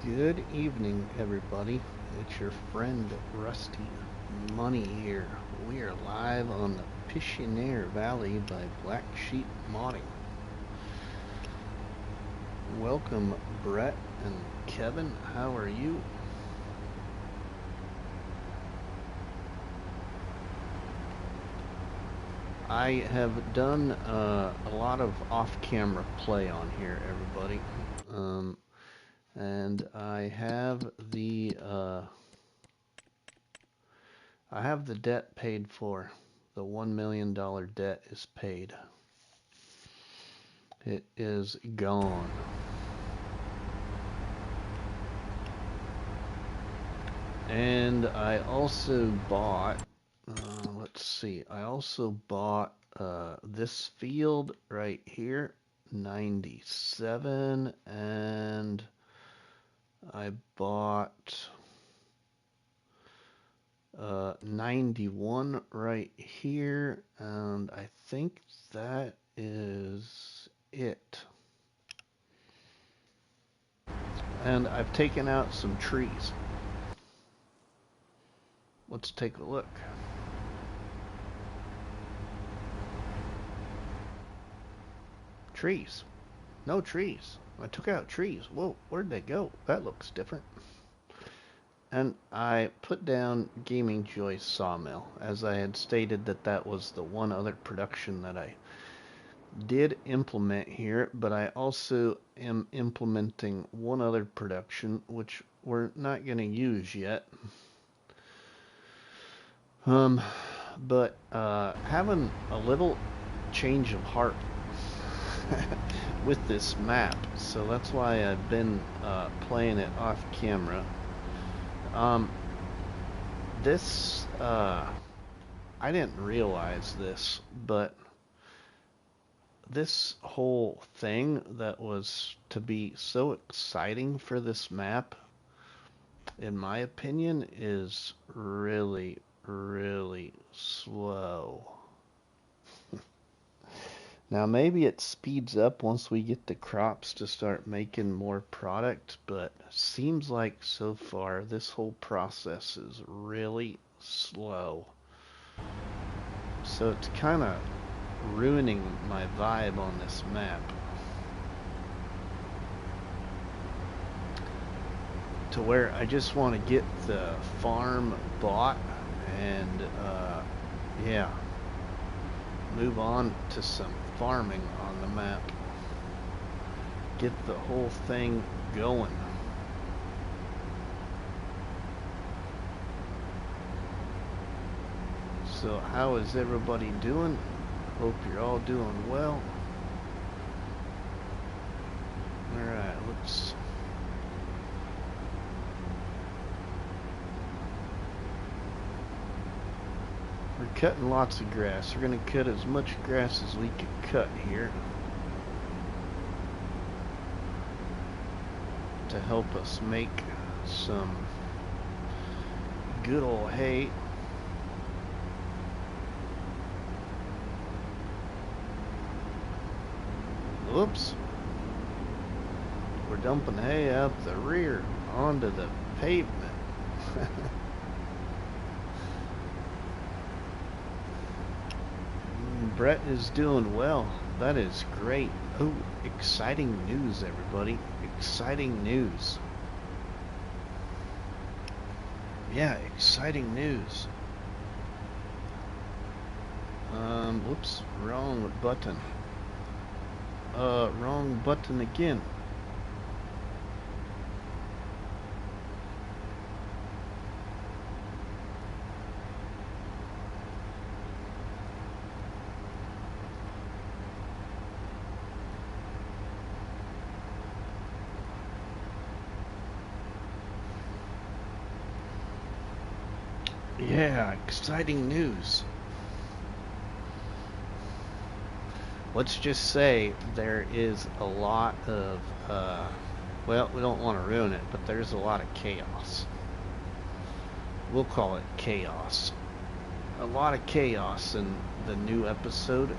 Good evening, everybody. It's your friend RustyMoney here. We are live on the Pichonnière Valley by Blacksheep Modding. Welcome, Brett and Kevin. How are you? I have done a lot of off-camera play on here, everybody. And I have the debt paid for. The $1 million debt is paid. It is gone. And I also bought, let's see, I also bought this field right here, 97, and I bought 91 right here, and I think that is it. And I've taken out some trees. Let's take a look. Trees. No trees. I took out trees. Whoa, where'd they go? That looks different. And I put down Gaming Joy's sawmill, as I had stated that was the one other production that I did implement here, but I also am implementing one other production which we're not going to use yet. But having a little change of heart with this map, so that's why I've been playing it off camera. This I didn't realize this, but this whole thing that was to be so exciting for this map, in my opinion, is really slow. Now maybe it speeds up once we get the crops to start making more product, but seems like so far this whole process is really slow. So it's kind of ruining my vibe on this map. To where I just want to get the farm bought and yeah, move on to some farming on the map. Get the whole thing going. So how is everybody doing? Hope you're all doing well. Alright, let's... We're cutting lots of grass. We're going to cut as much grass as we can cut here to help us make some good old hay. Oops. We're dumping hay out the rear onto the pavement. Brett is doing well. That is great. Oh, exciting news, everybody. Exciting news. Yeah, exciting news. Whoops, wrong button. Wrong button again. Yeah, exciting news. Let's just say there is a lot of, well, we don't want to ruin it, but there's a lot of chaos. We'll call it chaos. A lot of chaos in the new episode.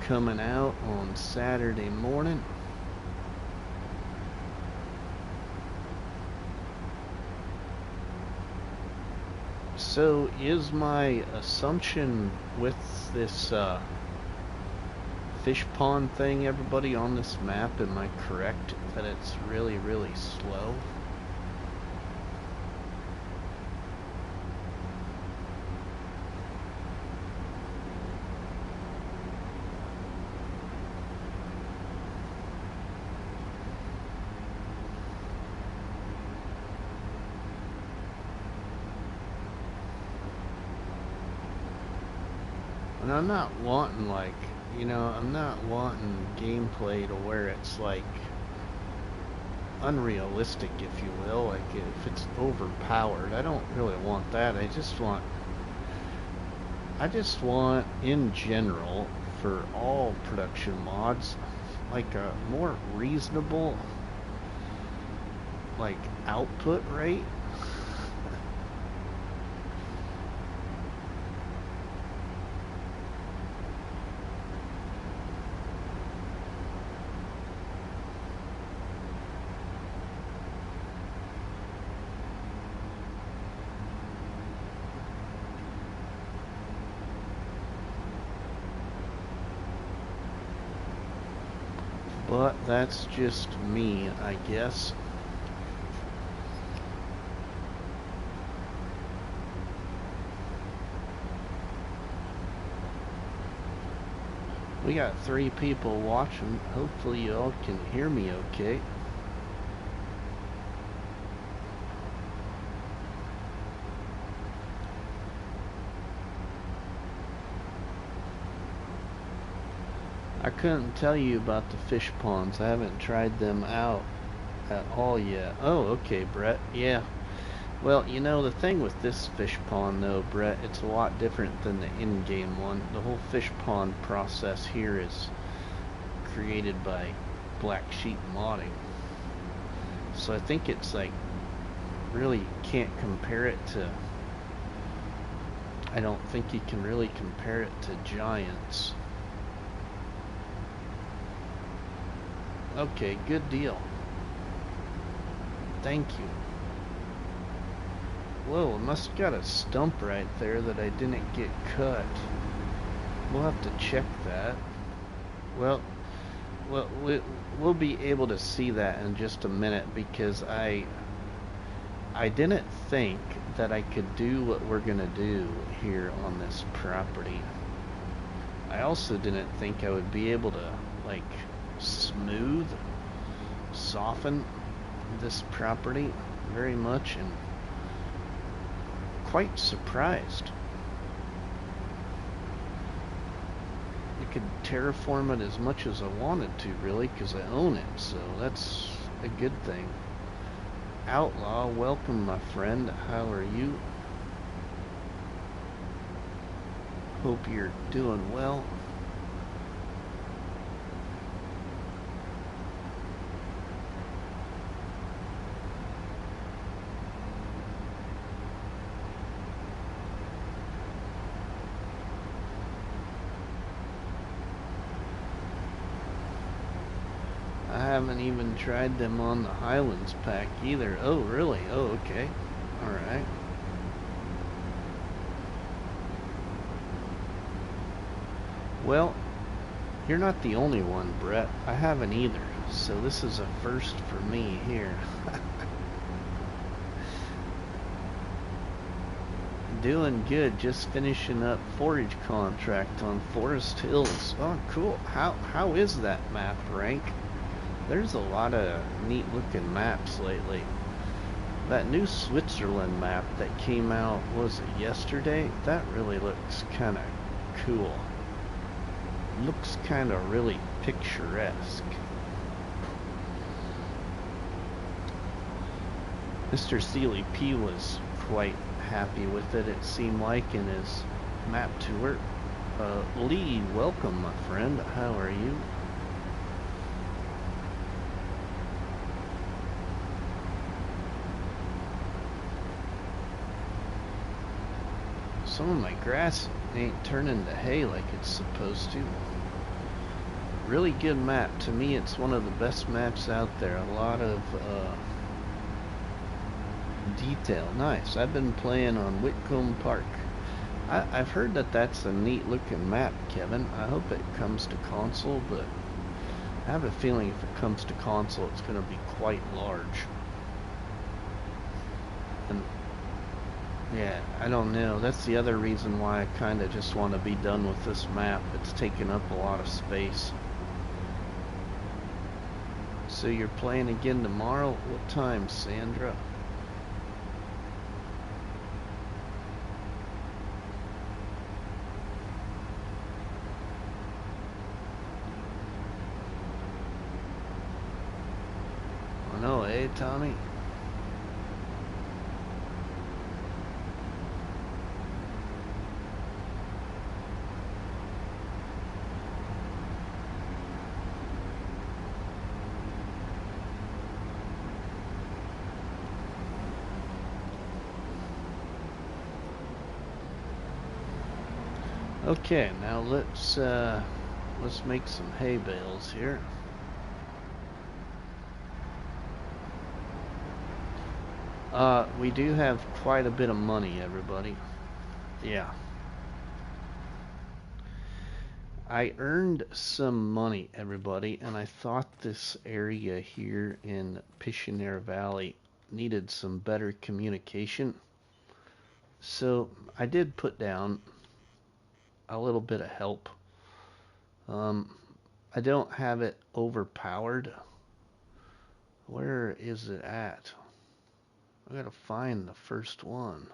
coming out on Saturday morning. So is my assumption with this fish pond thing, everybody, on this map, am I correct that it's really, really slow? And I'm not wanting, like, you know, I'm not wanting gameplay to where it's like unrealistic, if you will, like if it's overpowered. I don't really want that. I just want in general for all production mods like a more reasonable like output rate. But that's just me, I guess. We got 3 people watching. Hopefully y'all can hear me okay. I couldn't tell you about the fish ponds. I haven't tried them out at all yet. Oh, okay, Brett. Yeah. Well, you know, the thing with this fish pond, though, Brett, it's a lot different than the in-game one. The whole fish pond process here is created by Blacksheep modding. So I think it's like, really can't compare it to... I don't think you can really compare it to Giants. Okay, good deal. Thank you. Whoa, must have got a stump right there that I didn't get cut. We'll have to check that. Well, we'll be able to see that in just a minute, because I didn't think that I could do what we're gonna do here on this property. I also didn't think I would be able to, like, soften this property very much, and quite surprised. I could terraform it as much as I wanted to, really, because I own it, so that's a good thing. Outlaw, welcome, my friend. How are you? Hope you're doing well. I haven't even tried them on the Highlands pack either. Oh, really? Oh, okay. Alright. Well, you're not the only one, Brett. I haven't either. So this is a first for me here. Doing good. Just finishing up forage contract on Forest Hills. Oh, cool. How is that map, Rank? There's a lot of neat looking maps lately. That new Switzerland map that came out, was it yesterday? That really looks kind of cool. Looks kind of really picturesque. Mr. Sealy P was quite happy with it, it seemed like, in his map tour. Lee, welcome, my friend. How are you? Some of my grass ain't turning to hay like it's supposed to. really good map. To me, it's one of the best maps out there. A lot of detail. Nice. I've been playing on Whitcomb Park. I've heard that that's a neat looking map, Kevin. I hope it comes to console, but I have a feeling if it comes to console, it's going to be quite large. And yeah, I don't know. That's the other reason why I kind of just want to be done with this map. It's taking up a lot of space. So you're playing again tomorrow? What time, Sandra? I know, eh, Tommy? Okay, now let's make some hay bales here. We do have quite a bit of money, everybody. Yeah. I earned some money, everybody, and I thought this area here in Pichonnière Valley needed some better communication. So I did put down a little bit of help. I don't have it overpowered. Where is it at? I gotta find the first one.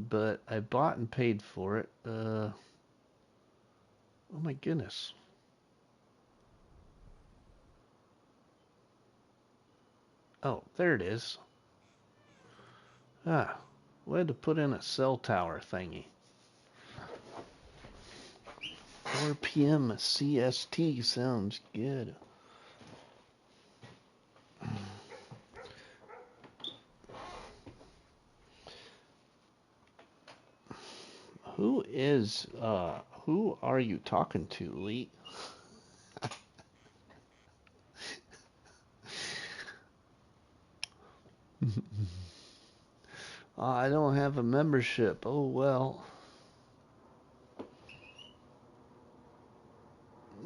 But I bought and paid for it. Oh my goodness. Oh, there it is. Ah, we had to put in a cell tower thingy. 4 p.m. CST sounds good. Who are you talking to, Lee? I don't have a membership. Oh, well.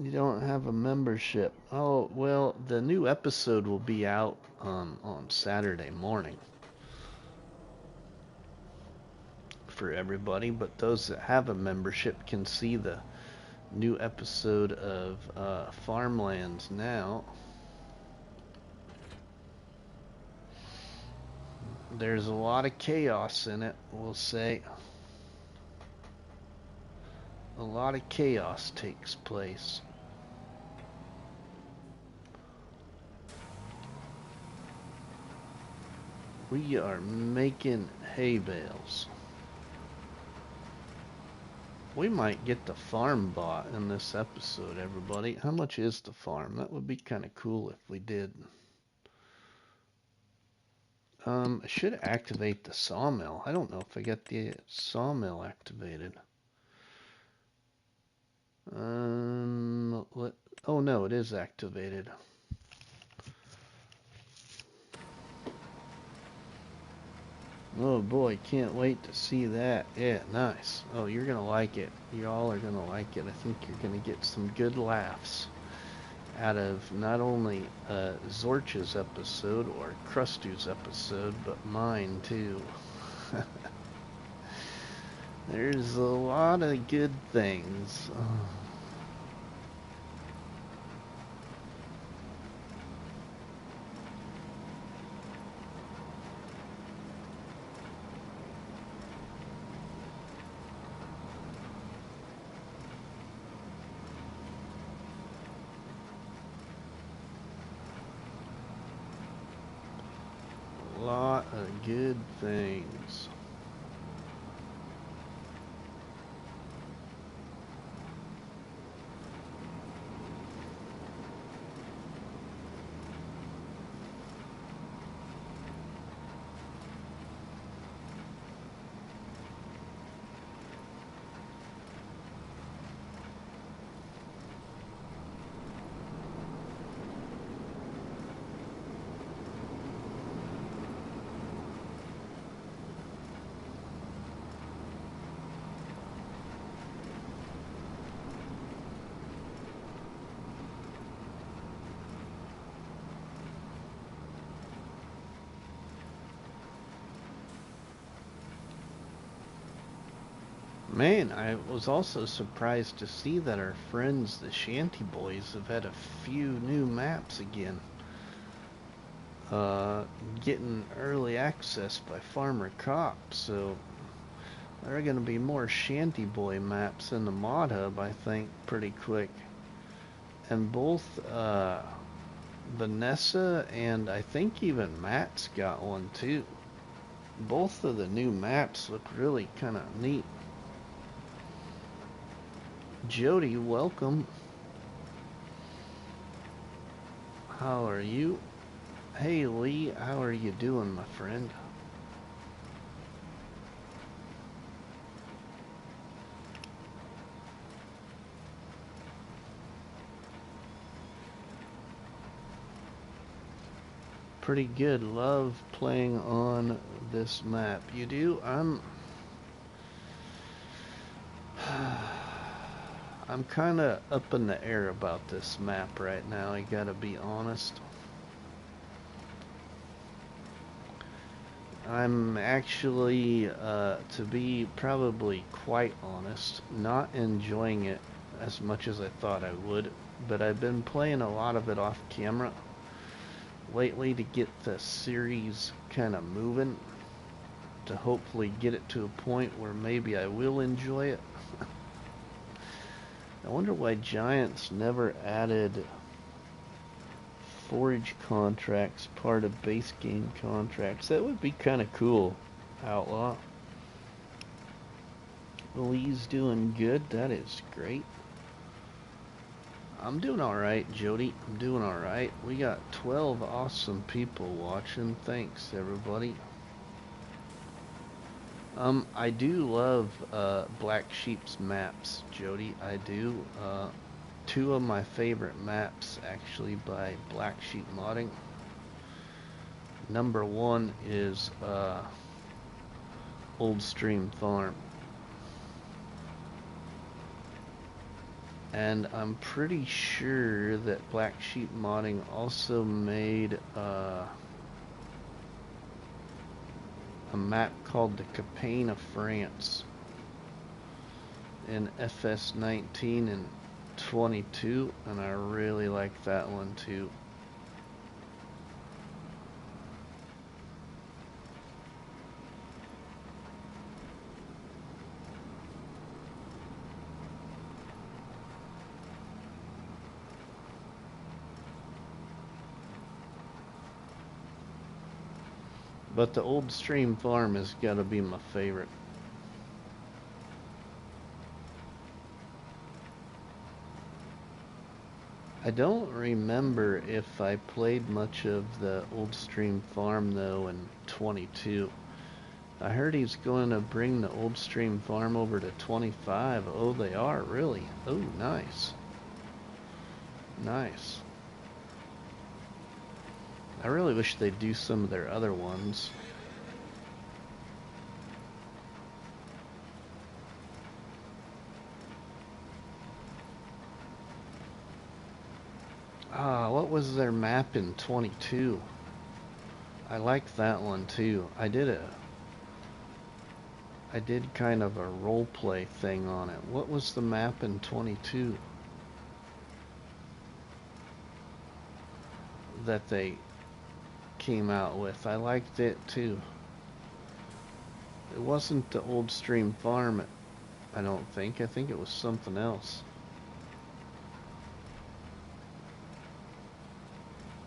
You don't have a membership. Oh, well, the new episode will be out on Saturday morning for everybody, but those that have a membership can see the new episode of Farmlands now. There's a lot of chaos in it, we'll say. A lot of chaos takes place. We are making hay bales. We might get the farm bought in this episode, everybody. How much is the farm? That would be kind of cool if we did. I should activate the sawmill. I don't know if I got the sawmill activated. Oh no, it is activated. Oh boy, can't wait to see that. Yeah, nice. Oh, you're gonna like it. Y'all are gonna like it. I think you're gonna get some good laughs out of not only Zorch's episode or Krustu's episode, but mine too. There's a lot of good things. Lot of good things. Man, I was also surprised to see that our friends, the Shanty Boys, have had a few new maps again. Getting early access by Farmer Cop, so there are going to be more Shanty Boy maps in the mod hub, I think, pretty quick. And both Vanessa and I think even Matt's got one too. Both of the new maps look really kind of neat. Jody, welcome. How are you? Hey Lee, how are you doing, my friend? Pretty good. Love playing on this map. You do? I'm kind of up in the air about this map right now, I gotta be honest. I'm actually, to be probably quite honest, not enjoying it as much as I thought I would, but I've been playing a lot of it off camera lately to get the series kind of moving, to hopefully get it to a point where maybe I will enjoy it. I wonder why Giants never added forage contracts part of base game contracts. That would be kind of cool, Outlaw. Lee's doing good. That is great. I'm doing alright, Jody. I'm doing alright. We got 12 awesome people watching. Thanks, everybody. I do love Blacksheep's maps, Jody. I do. Two of my favorite maps, actually, by Blacksheep modding. Number one is Old Stream Farm. And I'm pretty sure that Blacksheep modding also made a map called the Campaign of France in FS19 and 22, and I really like that one too. But the Old Stream Farm has got to be my favorite. I don't remember if I played much of the Old Stream Farm though in 22. I heard he's going to bring the Old Stream Farm over to 25. Oh, they are, really? Oh, nice. Nice. I really wish they'd do some of their other ones. What was their map in 22? I like that one too. I did kind of a role play thing on it. What was the map in 22 that they came out with? I liked it too. It wasn't the Old Stream Farm, I don't think. I think it was something else.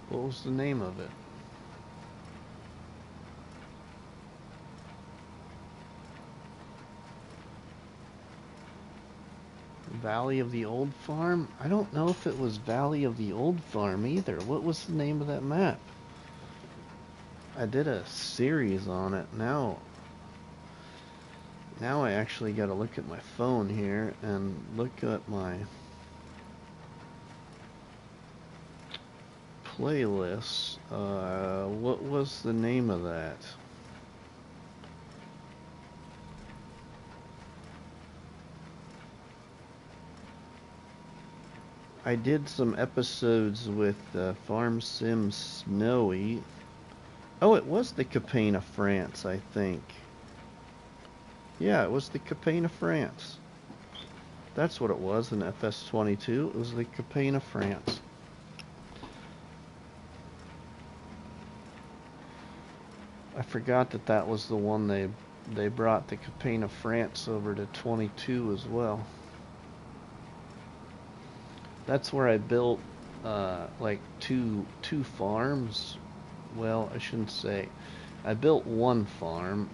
What was the name of it? Valley of the Old Farm? I don't know if it was Valley of the Old Farm either. What was the name of that map? I did a series on it. Now I actually got to look at my phone here and look at my playlists. What was the name of that? I did some episodes with Farm Sim Snowy. Oh, it was the Campaign of France, I think. Yeah, it was the Capane of France. That's what it was in FS22. It was the Capane of France. I forgot that that was the one they brought the Capane of France over to 22 as well. That's where I built like two farms. Well, I shouldn't say. I built one farm.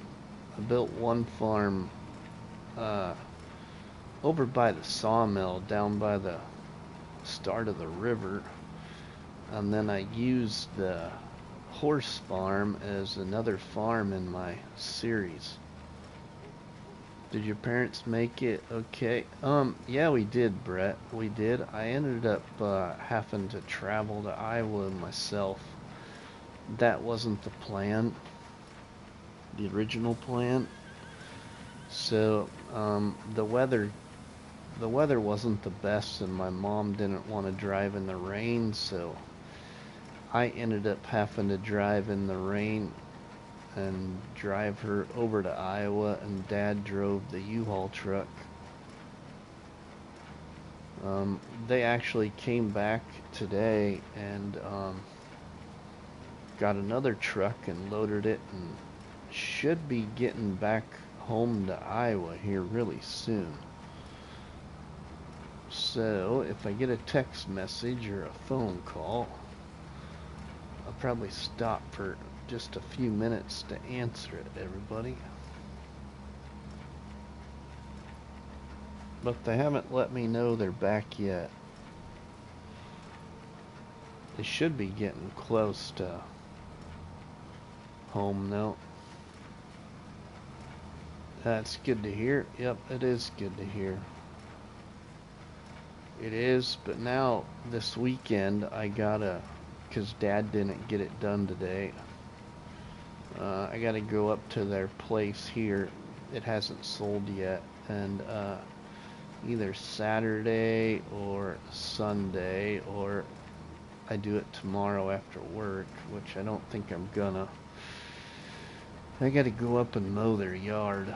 I built one farm over by the sawmill down by the start of the river, and then I used the horse farm as another farm in my series. Did your parents make it okay? Yeah, we did, Brett. We did. I ended up having to travel to Iowa myself. That wasn't the plan, the original plan. So, the weather wasn't the best, and my mom didn't want to drive in the rain, so I ended up having to drive in the rain and drive her over to Iowa, and Dad drove the U-Haul truck. They actually came back today and got another truck and loaded it, and should be getting back home to Iowa here really soon. So if I get a text message or a phone call, I'll probably stop for just a few minutes to answer it, everybody. But they haven't let me know they're back yet. They should be getting close to home now. That's good to hear. Yep, it is good to hear. It is, but now this weekend I gotta, because Dad didn't get it done today, I gotta go up to their place here. It hasn't sold yet, and either Saturday or Sunday, or I do it tomorrow after work, which I don't think I'm gonna. I gotta go up and mow their yard.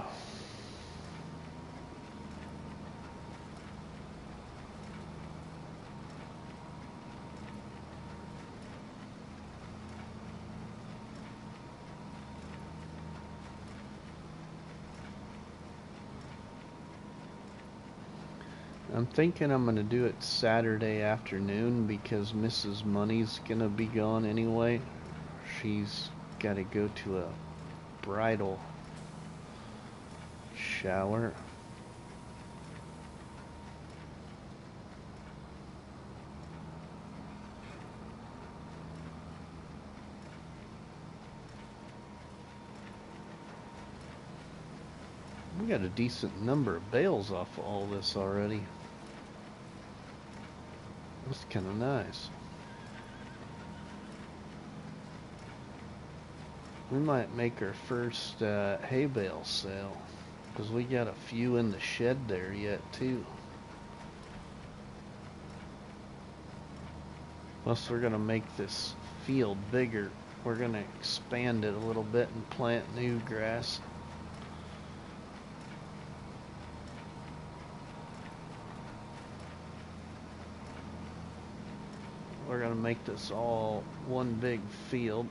I'm thinking I'm gonna do it Saturday afternoon because Mrs. Money's gonna be gone anyway. She's gotta go to a bridal shower. We got a decent number of bales off of all this already. That's kind of nice. We might make our first hay bale sale, because we got a few in the shed there yet too. Plus we're gonna make this field bigger. We're gonna expand it a little bit and plant new grass. We're gonna make this all one big field.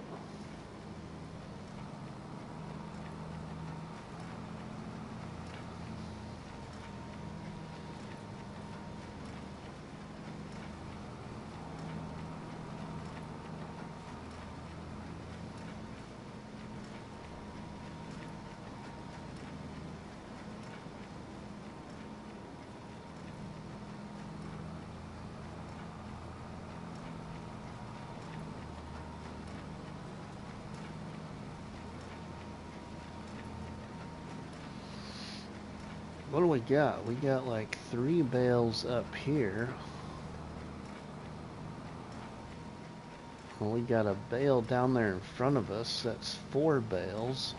What do we got? We got like 3 bales up here. Well, we got a bale down there in front of us. That's 4 bales.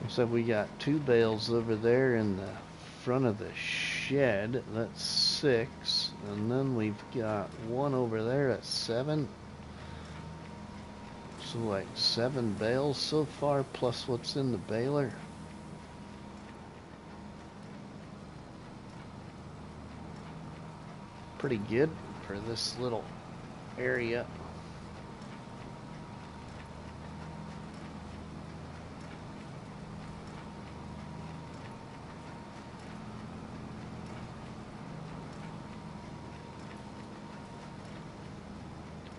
So we got 2 bales over there in the front of the shed. That's 6. And then we've got 1 over there at 7. So So like 7 bales so far, plus what's in the baler. Pretty good for this little area.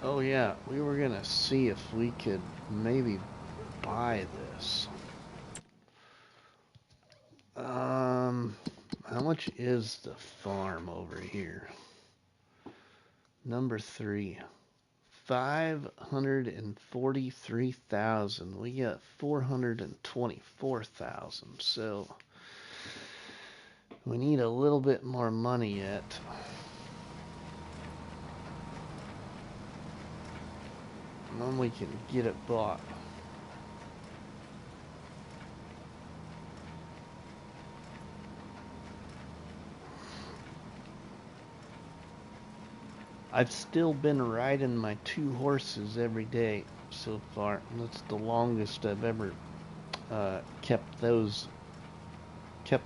Oh yeah, we were gonna see if we could maybe buy this. How much is the farm over here? Number 3. 543,000. We got 424,000. So we need a little bit more money yet. And then we can get it bought. I've still been riding my 2 horses every day so far. That's the longest I've ever kept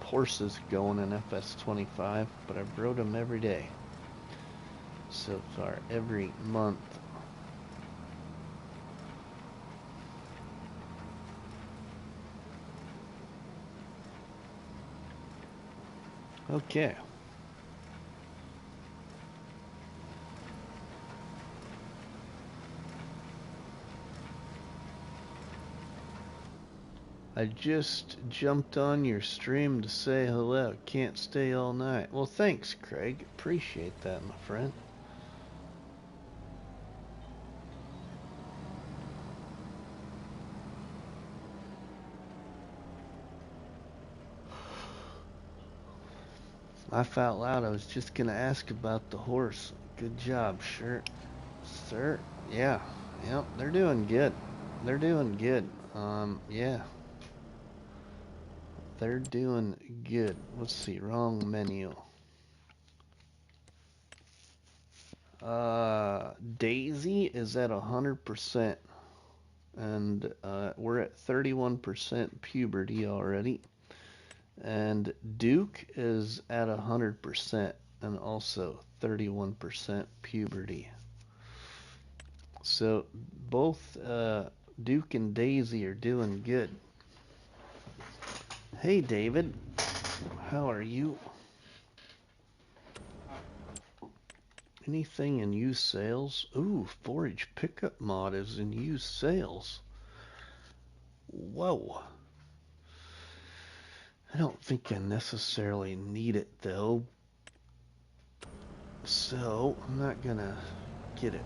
horses going in FS25, but I've rode them every day so far, every month. Okay. I just jumped on your stream to say hello. Can't stay all night. Well, thanks, Craig. Appreciate that, my friend. Laugh out loud. I was just gonna ask about the horse. Good job, sir. Yeah. Yep, they're doing good. They're doing good. Yeah. They're doing good. Let's see, wrong menu. Daisy is at 100%, and we're at 31% puberty already. And Duke is at 100% and also 31% puberty. So both Duke and Daisy are doing good. Hey David, how are you? Anything in used sales? Ooh, forage pickup mod is in used sales. Whoa. I don't think I necessarily need it though, so I'm not gonna get it.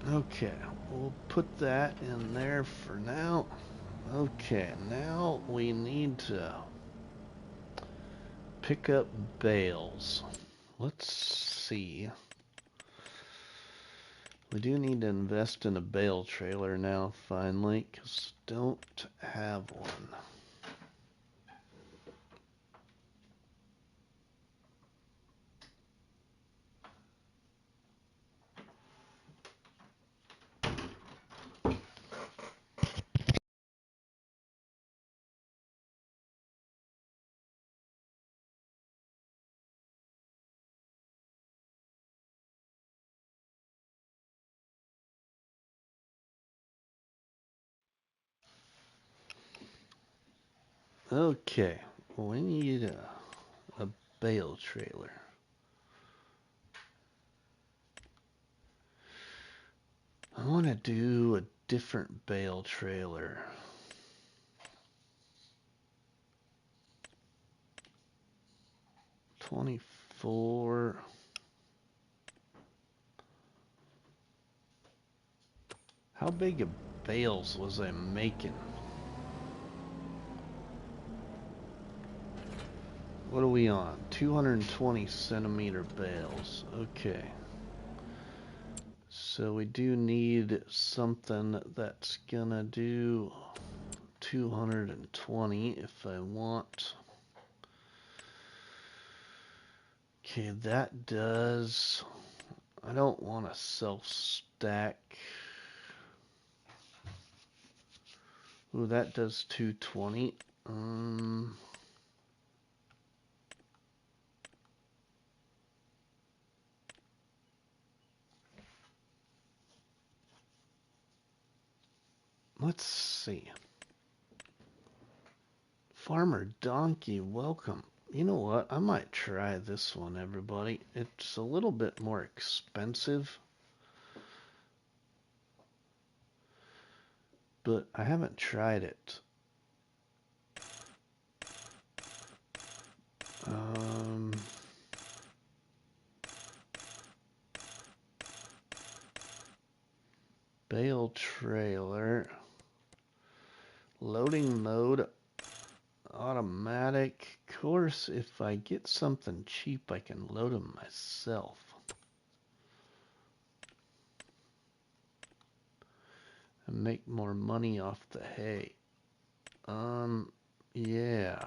Okay, we'll put that in there for now. Okay, now we need to pick up bales. Let's see. We do need to invest in a bale trailer now, finally, because don't have one. Okay, we need a bale trailer. I want to do a different bale trailer. $24. How big of bales was I making? What are we on? 220 centimeter bales. Okay. So we do need something that's gonna do 220 if I want. Okay, that does... I don't want a self-stack. Ooh, that does 220. Let's see. Farmer Donkey, welcome. You know what? I might try this one, everybody. It's a little bit more expensive, but I haven't tried it. Bale trailer. Loading mode. Automatic. Of course, if I get something cheap, I can load them myself. And make more money off the hay. Yeah.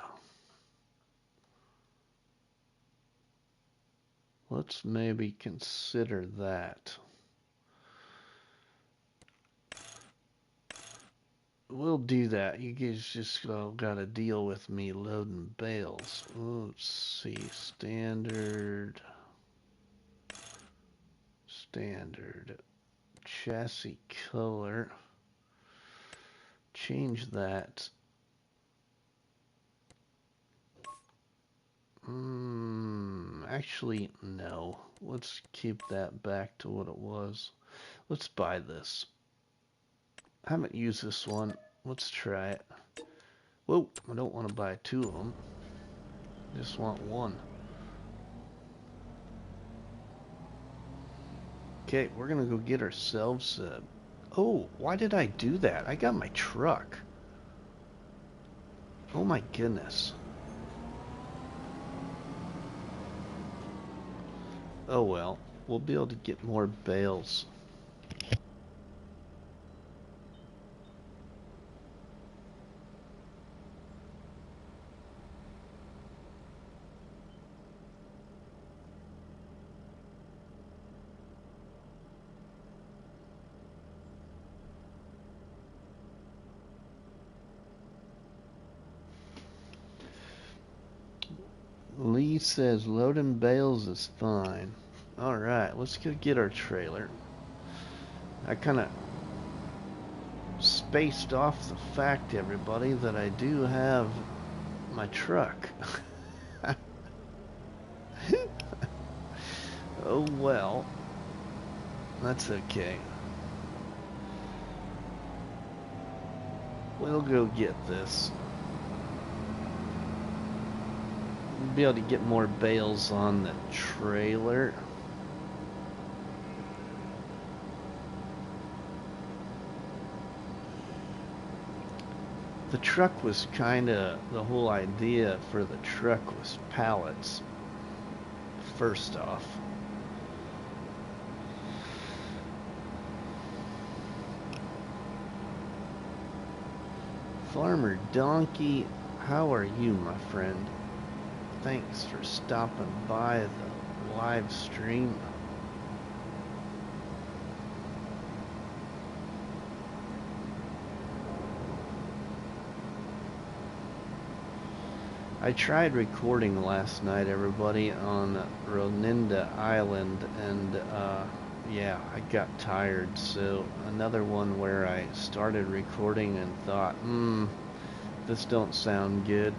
Let's maybe consider that. We'll do that. You guys just gotta deal with me loading bales. Let's see. Standard. Chassis color. Change that. Actually, no. Let's keep that back to what it was. Let's buy this. I haven't used this one. Let's try it. Whoa, I don't want to buy two of them. I just want one. Okay, we're gonna go get ourselves a... Oh, why did I do that? I got my truck. Oh my goodness. Oh well, we'll be able to get more bales. Lee says loading bales is fine. Alright, let's go get our trailer. I kind of spaced off the fact, everybody, that I do have my truck. Oh well. That's okay. We'll go get this. We'll be able to get more bales on the trailer. The truck was kinda, the whole idea for the truck was pallets, first off. Farmer Donkey, how are you, my friend? Thanks for stopping by the live stream. I tried recording last night, everybody, on Roninda Island, and yeah, I got tired. So another one where I started recording and thought, this don't sound good.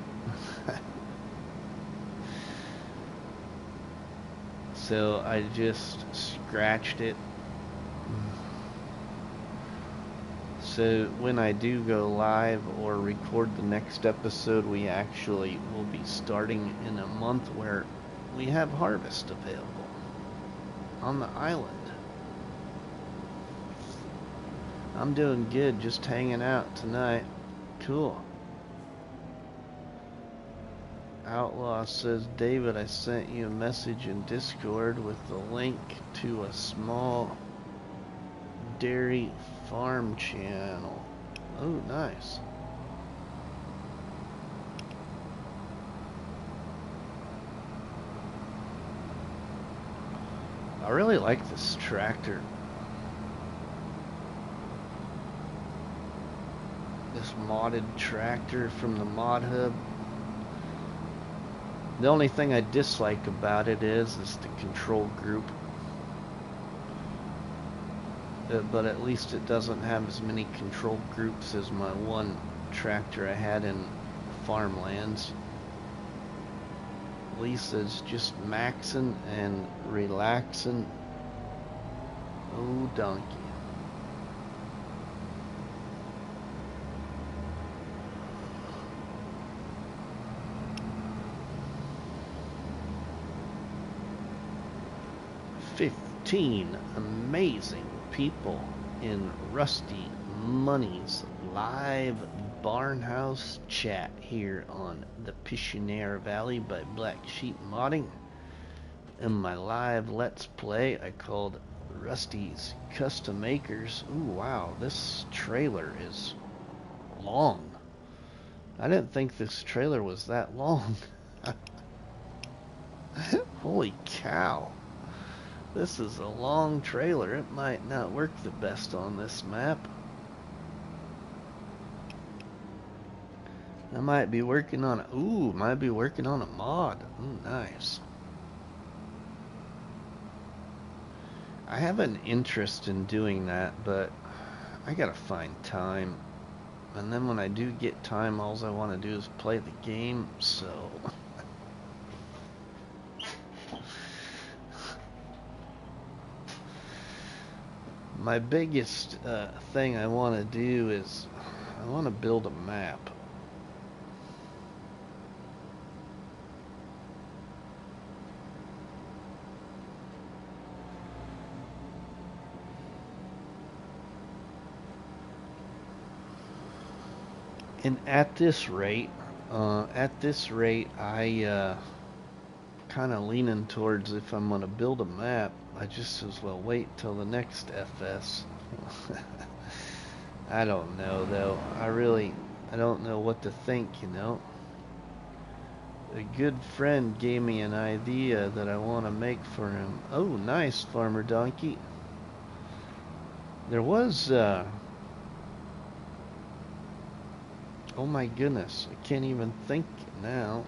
So I just scratched it. So when I do go live or record the next episode, we actually will be starting in a month where we have harvest available on the island. I'm doing good, just hanging out tonight. Cool. Outlaw says, David, I sent you a message in Discord with the link to a small dairy farm channel. Oh, nice. really like this tractor. This modded tractor from the mod hub. The only thing I dislike about it is the control group. But at least it doesn't have as many control groups as my one tractor I had in farmlands. Lisa's just maxing and relaxing. Oh, donkey. Amazing people in Rusty Money's live barnhouse chat here on the Pichonnière Valley by Blacksheep Modding. In my live Let's Play I called Rusty's Custom Acres. Ooh, wow, this trailer is long. I didn't think this trailer was that long. Holy cow. This is a long trailer. It might not work the best on this map. I might be working on a mod. Ooh, nice. I have an interest in doing that, but I gotta find time. And then when I do get time, all I want to do is play the game, so... My biggest thing I want to do is I want to build a map. And at this rate, I kind of leaning towards if I'm going to build a map, I just as well wait till the next FS. I don't know though. I don't know what to think, you know. A good friend gave me an idea that I want to make for him. Oh, nice, Farmer Donkey. There was, oh my goodness, I can't even think now.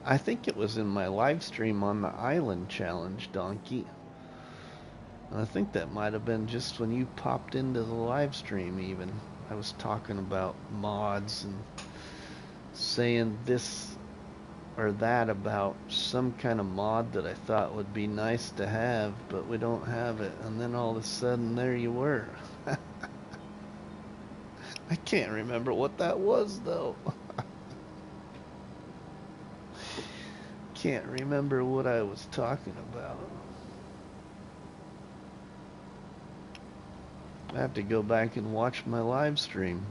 I think it was in my live stream on the Island Challenge, Donkey. I think that might have been just when you popped into the live stream even. I was talking about mods and saying this or that about some kind of mod that I thought would be nice to have, but we don't have it. And then all of a sudden, there you were. I can't remember what that was, though. Can't remember what I was talking about. I have to go back and watch my live stream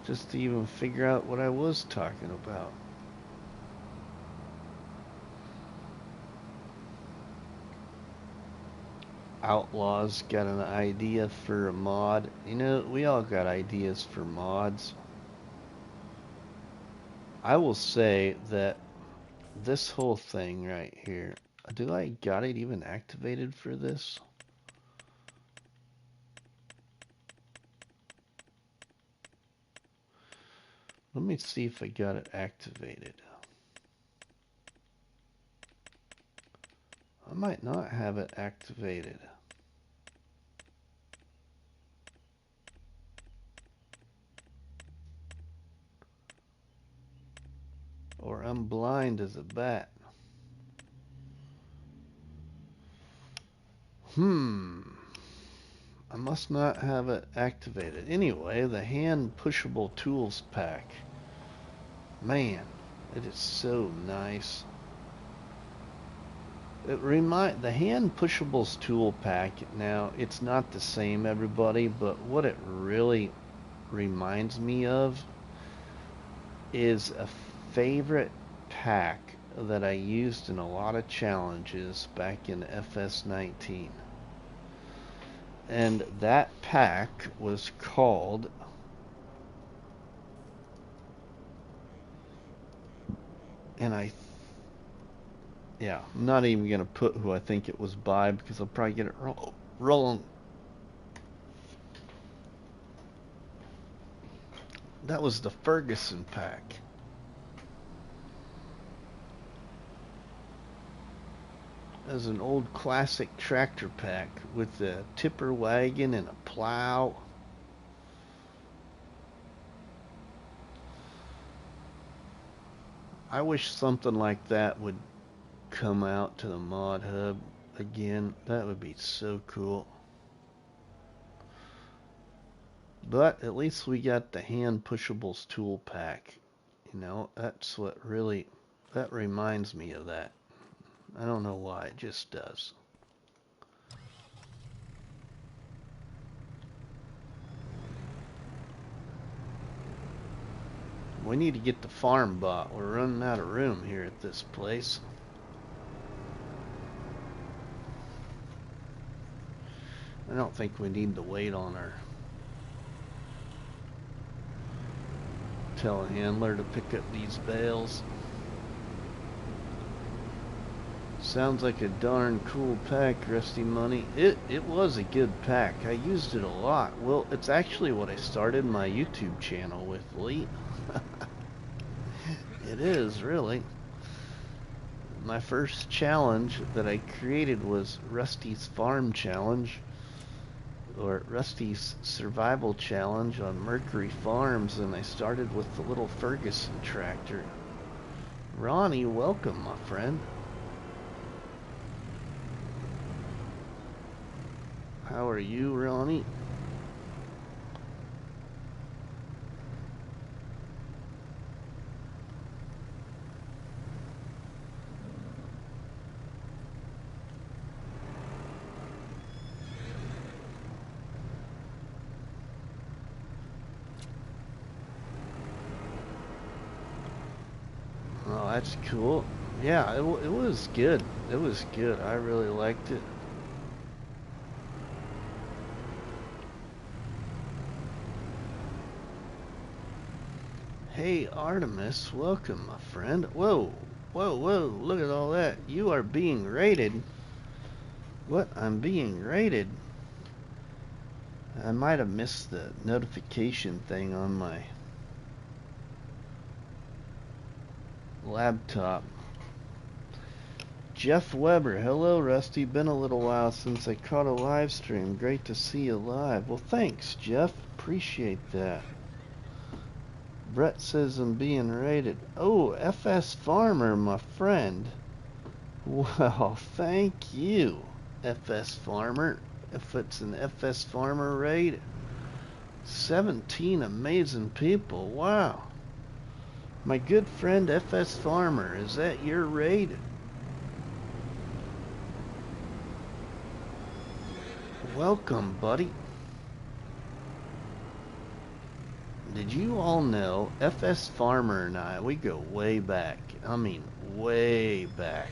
just to even figure out what I was talking about. Outlaw's got an idea for a mod. You know, we all got ideas for mods. I will say that this whole thing right here, do I got it even activated for this? Let me see if I got it activated. I might not have it activated. Or I'm blind as a bat. I must not have it activated. Anyway, the hand pushable tools pack. Man, it is so nice. The hand pushables tool pack, now it's not the same, everybody, but what it really reminds me of is a favorite pack that I used in a lot of challenges back in FS19. And that pack was called Yeah, I'm not even gonna put who I think it was by because I'll probably get it wrong. That was the Ferguson pack. As an old classic tractor pack with a tipper wagon and a plow. I wish something like that would come out to the mod hub again. That would be so cool. But at least we got the hand pushables tool pack. You know, that's what really, that reminds me of that. I don't know why, it just does. We need to get the farm bought. We're running out of room here at this place. I don't think we need to wait on our telehandler to pick up these bales. Sounds like a darn cool pack, RustyMoney. It was a good pack. I used it a lot. Well, it's actually what I started my YouTube channel with, Lee. It is, really. My first challenge that I created was Rusty's Farm Challenge, or Rusty's Survival Challenge on Mercury Farms, and I started with the little Ferguson tractor. Ronnie, welcome, my friend. How are you, Ronnie? Oh, that's cool. Yeah, it was good. It was good. I really liked it. Hey, Artemis, welcome, my friend. Whoa, whoa, whoa, look at all that. You are being raided. What? I'm being raided? I might have missed the notification thing on my laptop. Jeff Weber, hello Rusty. Been a little while since I caught a live stream. Great to see you live. Well, thanks, Jeff. Appreciate that. Brett says I'm being raided. Oh, FS Farmer, my friend. Well, thank you, FS Farmer. If it's an FS Farmer raid, 17 amazing people. Wow. My good friend FS Farmer, is that your raid? Welcome, buddy. Did you all know FS Farmer and I, we go way back. I mean, way back.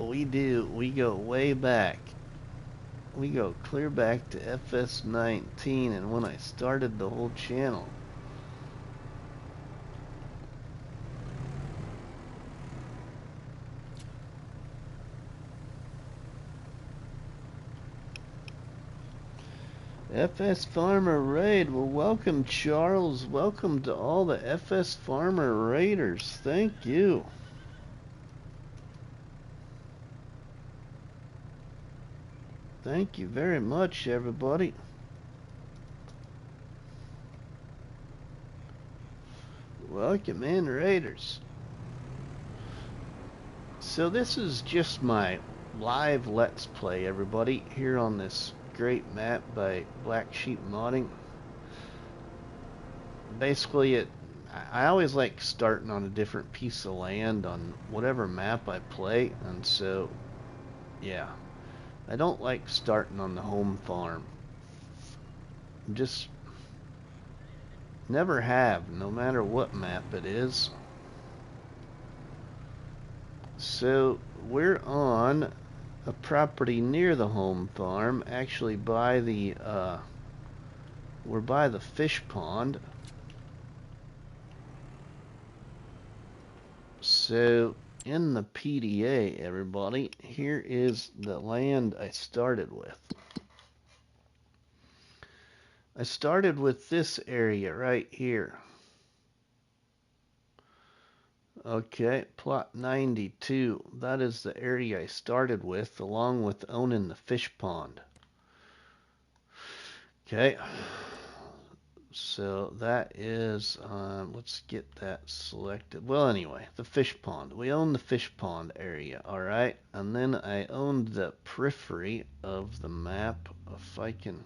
We do. We go way back. We go clear back to FS19 and when I started the whole channel. FS Farmer Raid. Well, welcome, Charles. Welcome to all the FS Farmer Raiders. Thank you. Thank you very much, everybody. Welcome in, Raiders. So this is just my live Let's Play, everybody, here on this great map by Blacksheep modding. Basically, I always like starting on a different piece of land on whatever map I play, and so yeah, I don't like starting on the home farm. Just never have, no matter what map it is. So we're on a property near the home farm, actually by the we're by the fish pond. So in the PDA, everybody, here is the land I started with. I started with this area right here. Okay, plot 92. That is the area I started with, along with owning the fish pond. Okay, so that is, let's get that selected. Well, anyway, the fish pond. We own the fish pond area, all right? And then I owned the periphery of the map. If I can,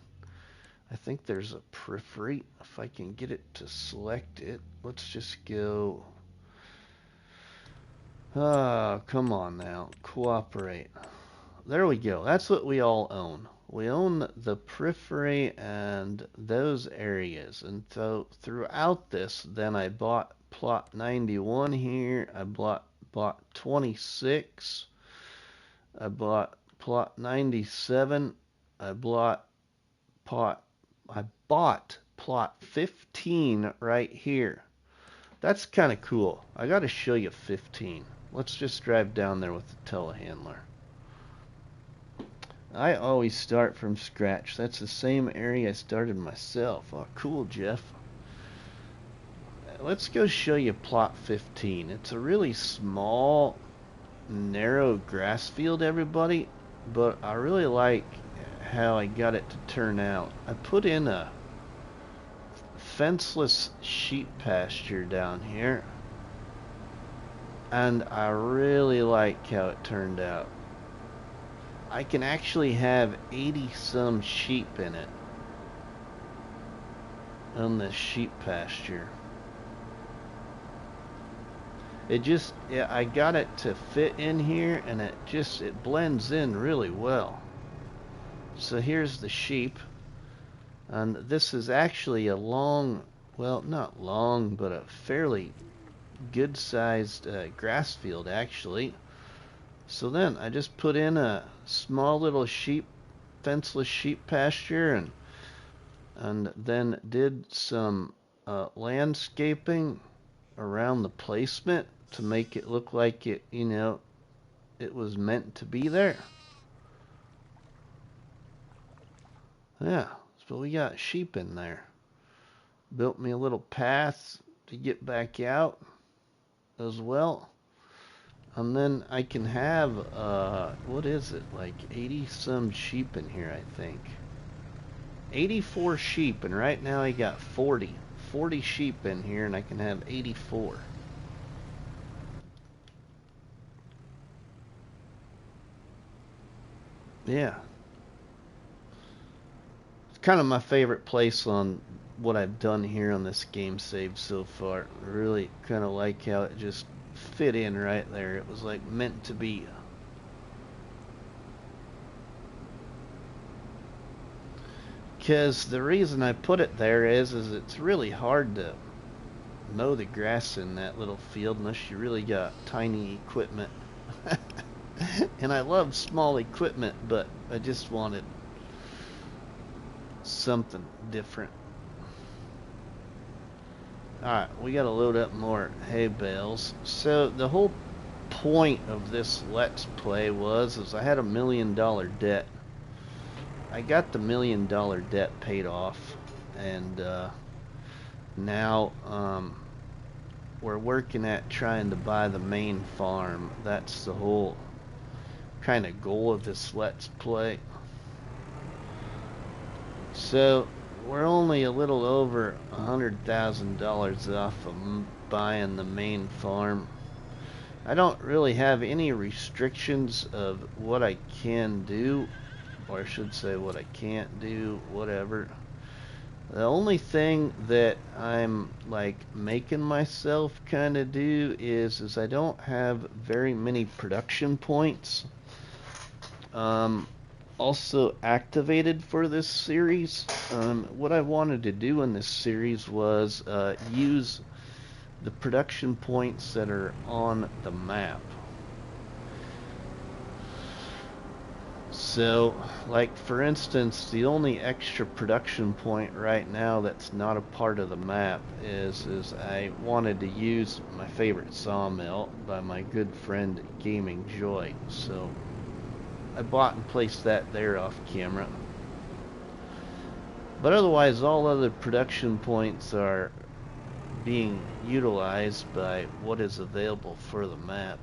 I think there's a periphery. If I can get it to select it, let's just go. Oh, come on now. Cooperate. There we go. That's what we all own. We own the periphery and those areas. And so throughout this, then I bought plot 91 here. I bought 26. I bought plot 97. I bought plot 15 right here. That's kind of cool. I got to show you 15. Let's just drive down there with the telehandler. I always start from scratch. That's the same area I started myself. Oh, cool, Jeff. Let's go show you plot 15. It's a really small, narrow grass field, everybody, but I really like how I got it to turn out. I put in a fenceless sheep pasture down here, and I really like how it turned out. I can actually have 80 some sheep in it on this sheep pasture. I got it to fit in here, and it blends in really well. So here's the sheep, and this is actually a long, well, not long, but a fairly good-sized grass field, actually. So then I just put in a small little fenceless sheep pasture, and then did some landscaping around the placement to make it look like it was meant to be there. Yeah, so we got sheep in there. Built me a little path to get back out as well. And then I can have, what is it, like 80 some sheep in here, I think. 84 sheep, and right now I got 40 sheep in here, and I can have 84. Yeah. It's kind of my favorite place on what I've done here on this game save so far. I really kind of like how it just fit in right there. It was like meant to be. Because the reason I put it there is it's really hard to mow the grass in that little field unless you really got tiny equipment. And I love small equipment, but I just wanted something different. Alright, we gotta load up more hay bales. So the whole point of this Let's Play was I had $1 million debt. I got the $1 million debt paid off, and now we're working at trying to buy the main farm. That's the whole kind of goal of this Let's Play. So we're only a little over $100,000 off of buying the main farm. I don't really have any restrictions of what I can do, or I should say what I can't do, whatever. The only thing that I'm like making myself kind of do is I don't have very many production points also activated for this series. What I wanted to do in this series was use the production points that are on the map. So, like for instance, the only extra production point right now that's not a part of the map is I wanted to use my favorite sawmill by my good friend Gaming Joy. So I bought and placed that there off camera. But otherwise, all other production points are being utilized by what is available for the map.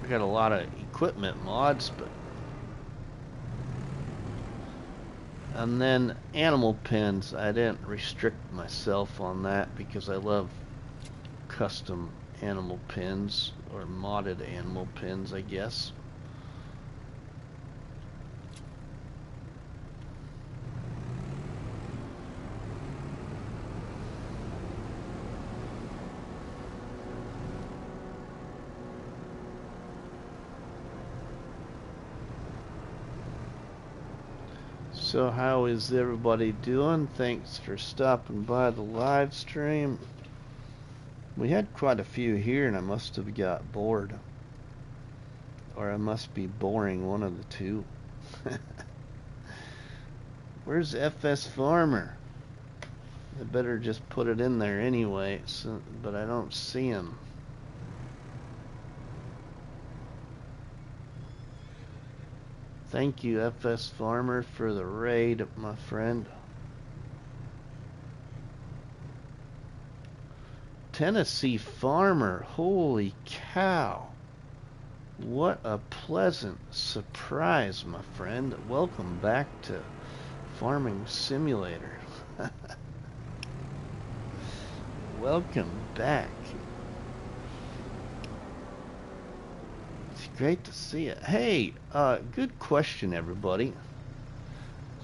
I got a lot of equipment mods, but and then animal pens, I didn't restrict myself on that because I love custom animal pens, or modded animal pens, I guess. So how is everybody doing? Thanks for stopping by the live stream. We had quite a few here and I must have got bored. Or I must be boring, one of the two. Where's FS Farmer? I better just put it in there anyway, but I don't see him. Thank you, FS Farmer, for the raid, my friend. Tennessee Farmer, holy cow. What a pleasant surprise, my friend. Welcome back to Farming Simulator. Welcome back. Great to see it. Hey, good question, everybody.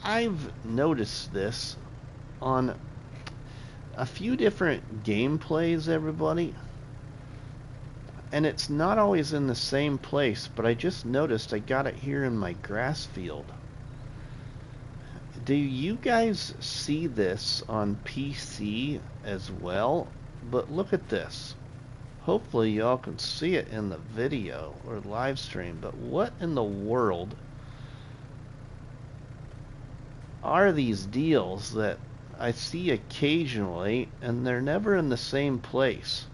I've noticed this on a few different gameplays, everybody. And it's not always in the same place, but I just noticed I got it here in my grass field. Do you guys see this on PC as well? But look at this. Hopefully y'all can see it in the video or live stream, but what in the world are these deals that I see occasionally and they're never in the same place?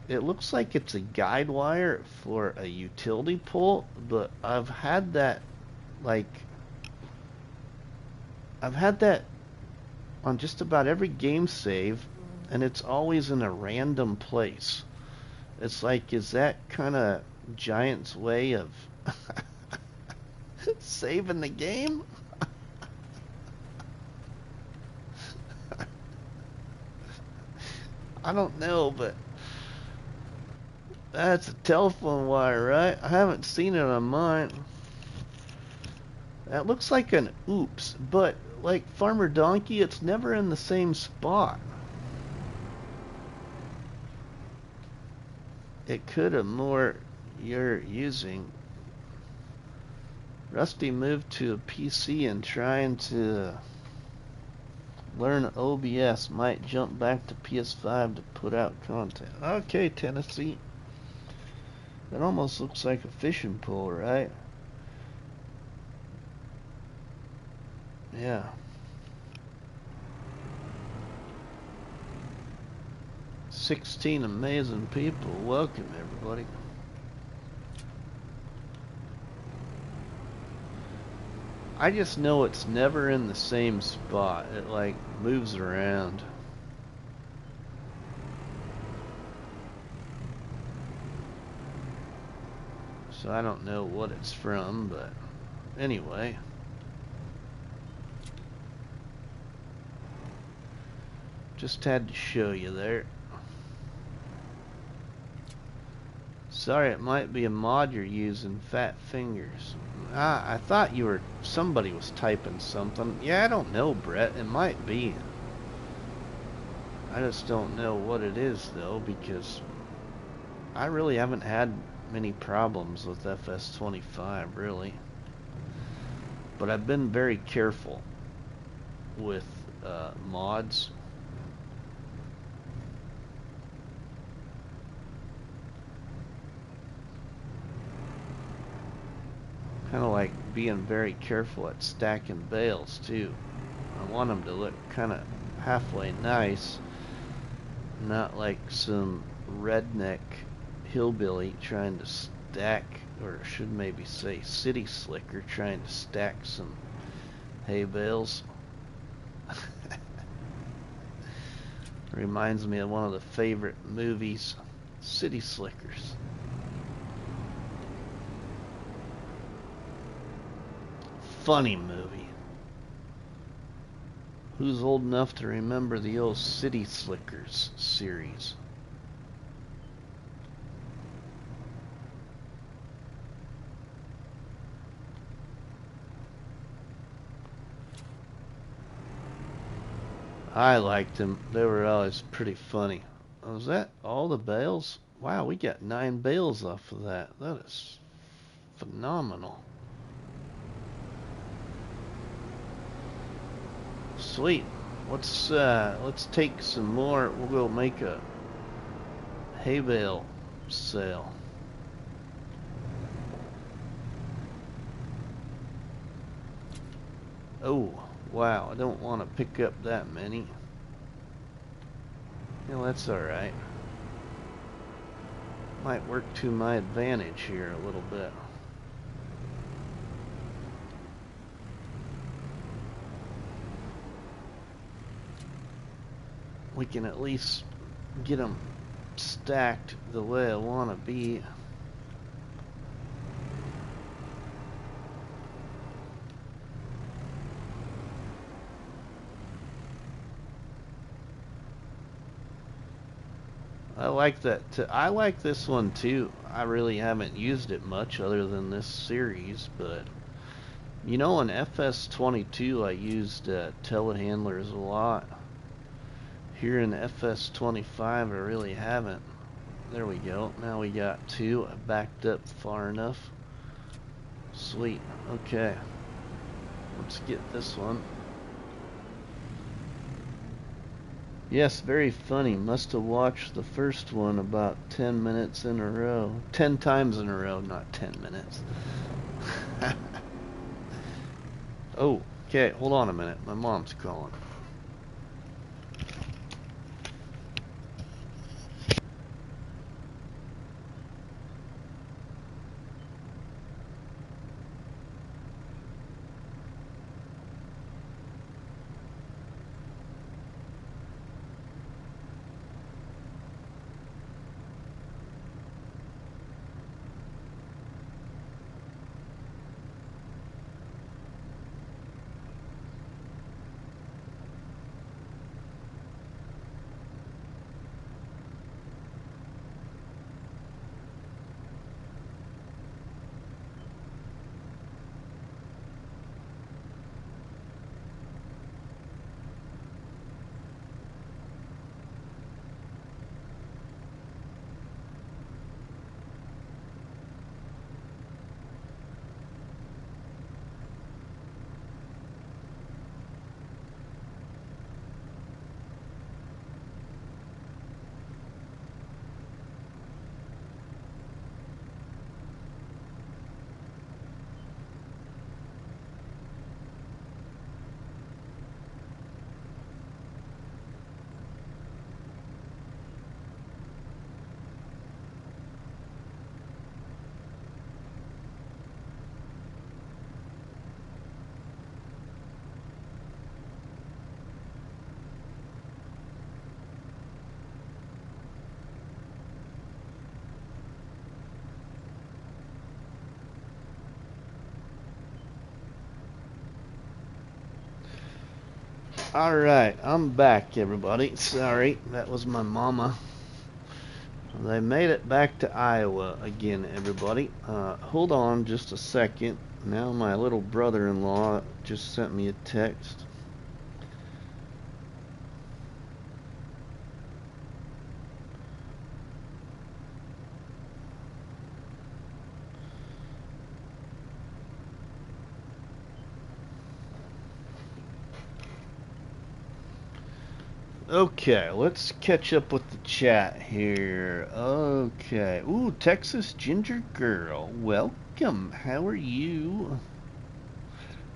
It looks like it's a guide wire for a utility pole, but I've had that on just about every game save, and it's always in a random place. It's like, is that kind of Giant's way of saving the game? I don't know, but that's a telephone wire, right? I haven't seen it on mine. That looks like an oops, but like Farmer Donkey, it's never in the same spot. It could have more you're using. Rusty moved to a PC and trying to learn OBS. Might jump back to PS5 to put out content. Okay, Tennessee. That almost looks like a fishing pole, right? Yeah. 16 amazing people. Welcome, everybody. I just know it's never in the same spot. It like moves around. So I don't know what it's from, but anyway. Just had to show you there. Sorry, it might be a mod you're using, Fat Fingers. Ah, I thought somebody was typing something. Yeah, I don't know, Brett. It might be. I just don't know what it is, though, because I really haven't had many problems with FS25, really. But I've been very careful with mods. Kind of like being very careful at stacking bales too. I want them to look kind of halfway nice, not like some redneck hillbilly trying to stack, or should maybe say city slicker trying to stack some hay bales. Reminds me of one of the favorite movies, City Slickers. Funny movie. Who's old enough to remember the old City Slickers series? I liked them. They were always pretty funny. Was that all the bales? Wow, we got 9 bales off of that. That is phenomenal. Sweet. Let's take some more. We'll go make a hay bale sale. Oh, wow, I don't want to pick up that many. Yeah, that's alright. Might work to my advantage here a little bit. We can at least get them stacked the way I want to be. I like that. I like this one too. I really haven't used it much other than this series, but you know, in FS22 I used telehandlers a lot. Here in FS25 I really haven't. There we go. Now we got 2. I backed up far enough. Sweet. Okay. Let's get this one. Yes, very funny. Must have watched the first one about 10 minutes in a row. 10 times in a row, not 10 minutes. Oh, okay, hold on a minute. My mom's calling. Alright, I'm back, everybody. Sorry, that was my mama. They made it back to Iowa again, everybody. Hold on just a second. Now my little brother-in-law just sent me a text. Okay, let's catch up with the chat here. Okay. Ooh, Texas Ginger Girl. Welcome. welcome. How are you?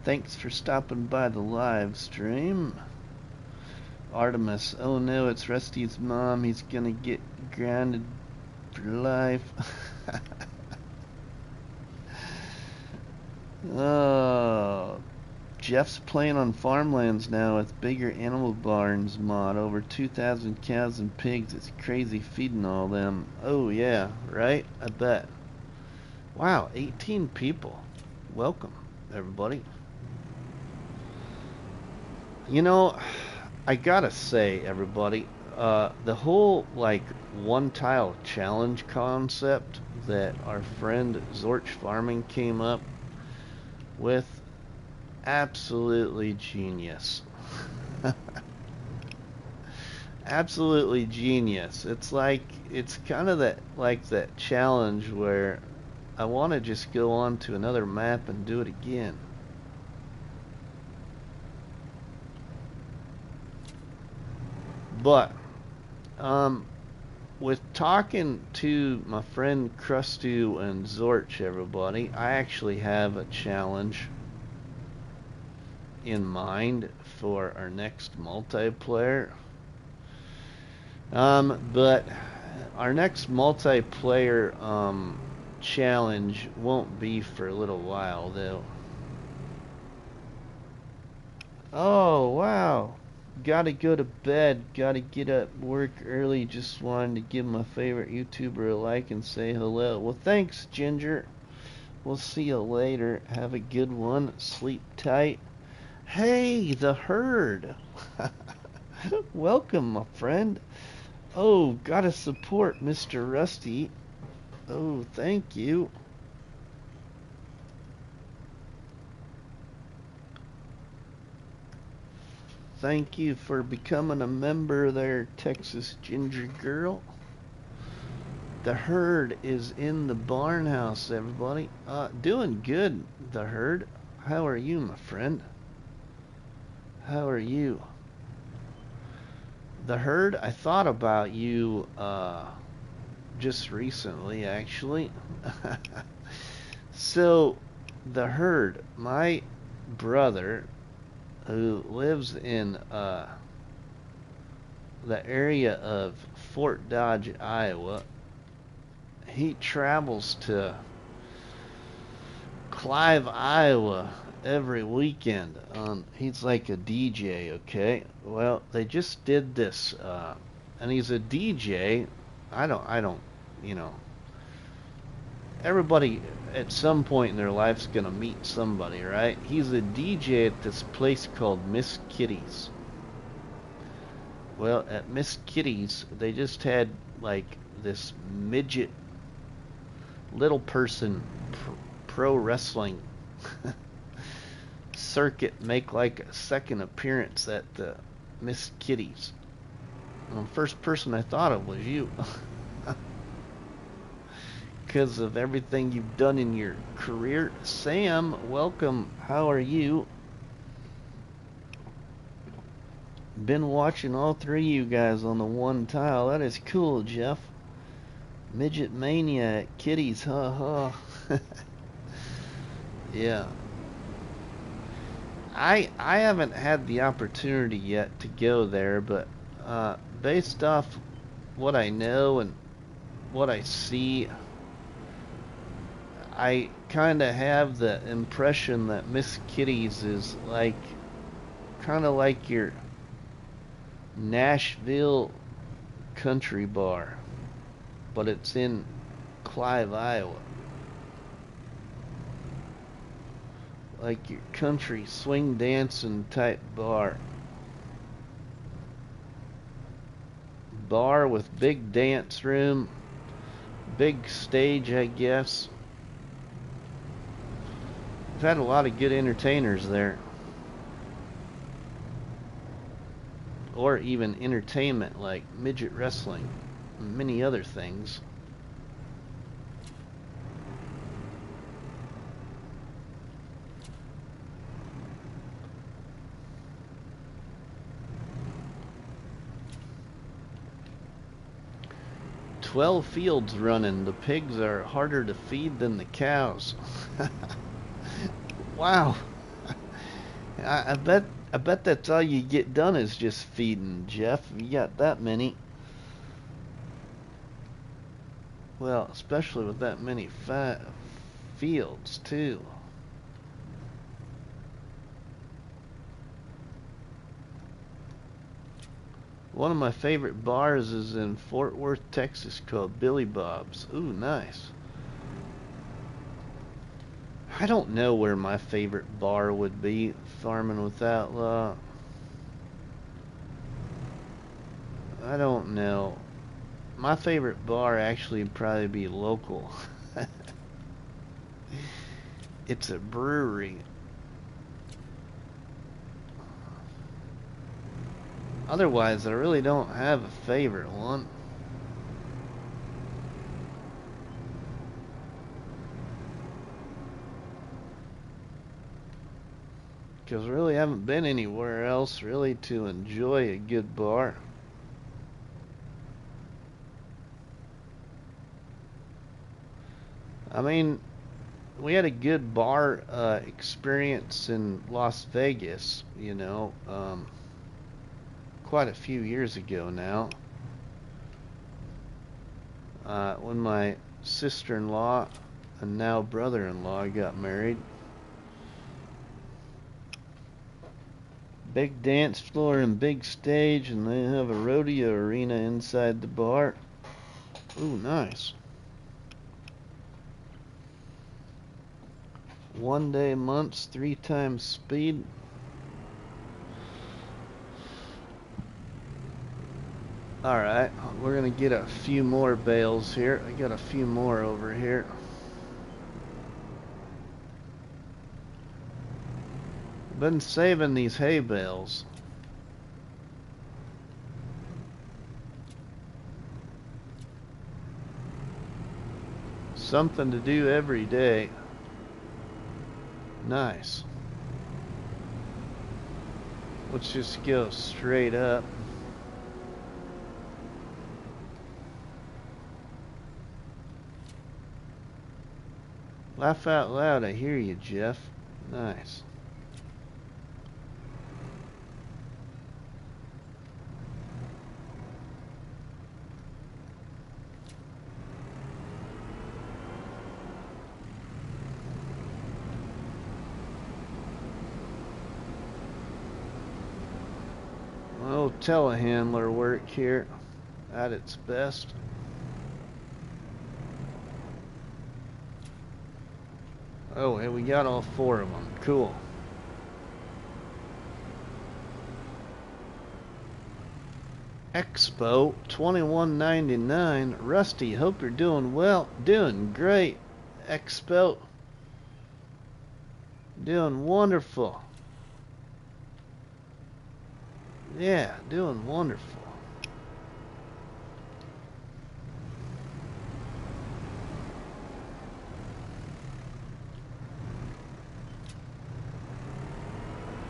Thanks for stopping by the live stream. Artemis, oh no, it's Rusty's mom. He's gonna get grounded for life. Oh, Jeff's playing on farmlands now with bigger animal barns mod. Over 2,000 cows and pigs. It's crazy feeding all them. Oh yeah, right? I bet. Wow, 18 people. Welcome, everybody. You know, I gotta say, everybody, the whole, like, one-tile challenge concept that our friend Zorch Farming came up with, absolutely genius. Absolutely genius. It's like, it's kind of that, like that challenge where I want to just go on to another map and do it again. But, with talking to my friend Crustu and Zorch, everybody, I actually have a challenge in mind for our next multiplayer. But our next multiplayer challenge won't be for a little while, though. Oh, wow. Gotta go to bed. Gotta get up, work early. Just wanted to give my favorite YouTuber a like and say hello. Well, thanks, Ginger. We'll see you later. Have a good one. Sleep tight. Hey, the herd. Welcome, my friend. Oh, gotta support Mr. Rusty. Oh, thank you. Thank you for becoming a member there, Texas Ginger Girl. The herd is in the barn house, everybody. Doing good, the herd. How are you, my friend? How are you? The herd, I thought about you just recently, actually. So, the herd, my brother, who lives in the area of Fort Dodge, Iowa, he travels to Clive, Iowa every weekend. He's like a DJ, okay? Well, they just did this, and he's a DJ. I don't, you know, everybody at some point in their life's gonna meet somebody, right? He's a DJ at this place called Miss Kitty's. Well, at Miss Kitty's, they just had like this midget little person pro wrestling circuit make like a second appearance at the Miss Kitty's. And the first person I thought of was you. Because of everything you've done in your career. Sam, welcome. How are you? Been watching all three of you guys on the one tile. That is cool, Jeff. Midget Mania at Kitty's, ha. Yeah. I haven't had the opportunity yet to go there, but based off what I know and what I see, I kind of have the impression that Miss Kitty's is like, kind of like your Nashville country bar, but it's in Clive, Iowa. Like your country swing dancing type bar. Bar with big dance room, big stage, I guess. I've had a lot of good entertainers there. Or even entertainment like midget wrestling and many other things. 12 fields running. The pigs are harder to feed than the cows. Wow. I bet that's all you get done is just feeding, Jeff. You got that many. Well, especially with that many fields too. One of my favorite bars is in Fort Worth, Texas, called Billy Bob's. Ooh, nice. I don't know where my favorite bar would be, Farming with Outlaw. I don't know. My favorite bar actually would probably be local. It's a brewery. Otherwise, I really don't have a favorite one. Because I really haven't been anywhere else really to enjoy a good bar. I mean, we had a good bar experience in Las Vegas, you know, quite a few years ago now. When my sister-in-law and now brother-in-law got married. Big dance floor and big stage, and they have a rodeo arena inside the bar. Ooh, nice. 1 day months, 3 times speed. Alright, we're gonna get a few more bales here. I got a few more over here. Been saving these hay bales. Something to do every day. Nice. Let's just go straight up. Laugh out loud, I hear you, Jeff. Nice. Well, telehandler work here at its best. Oh, and we got all 4 of them. Cool. Expo 21.99. Rusty, hope you're doing well. Doing great. Expo. Doing wonderful. Yeah, doing wonderful.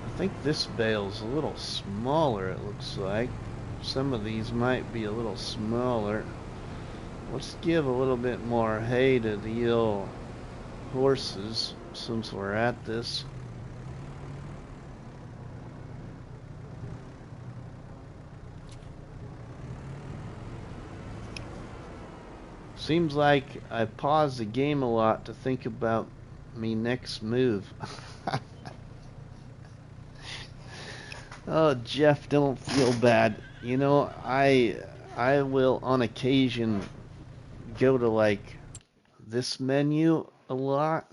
I think this bale's a little smaller, it looks like. Some of these might be a little smaller. Let's give a little bit more hay to the old horses since we're at this. Seems like I pause the game a lot to think about me next move. Oh, Jeff, don't feel bad. You know, I will on occasion go to like this menu a lot.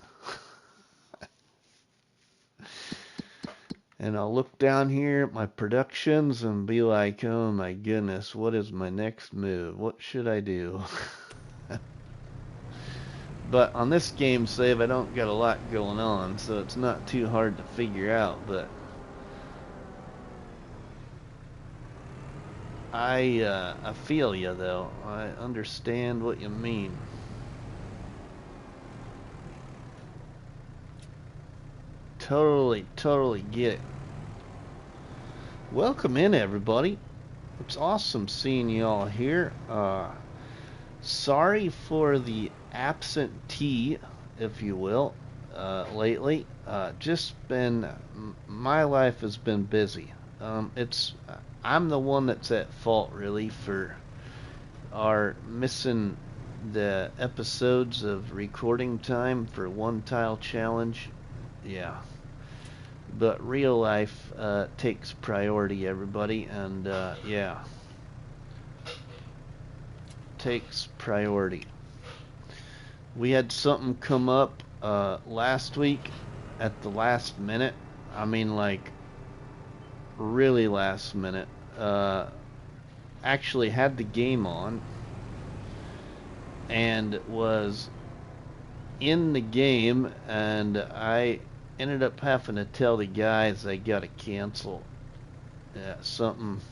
And I'll look down here at my productions and be like, oh my goodness, what is my next move? What should I do? But on this game save, I don't got a lot going on, so it's not too hard to figure out, but I feel you though. I understand what you mean. Totally get it. Welcome in, everybody. It's awesome seeing you all here. Sorry for the absentee, if you will, lately. Just been, my life has been busy. I'm the one that's at fault, really, for our missing the episodes of recording time for One Tile Challenge. Yeah. But real life takes priority, everybody, and yeah. Takes priority. We had something come up last week at the last minute. I mean, like, really last minute. Actually had the game on and was in the game, and I ended up having to tell the guys I gotta cancel. Yeah, something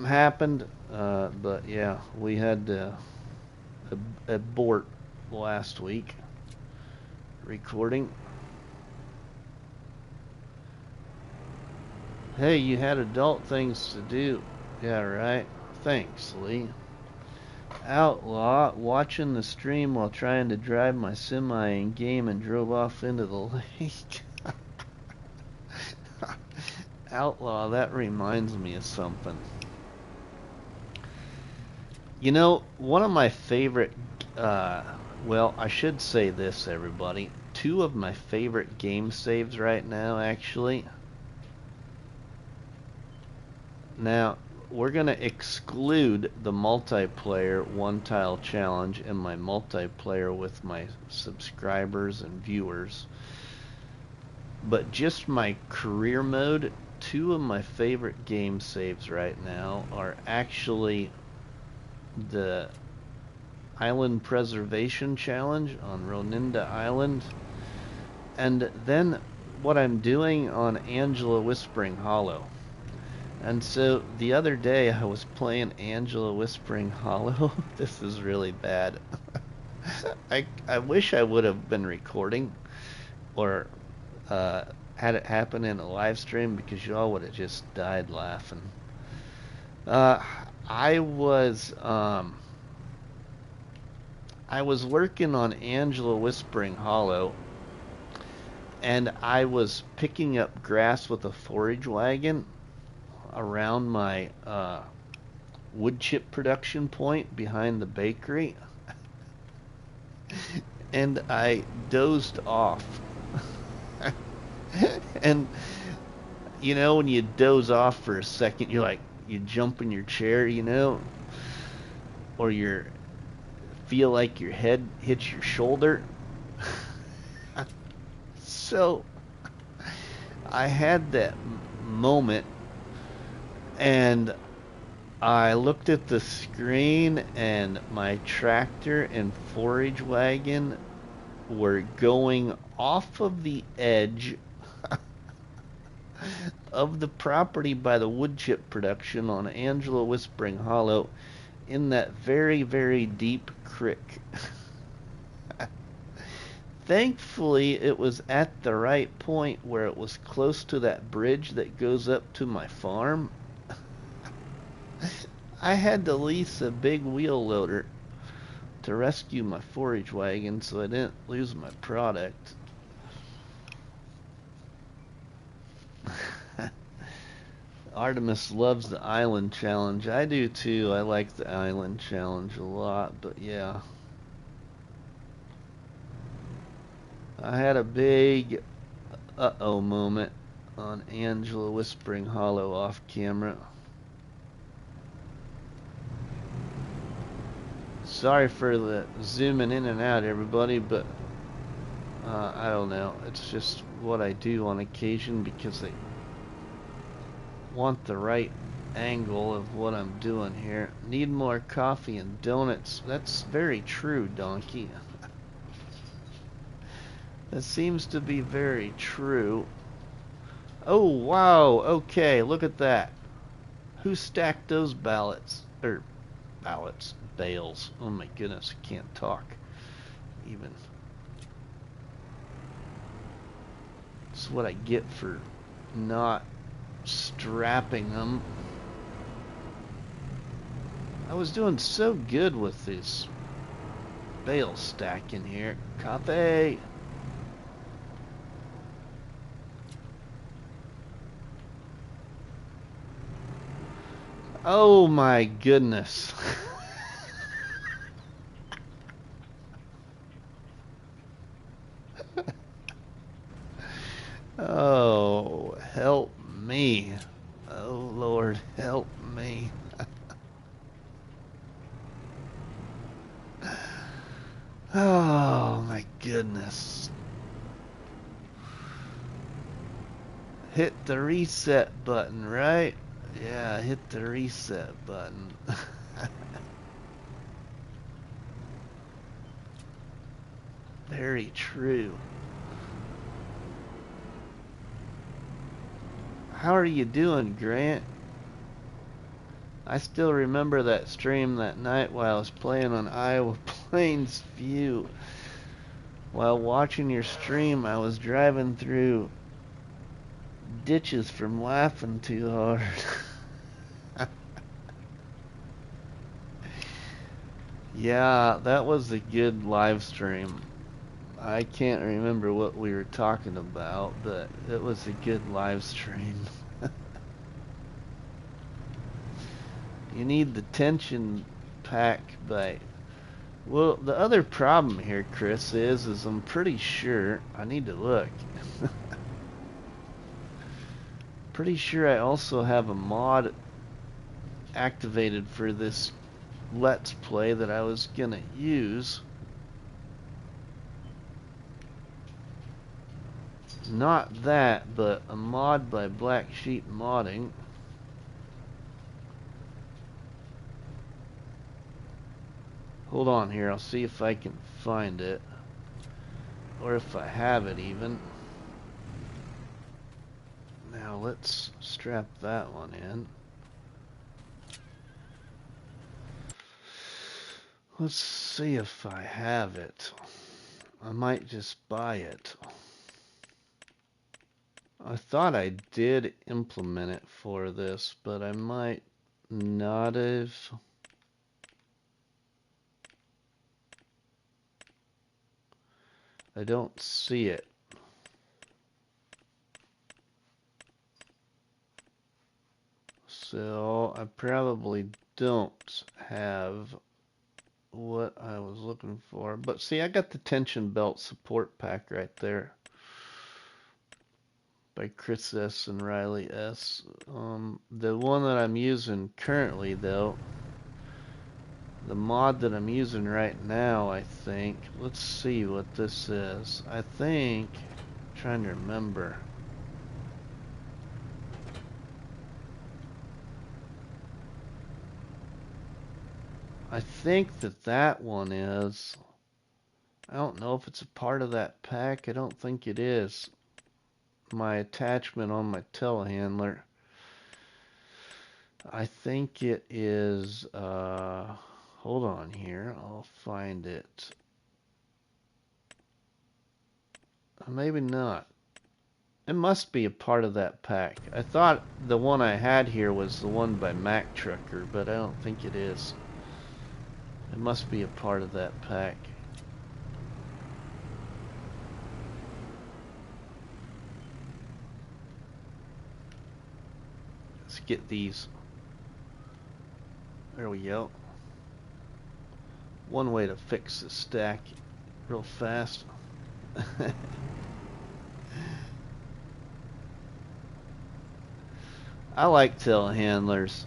happened, but yeah, we had to abort last week recording. Hey, you had adult things to do. Yeah, right. Thanks, Lee. Outlaw watching the stream while trying to drive my semi in game and drove off into the lake. Outlaw, that reminds me of something. You know, one of my favorite, well, I should say this, everybody. Two of my favorite game saves right now, actually. Now, we're going to exclude the multiplayer One Tile Challenge and my multiplayer with my subscribers and viewers. But just my career mode, two of my favorite game saves right now are actually the Island Preservation Challenge on Roninda Island, and then what I'm doing on Angela Whispering Hollow. And so the other day I was playing Angela Whispering Hollow. This is really bad. I wish I would have been recording or had it happen in a live stream, because y'all would have just died laughing. I was working on Angela Whispering Hollow, and I was picking up grass with a forage wagon around my wood chip production point behind the bakery, and I dozed off. And you know, when you doze off for a second, you're like, you jump in your chair, you know, or you feel like your head hits your shoulder. So I had that moment, and I looked at the screen, and my tractor and forage wagon were going off of the edge of the property by the wood chip production on Angela Whispering Hollow in that very, very deep creek. Thankfully, it was at the right point where it was close to that bridge that goes up to my farm. I had to lease a big wheel loader to rescue my forage wagon so I didn't lose my product. Artemis loves the Island Challenge. I do too. I like the Island Challenge a lot, but yeah. I had a big uh-oh moment on Angela Whispering Hollow off camera. Sorry for the zooming in and out, everybody, but I don't know. It's just what I do on occasion because I want the right angle of what I'm doing here. Need more coffee and donuts. That's very true, Donkey. That seems to be very true. Oh, wow. Okay, look at that. Who stacked those ballots? Bales. Oh my goodness, I can't talk even. That's what I get for not strapping them. I was doing so good with this bale stack in here. Coffee! Oh my goodness. Oh, help me. Oh Lord, help me. Oh my goodness. Hit the reset button, right? Yeah, hit the reset button. Very true. How are you doing, Grant? I still remember that stream that night while I was playing on Iowa Plains View. While watching your stream, I was driving through ditches from laughing too hard. Yeah, that was a good live stream. I can't remember what we were talking about, but it was a good live stream. You need the tension pack by... Well, the other problem here, Chris, is I'm pretty sure... I need to look. Pretty sure I also have a mod activated for this Let's Play that I was gonna use. Not that, but a mod by Blacksheep Modding. Hold on here, I'll see if I can find it. Or if I have it even. Now let's strap that one in. Let's see if I have it. I might just buy it. I thought I did implement it for this, but I might not have. I don't see it. So I probably don't have what I was looking for. But see, I got the tension belt support pack right there by Chris S. and Riley S. The one that I'm using currently, though, the mod that I'm using right now, I think, let's see what this is. I think, I'm trying to remember. I think that one is. I don't know if it's a part of that pack. I don't think it is. My attachment on my telehandler. I think it is. Hold on here. I'll find it. Maybe not. It must be a part of that pack. I thought the one I had here was the one by Mac Trucker, but I don't think it is. It must be a part of that pack. Let's get these. There we go. One way to fix the stack real fast. I like telehandlers.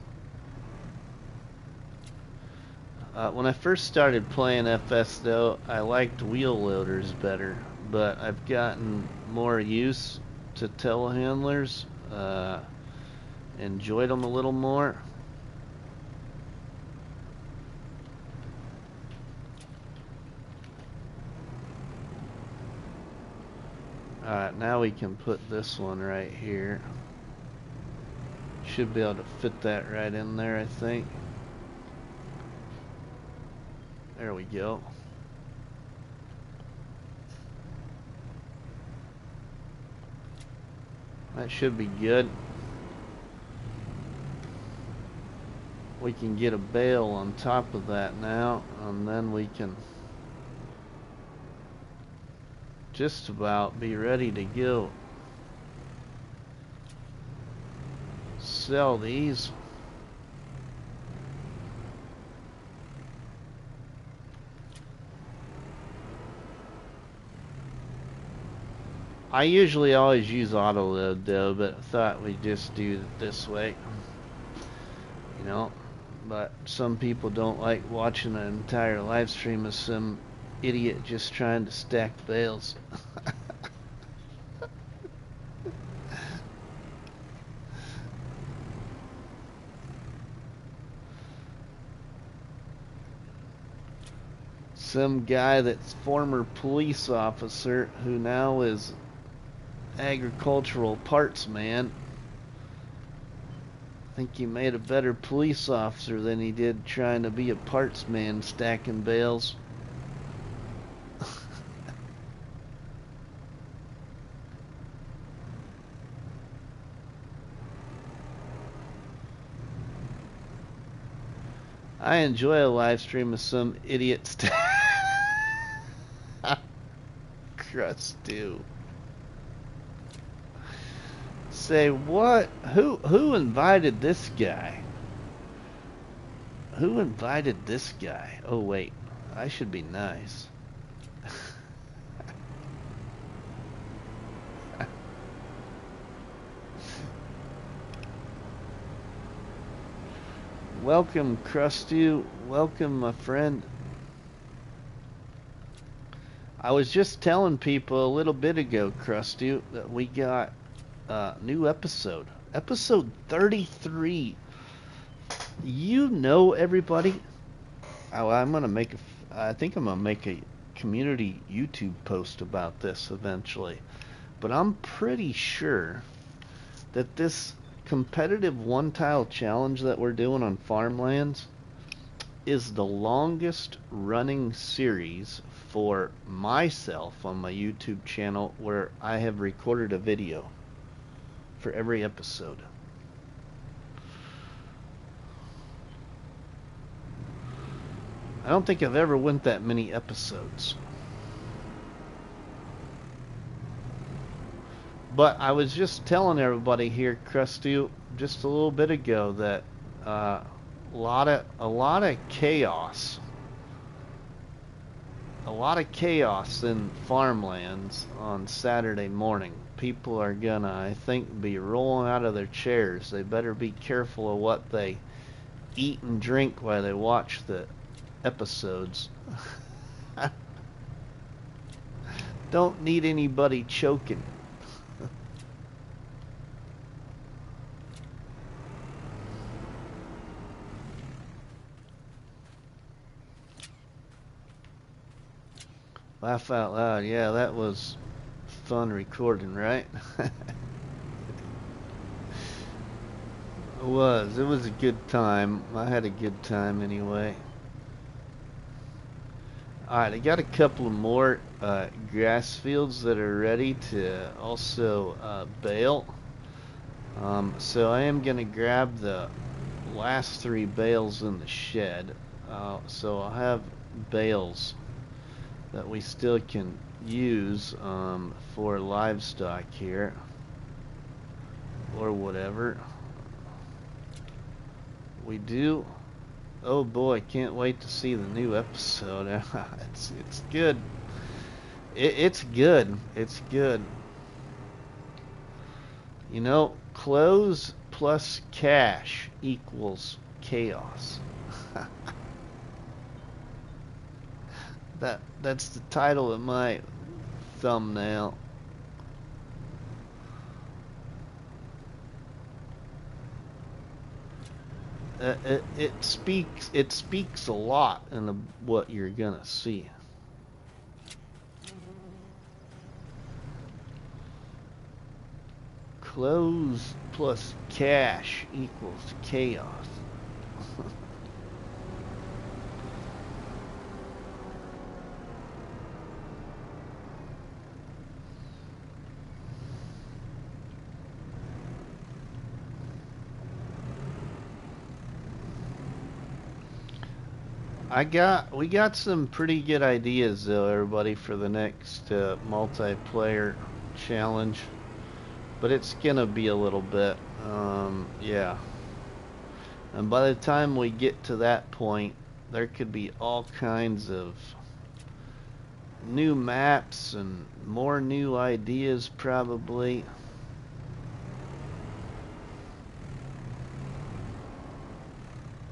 When I first started playing FS, though, I liked wheel loaders better, but I've gotten more use to telehandlers, enjoyed them a little more. Alright, now we can put this one right here. Should be able to fit that right in there, I think. There we go. That should be good. we can get a bale on top of that now, and then we can just about be ready to go. Sell these. I usually always use auto load though, but I thought we'd just do it this way. You know, but some people don't like watching an entire live stream of some idiot just trying to stack bales. Some guy that's former police officer who now is agricultural parts man. I think he made a better police officer than he did trying to be a parts man stacking bales. I enjoy a live stream of some idiots. Crust do. Say what? Who invited this guy? Who invited this guy? Oh wait, I should be nice. Welcome, Krusty. Welcome, my friend. I was just telling people a little bit ago, Krusty, that we got new episode. Episode 33. You know, everybody. Oh, I think I'm gonna make a community YouTube post about this eventually. But I'm pretty sure that this competitive one tile challenge that we're doing on farmlands is the longest running series for myself on my YouTube channel where I have recorded a video for every episode. I don't think I've ever went that many episodes. But I was just telling everybody here, Krusty, just a little bit ago that a lot of chaos. A lot of chaos in farmlands on Saturday morning. People are gonna, I think, be rolling out of their chairs. They better be careful of what they eat and drink while they watch the episodes. Don't need anybody choking. Laugh out loud. Yeah, that was fun recording, right? It was. It was a good time. I had a good time anyway. Alright, I got a couple of more grass fields that are ready to also bale. So I am going to grab the last 3 bales in the shed. So I'll have bales that we still can use for livestock here or whatever we do. Oh boy, can't wait to see the new episode. It's good. It's good. It's good. You know, clothes plus cash equals chaos. That's the title of my thumbnail. It speaks a lot in what you're gonna see. Clothes plus cash equals chaos. We got some pretty good ideas though, everybody, for the next multiplayer challenge, but it's gonna be a little bit, yeah. And by the time we get to that point, there could be all kinds of new maps and more new ideas probably.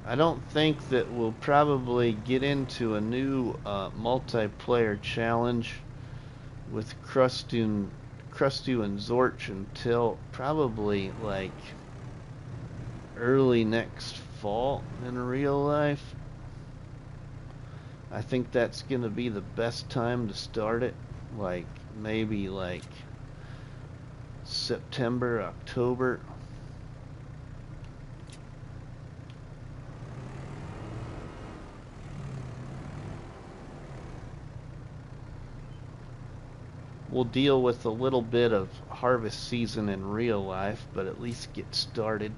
I don't think that we'll probably get into a new multiplayer challenge with Crustu and Zorch until probably like early next fall in real life. I think that's gonna be the best time to start it, like maybe like September, October. We'll deal with a little bit of harvest season in real life, but at least get started.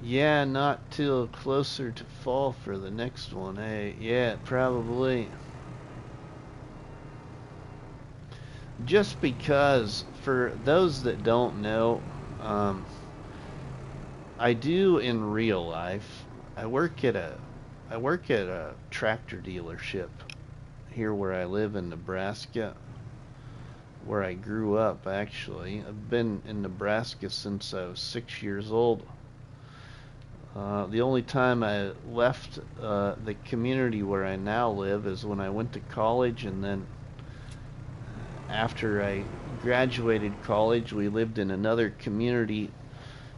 Yeah, not till closer to fall for the next one, eh? Yeah, probably. Just because, for those that don't know, I do in real life. I work at a tractor dealership here where I live in Nebraska, where I grew up actually. I've been in Nebraska since I was 6 years old. The only time I left the community where I now live is when I went to college, and then after I graduated college, we lived in another community,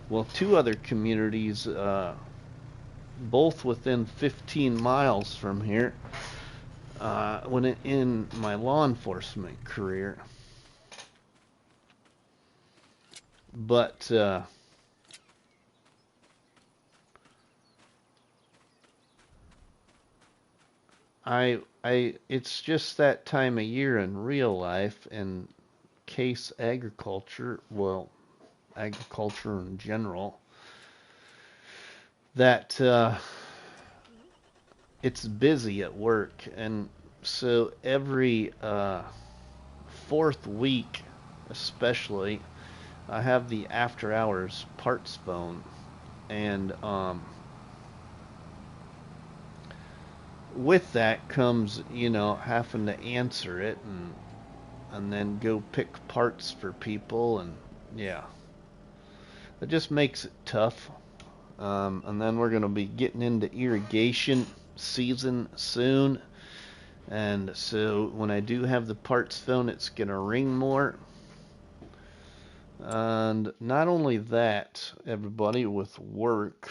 well, two other communities, both within 15 miles from here, in my law enforcement career. But it's just that time of year in real life, and case agriculture, well, agriculture in general, that it's busy at work, and so every fourth week, especially, I have the after hours parts phone, and with that comes, having to answer it and then go pick parts for people, and yeah, it just makes it tough. And then we're going to be getting into irrigation season soon, and so when I do have the parts phone, it's going to ring more. And not only that, everybody, with work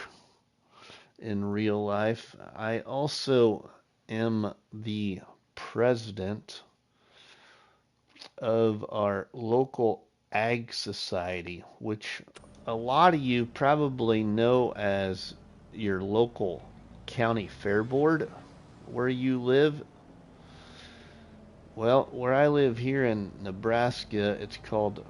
in real life, I also am the president of our local ag society, which a lot of you probably know as your local county fair board where you live. Well, where I live here in Nebraska, it's called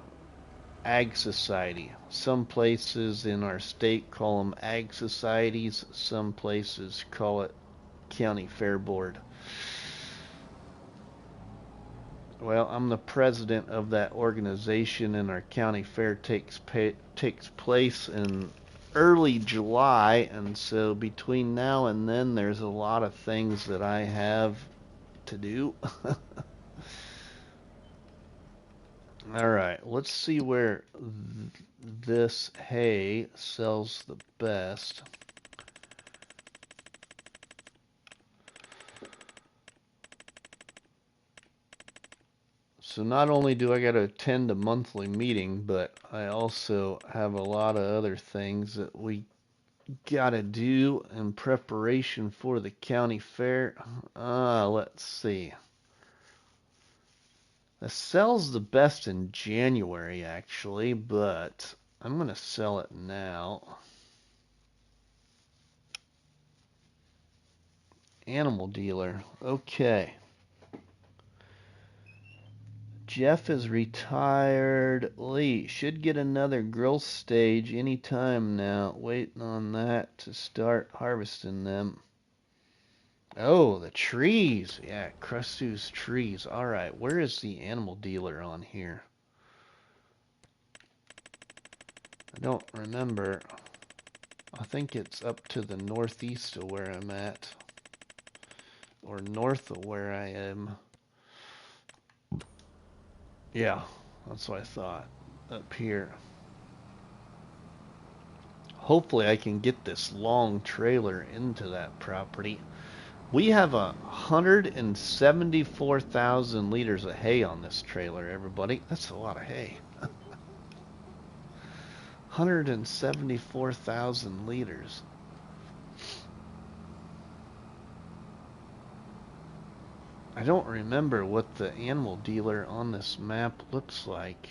Ag Society. Some places in our state call them ag societies. Some places call it county fair board. Well, I'm the president of that organization, and our county fair takes place in early July, and so between now and then, there's a lot of things that I have to do. All right, let's see where this hay sells the best. So not only do I got to attend a monthly meeting, but I also have a lot of other things that we got to do in preparation for the county fair. Let's see. It sells the best in January, actually, but I'm going to sell it now. Animal dealer. Okay. Jeff is retired. Lee should get another grill stage anytime now. Waiting on that to start harvesting them. Oh, the trees. Yeah, Crustu's trees. All right, where is the animal dealer on here? I don't remember. I think it's up to the northeast of where I'm at. Or north of where I am. Yeah, that's what I thought. Up here. Hopefully I can get this long trailer into that property. We have 174,000 liters of hay on this trailer, everybody. That's a lot of hay. 174,000 liters. I don't remember what the animal dealer on this map looks like.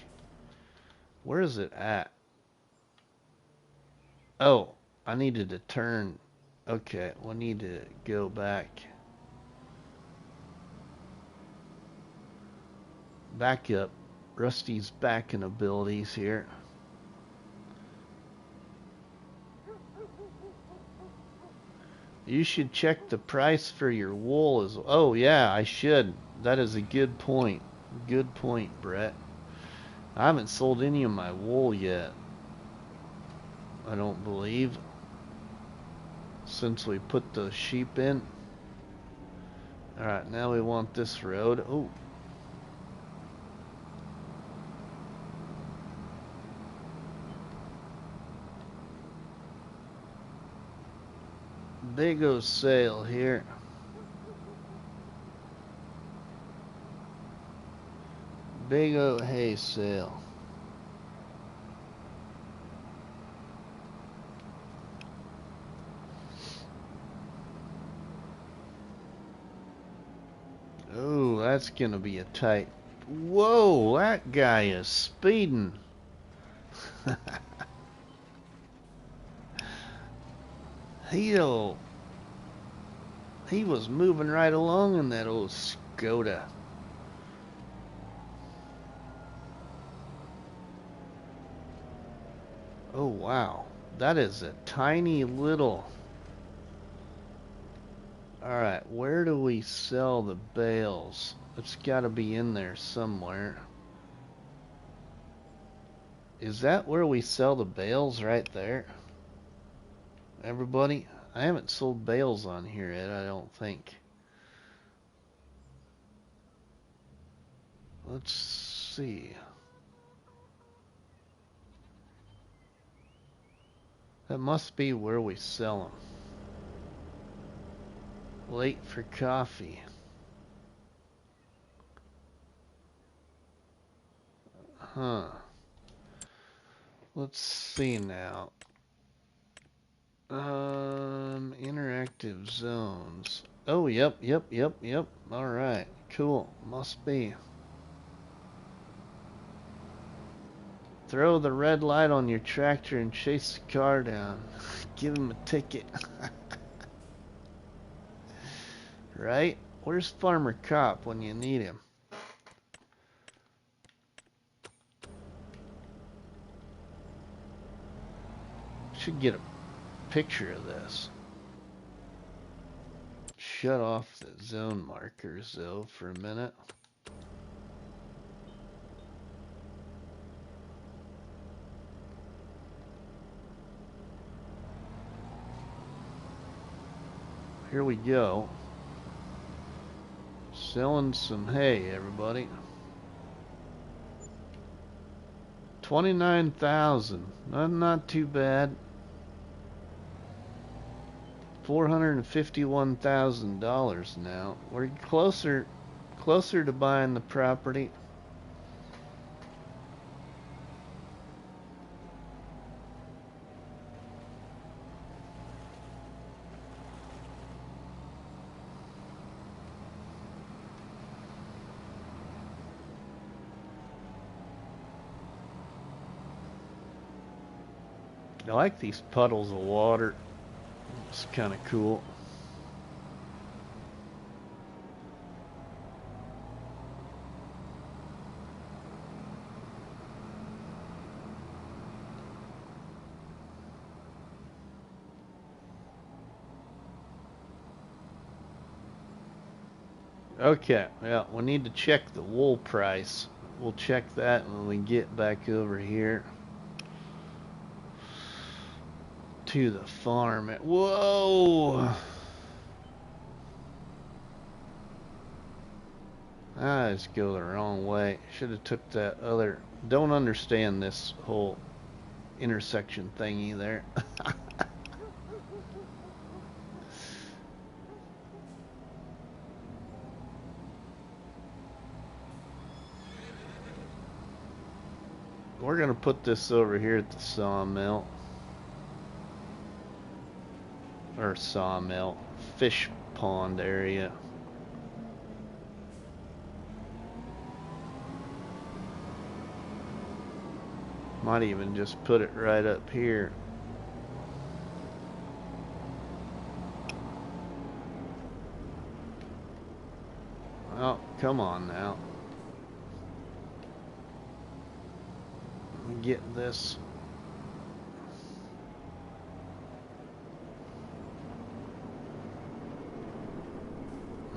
Where is it at? Oh, I needed to turn. Okay, we need to go back. Back up. Rusty's backing abilities here. You should check the price for your wool as well. Oh yeah, I should. That is a good point. Good point, Brett. I haven't sold any of my wool yet. I don't believe. Since we put the sheep in. Alright, now we want this road. Oh. Big O sale here. Big O hay sale. Oh, that's gonna be a tight. Whoa, that guy is speeding. He was moving right along in that old Skoda. Oh wow, that is a tiny little. Alright, where do we sell the bales? It's gotta be in there somewhere. Is that where we sell the bales, right there? Everybody? I haven't sold bales on here yet, I don't think. Let's see. That must be where we sell them. Late for coffee. Huh. Let's see now. Interactive zones. Oh, yep. Alright, cool. Must be. Throw the red light on your tractor and chase the car down. Give him a ticket. Right? Where's Farmer Cop when you need him? Should get a picture of this. Shut off the zone markers though for a minute. Here we go. Selling some hay, everybody. 29,000. Not too bad. $451,000 now. We're closer to buying the property. I like these puddles of water. It's kind of cool. Okay, yeah, we need to check the wool price. We'll check that when we get back over here to the farm. Whoa! I just go the wrong way. Should have took that other. Don't understand this whole intersection thingy there. We're gonna put this over here at the sawmill. Or sawmill. Fish pond area. Might even just put it right up here. Oh, come on now. Get this.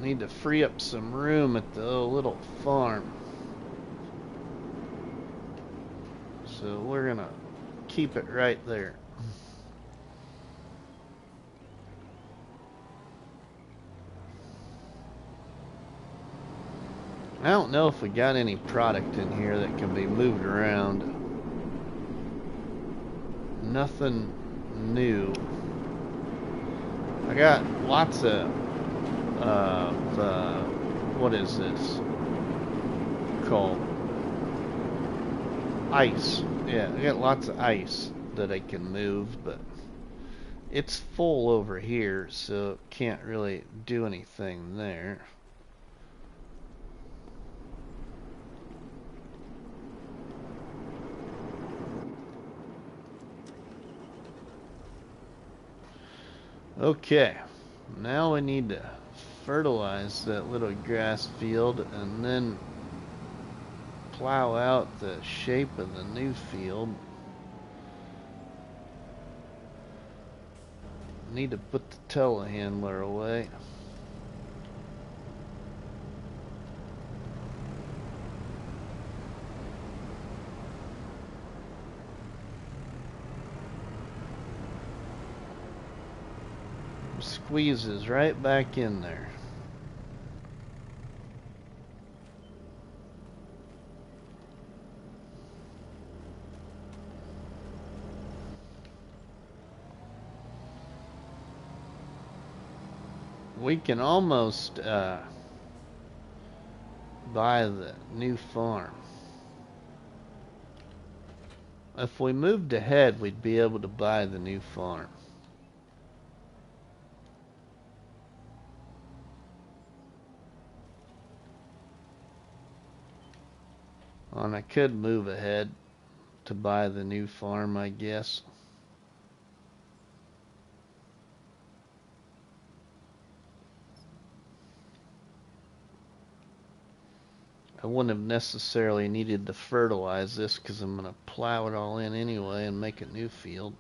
Need to free up some room at the little farm. So we're gonna keep it right there. I don't know if we got any product in here that can be moved around. Nothing new. I got lots of what is this called? Ice. Yeah, I got lots of ice that I can move, but it's full over here, so can't really do anything there. Okay, now we need to fertilize that little grass field and then plow out the shape of the new field. Need to put the telehandler away. Squeezes right back in there. We can almost buy the new farm. If we moved ahead, we'd be able to buy the new farm. And I could move ahead to buy the new farm, I guess. I wouldn't have necessarily needed to fertilize this because I'm going to plow it all in anyway and make a new field.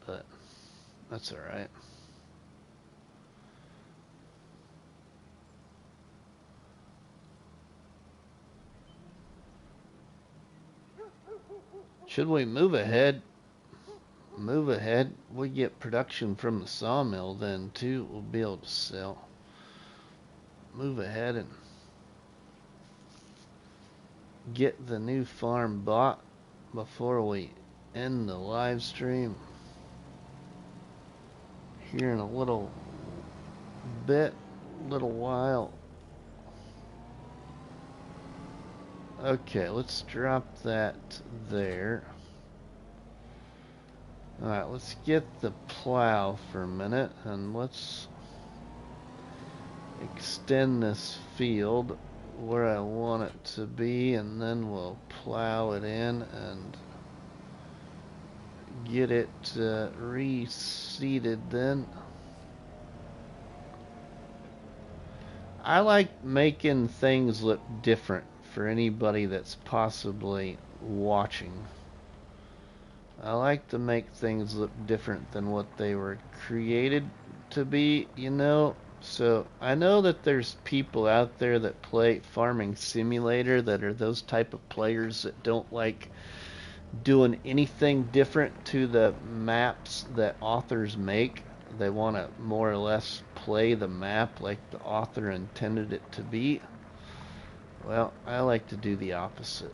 But that's alright. Should we move ahead? Move ahead. We get production from the sawmill then too. We'll be able to sell. Move ahead and get the new farm bought before we end the live stream here in a little while. Okay, let's drop that there. Alright, let's get the plow for a minute and let's extend this field where I want it to be, and then we'll plow it in and get it reseeded then. I like making things look different for anybody that's possibly watching. I like to make things look different than what they were created to be, you know. So I know that there's people out there that play Farming Simulator that are those type of players that don't like doing anything different to the maps that authors make. They want to more or less play the map like the author intended it to be. Well, I like to do the opposite.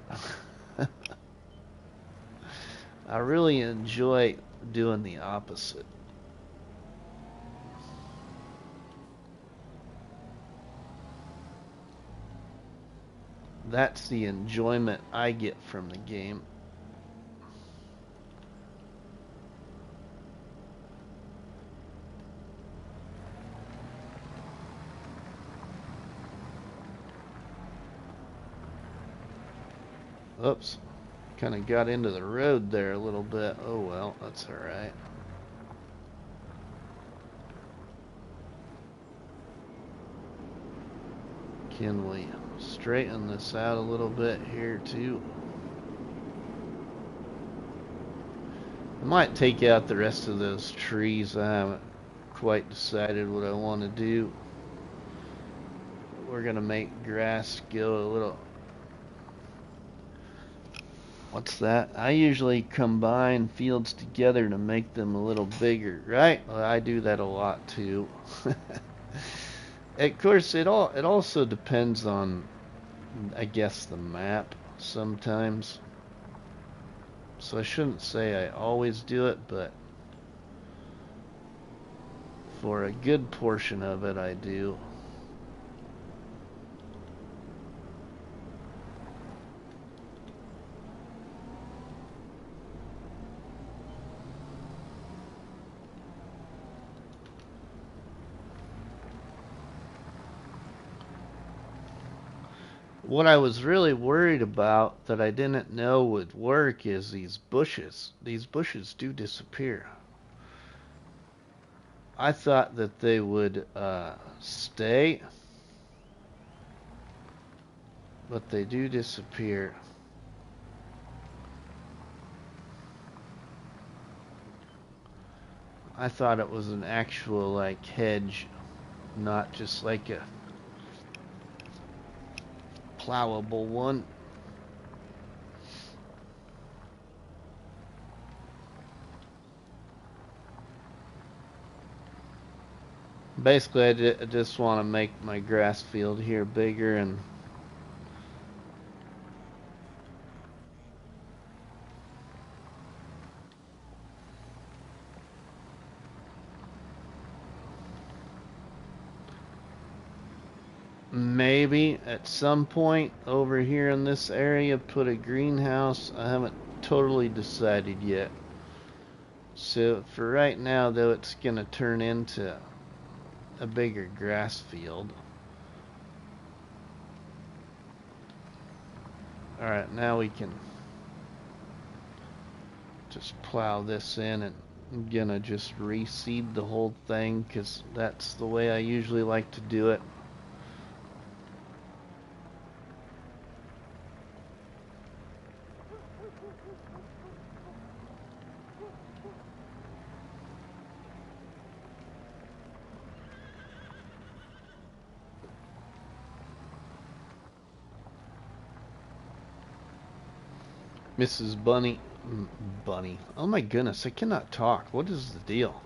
I really enjoy doing the opposite. That's the enjoyment I get from the game. Oops. Kind of got into the road there a little bit. Oh well, that's alright. Can we straighten this out a little bit here too? I might take out the rest of those trees. I haven't quite decided what I want to do. We're gonna make grass go a little. What's that? I usually combine fields together to make them a little bigger, right? Well, I do that a lot too. Of course, it also depends on, I guess, the map sometimes. So I shouldn't say I always do it, but for a good portion of it, I do. What I was really worried about that I didn't know would work is these bushes. These bushes do disappear. I thought that they would stay, but they do disappear. I thought it was an actual like hedge, not just like a plowable one. Basically, I just want to make my grass field here bigger and maybe at some point over here in this area put a greenhouse. I haven't totally decided yet. So for right now though, it's gonna turn into a bigger grass field. Alright, now we can just plow this in, and I'm gonna just reseed the whole thing because that's the way I usually like to do it. Mrs. Bunny. Oh my goodness, I cannot talk. What is the deal?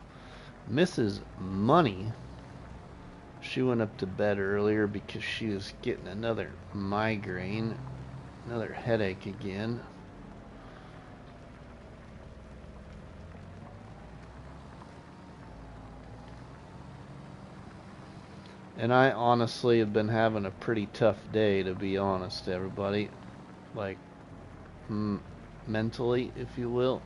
Mrs. Money. She went up to bed earlier because she was getting another migraine, another headache again. And I honestly have been having a pretty tough day, to be honest, everybody. Like, mentally, if you will.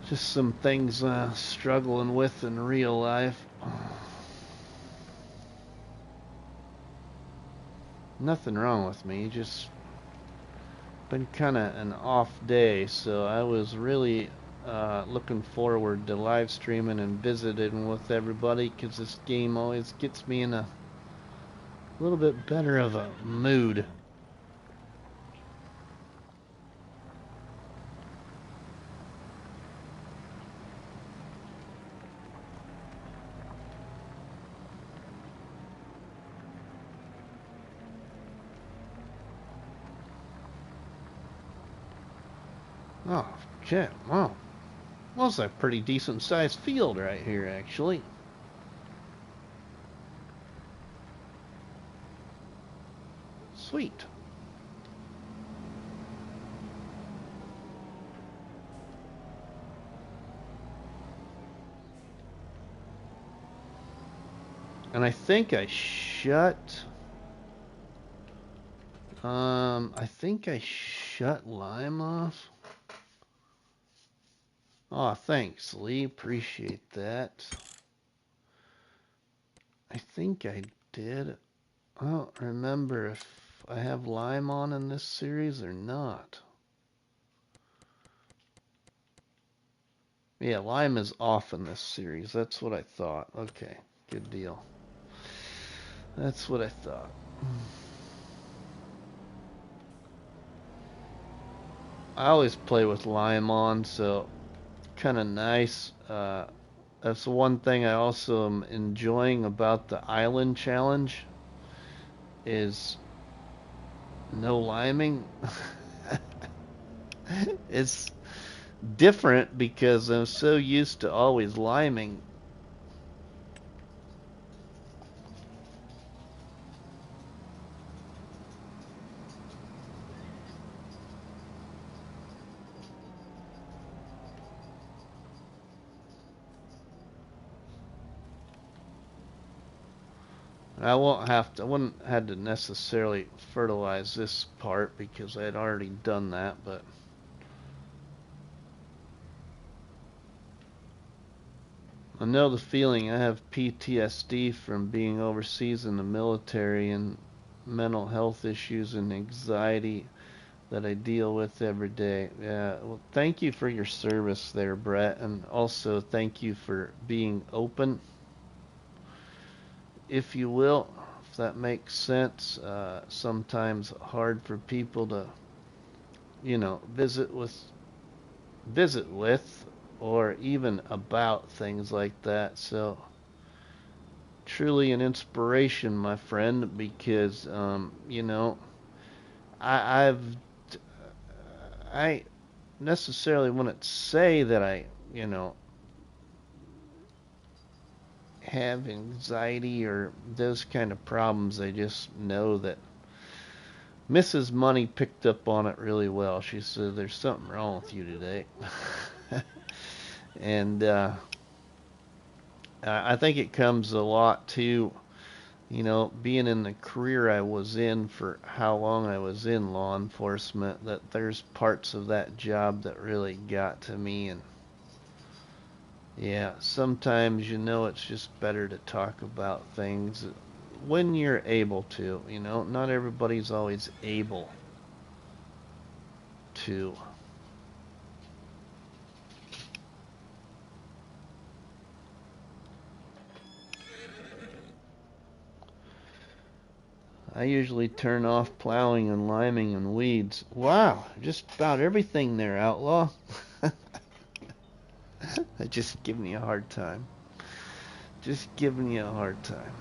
Just some things struggling with in real life. Nothing wrong with me, just been kind of an off day, so I was really looking forward to live streaming and visiting with everybody, because this game always gets me in a little bit better of a mood. Oh, shit. Wow. Well, it's a pretty decent sized field right here, actually. Sweet. And I think I shut... Lime off. Oh, thanks, Lee. Appreciate that. I think I did. I don't remember if I have Lime on in this series or not. Yeah, Lime is off in this series. That's what I thought. Okay, good deal. That's what I thought. I always play with Lime on, so kind of nice. That's the one thing I also am enjoying about the island challenge is no liming. It's different because I'm so used to always liming. I wouldn't had to necessarily fertilize this part because I had already done that, but I know the feeling. I have PTSD from being overseas in the military and mental health issues and anxiety that I deal with every day. Yeah, well, thank you for your service there, Brett, and also thank you for being open, if you will, if that makes sense. Sometimes hard for people to, visit with, or even about things like that. So, truly an inspiration, my friend, because, I, I've, I necessarily wouldn't say that I, you know, have anxiety or those kind of problems. I just know that Mrs. Money picked up on it really well. She said, "There's something wrong with you today." And I think it comes a lot to, being in the career I was in for how long I was in law enforcement, that there's parts of that job that really got to me. And yeah, sometimes, it's just better to talk about things when you're able to. Not everybody's always able to. I usually turn off plowing and liming and weeds. Wow, just about everything there, Outlaw. Just giving you a hard time. Just giving you a hard time.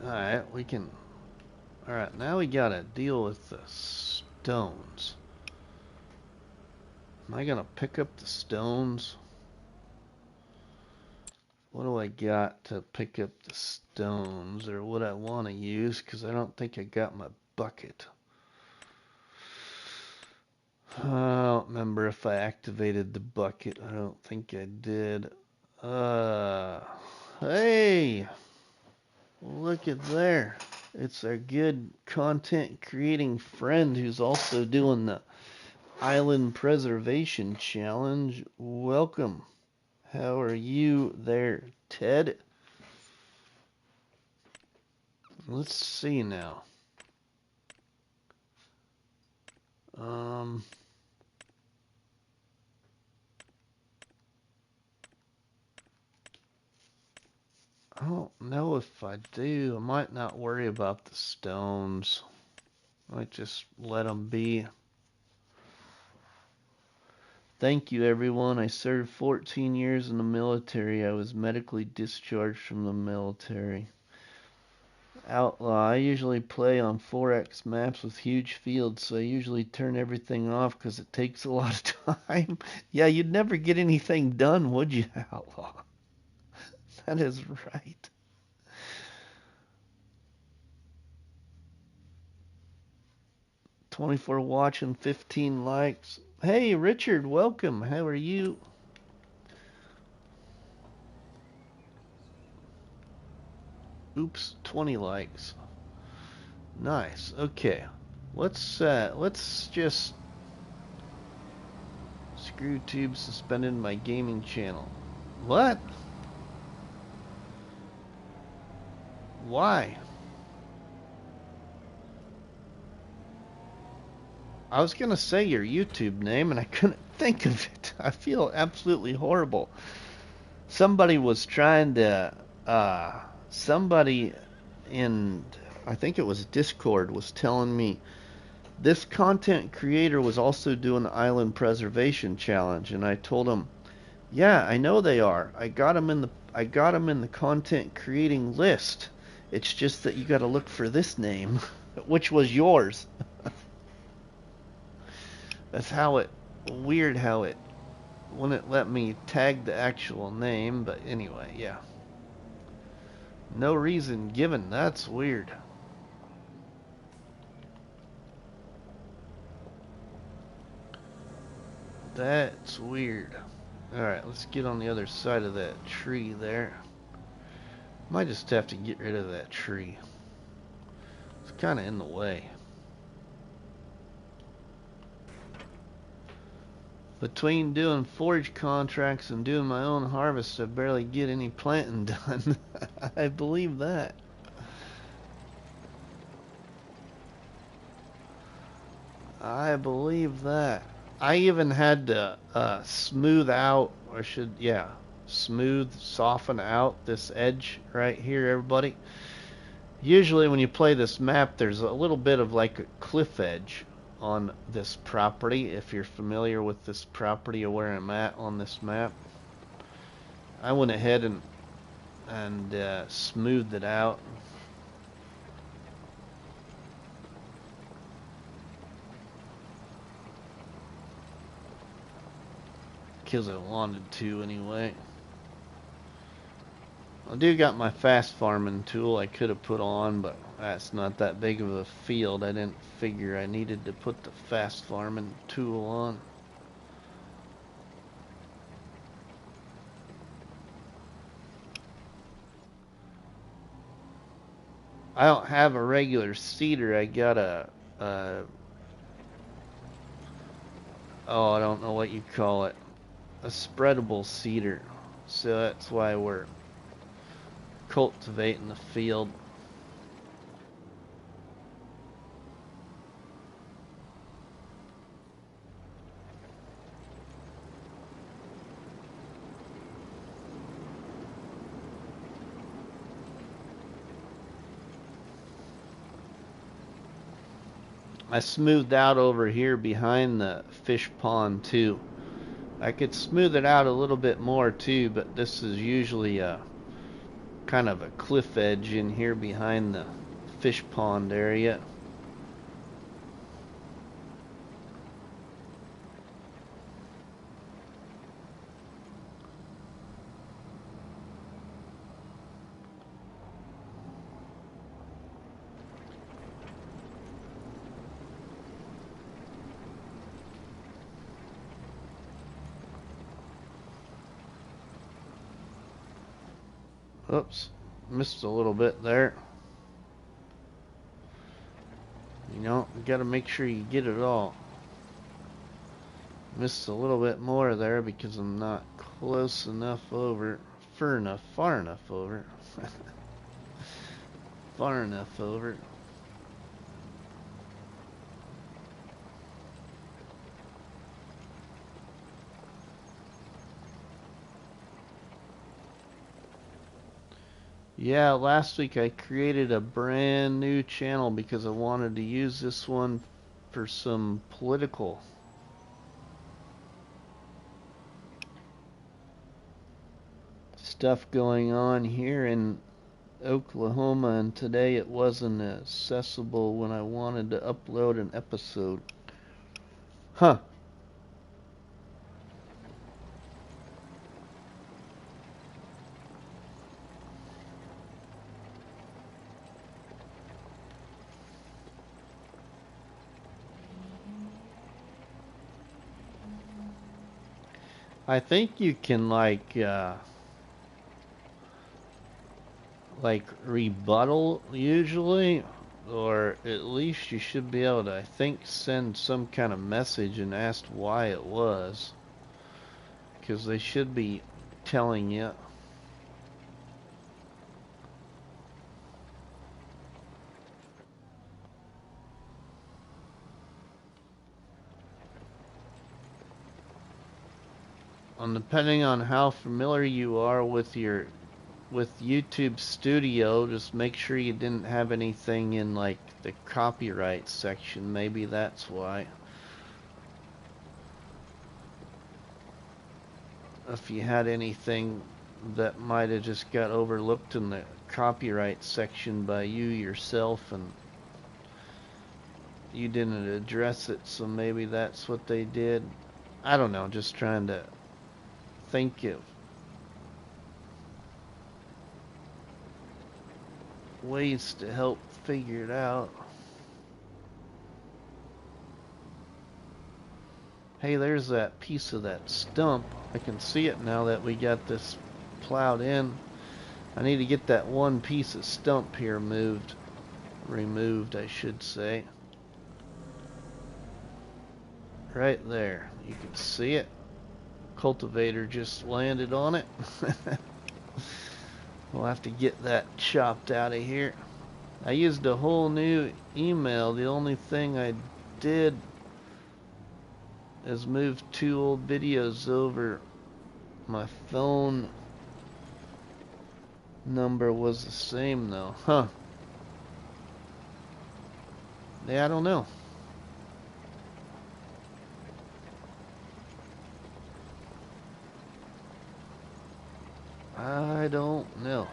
Alright, we can... Alright, now we gotta deal with the stones. Am I gonna pick up the stones? What do I got to pick up the stones, or what I want to use? Because I don't think I got my bucket. I don't remember if I activated the bucket. I don't think I did. Hey, look at there. It's our good content creating friend who's also doing the Island Preservation Challenge. Welcome. How are you there, Ted? Let's see now. I don't know if I do. I might not worry about the stones. I might just let them be. Thank you, everyone. I served 14 years in the military. I was medically discharged from the military. Outlaw. I usually play on 4X maps with huge fields, so I usually turn everything off because it takes a lot of time. Yeah, you'd never get anything done, would you, Outlaw? That is right. "24 watching, 15 likes. Hey, Richard, welcome. How are you? Oops, 20 likes. Nice. Okay. Let's just screw tube suspended my gaming channel. What? Why? I was gonna say your YouTube name and I couldn't think of it. I feel absolutely horrible. Somebody was trying to, somebody in, I think it was Discord, was telling me this content creator was also doing the Island Preservation Challenge, and I told him, yeah, I know they are. I got them in the content creating list. It's just that you got to look for this name, which was yours. That's weird how it wouldn't let me tag the actual name, but anyway, yeah. No reason given. That's weird. That's weird. Alright, let's get on the other side of that tree there. Might just have to get rid of that tree. It's kind of in the way. Between doing forage contracts and doing my own harvest, I barely get any planting done. I believe that. I believe that. I even had to smooth out, or soften out this edge right here, everybody. Usually when you play this map, there's a little bit of like a cliff edge on this property, if you're familiar with this property or where I'm at on this map. I went ahead and smoothed it out. Because I wanted to anyway. I do got my fast farming tool I could have put on, but that's not that big of a field. I didn't figure I needed to put the fast farming tool on. I don't have a regular seeder. I got oh, I don't know what you call it. A spreadable seeder. So that's why we're cultivating the field. I smoothed out over here behind the fish pond too. I could smooth it out a little bit more too, but this is usually a kind of a cliff edge in here behind the fish pond area. Oops, missed a little bit there. You know, you gotta make sure you get it all. Missed a little bit more there because I'm not close enough over, far enough over. Far enough over. Yeah, last week I created a brand new channel because I wanted to use this one for some political stuff going on here in Oklahoma, and today it wasn't accessible when I wanted to upload an episode. Huh. I think you can like rebuttal usually, or at least you should be able to, I think, send some kind of message and ask why it was, because they should be telling you. And depending on how familiar you are with YouTube Studio, just make sure you didn't have anything in like the copyright section. Maybe that's why. If you had anything that might have just got overlooked in the copyright section by you yourself and you didn't address it, so maybe that's what they did. I don't know, just trying to think of ways to help figure it out. Hey, there's that piece of that stump. I can see it now that we got this plowed in. I need to get that one piece of stump here removed, I should say. Right there. You can see it. Cultivator just landed on it. We'll have to get that chopped out of here. I used a whole new email. The only thing I did is move 2 old videos over. My phone number was the same though. Huh. Yeah, I don't know. I don't know.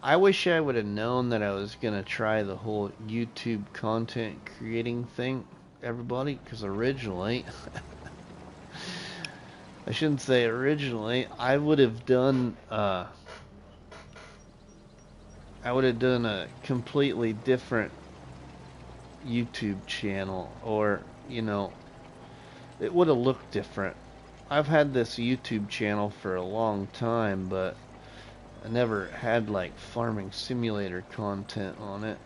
I wish I would have known that I was gonna try the whole YouTube content creating thing, everybody, because originally I shouldn't say originally, I would have done a completely different YouTube channel, or you know, it would have looked different. I've had this YouTube channel for a long time, but I never had like farming simulator content on it.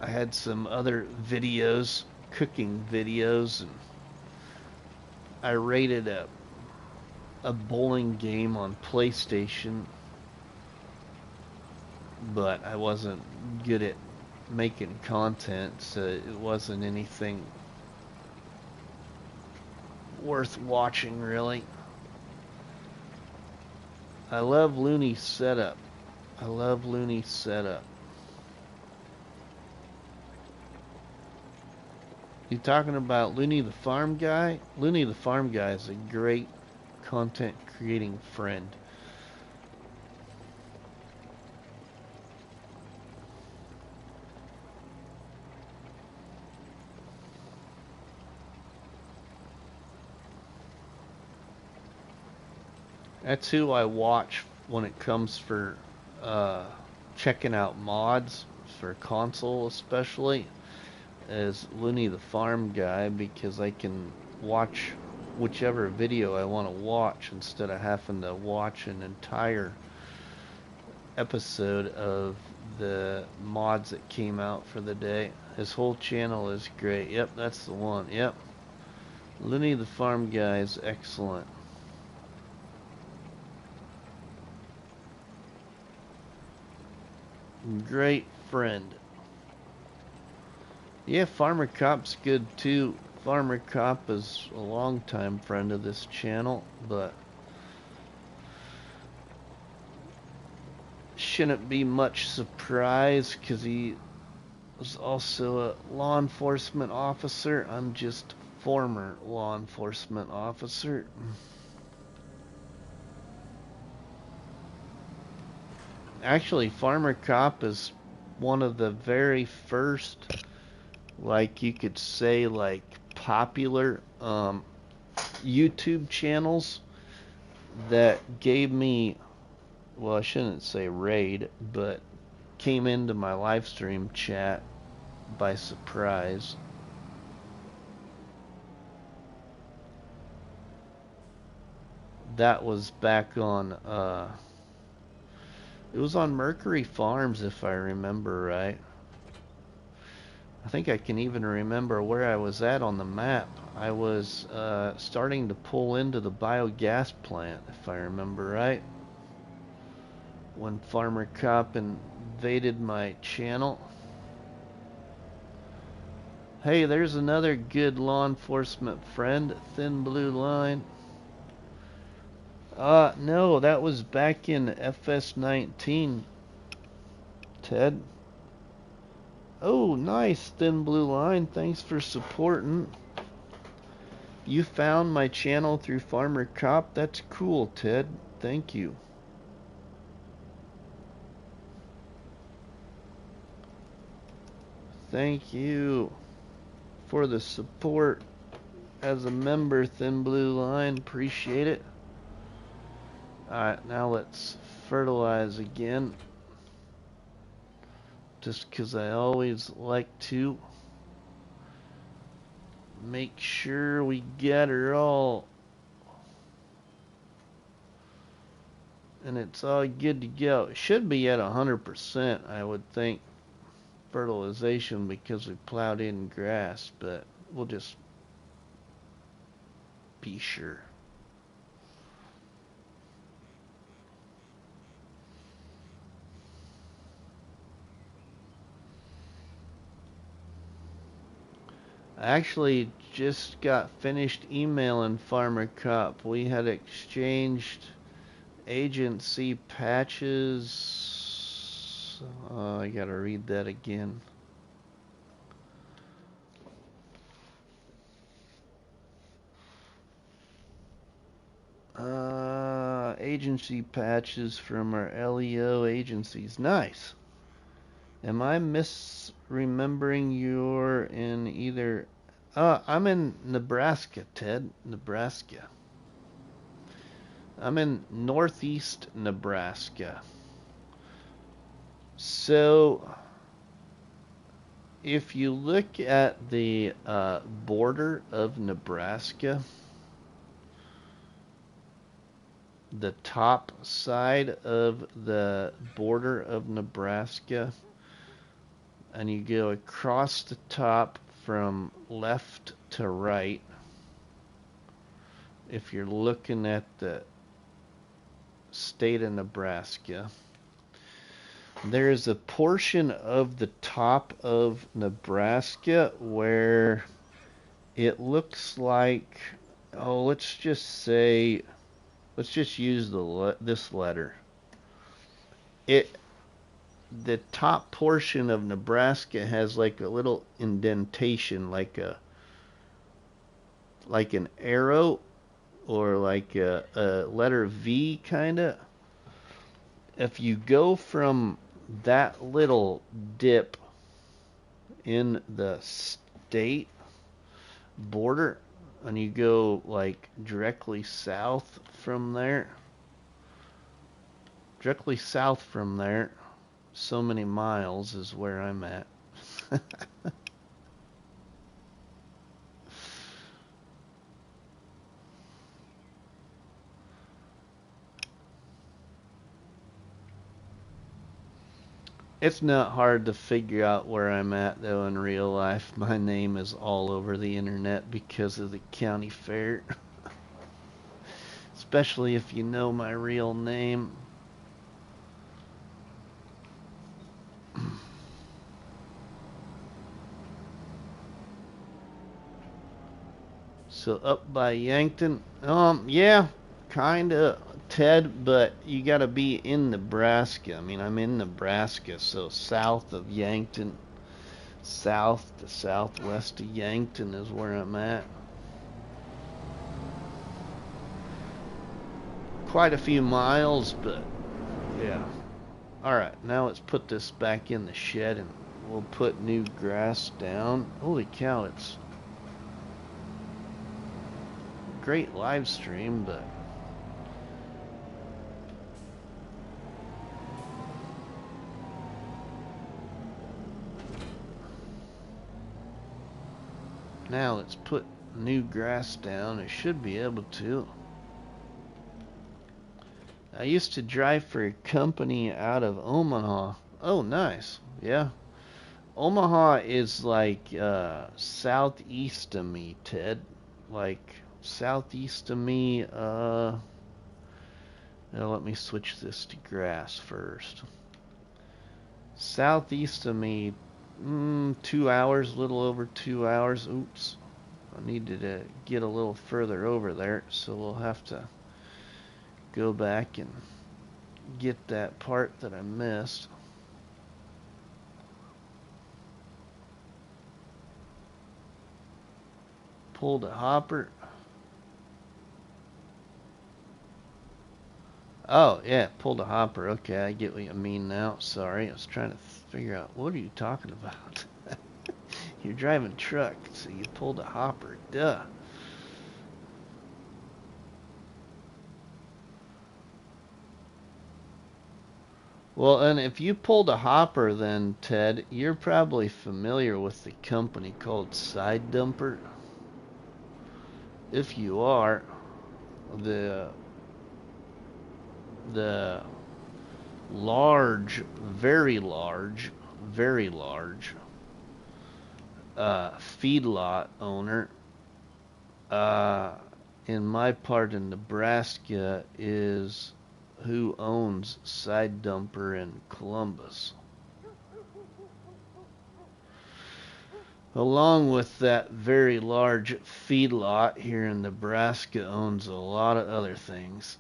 I had some other videos, cooking videos, and I rated a bowling game on PlayStation, but I wasn't good at making content, so it wasn't anything worth watching, really. I love Looney Setup. I love Looney Setup. You talking about Looney the Farm Guy? Looney the Farm Guy is a great content creating friend. That's who I watch when it comes for checking out mods for console, especially, is Looney the Farm Guy, because I can watch whichever video I want to watch instead of having to watch an entire episode of the mods that came out for the day. His whole channel is great. Yep, that's the one. Yep. Looney the Farm Guy is excellent. Great friend. Yeah, Farmer Cop's good too. Farmer Cop is a longtime friend of this channel, but shouldn't be much surprise because he was also a law enforcement officer. I'm just former law enforcement officer. Actually, Farmer Cop is one of the very first, like you could say, like popular YouTube channels that gave me, well, I shouldn't say raid, but came into my live stream chat by surprise. That was back on, it was on Mercury Farms, if I remember right. I think I can even remember where I was at on the map. I was starting to pull into the biogas plant, if I remember right, when Farmer Cop invaded my channel. Hey, there's another good law enforcement friend, Thin Blue Line. No, that was back in FS19, Ted. Oh, nice, Thin Blue Line. Thanks for supporting. You found my channel through Farmer Cop? That's cool, Ted. Thank you. Thank you for the support as a member, Thin Blue Line. Appreciate it. Alright, now let's fertilize again. Just because I always like to make sure we get her all and it's all good to go. It should be at 100%, I would think, fertilization, because we plowed in grass, but we'll just be sure. I actually just got finished emailing Farmer Cop. We had exchanged agency patches. I gotta read that again. Agency patches from our LEO agencies. Nice. Am I misremembering you're in either... I'm in Nebraska, Ted. Nebraska. I'm in northeast Nebraska. So, if you look at the border of Nebraska, the top side of the border of Nebraska, and you go across the top from left to right, if you're looking at the state of Nebraska, there's a portion of the top of Nebraska where it looks like, oh, let's just say, let's just use this letter. The top portion of Nebraska has like a little indentation, like an arrow or like a letter V kinda. If you go from that little dip in the state border and you go like directly south from there, so many miles is where I'm at. It's not hard to figure out where I'm at, though, in real life. My name is all over the internet because of the county fair. Especially if you know my real name. So up by Yankton, yeah, kinda, Ted, but you gotta be in Nebraska. I mean, I'm in Nebraska, so south of Yankton, south to southwest of Yankton is where I'm at. quite a few miles, but yeah. Alright, now let's put this back in the shed and we'll put new grass down. Holy cow, it's a great live stream, but now let's put new grass down. It should be able to. I used to drive for a company out of Omaha. Oh, nice. Yeah. Omaha is like southeast of me, Ted. Like southeast of me. Now let me switch this to grass first. Southeast of me, 2 hours, a little over 2 hours. Oops. I needed to get a little further over there, so we'll have to go back and get that part that I missed. Pulled a hopper. Oh, yeah, pulled a hopper. Okay, I get what you mean now. Sorry, I was trying to figure out, what are you talking about? You're driving truck, so you pulled a hopper. Duh. Well, and if you pulled a hopper then, Ted, you're probably familiar with the company called Side Dumper. If you are, the large, very large feedlot owner in my part in Nebraska is who owns Side Dumper in Columbus. Along with that very large feedlot here in Nebraska owns a lot of other things.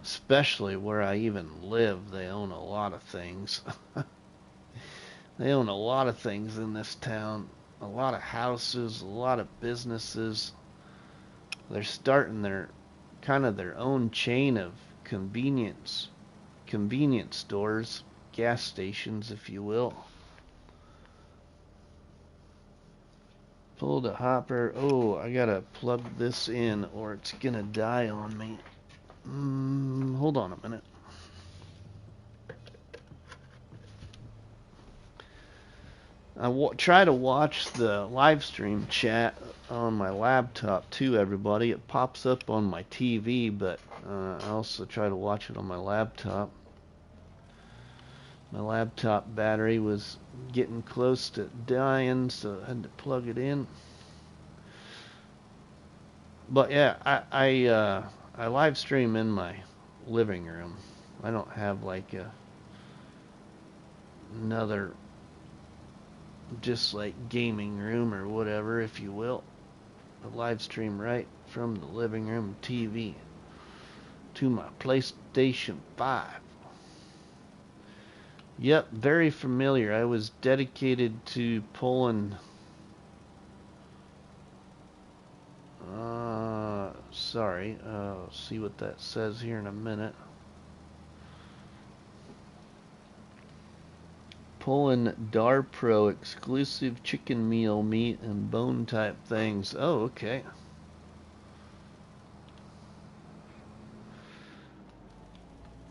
Especially where I even live, they own a lot of things. They own a lot of things in this town. A lot of houses, a lot of businesses. They're starting their own chain of convenience stores, gas stations, if you will. Pulled a hopper. Oh, I gotta plug this in or it's gonna die on me. Hold on a minute. I try to watch the live stream chat on my laptop too, everybody. It pops up on my TV, but I also try to watch it on my laptop. My laptop battery was getting close to dying, so I had to plug it in. But yeah, I live stream in my living room. I don't have like another just like gaming room or whatever, if you will. I live stream right from the living room TV to my PlayStation 5. Yep, very familiar. I was dedicated to pulling see what that says here in a minute. Pulling Dar Pro exclusive chicken meal meat and bone type things. Oh, okay.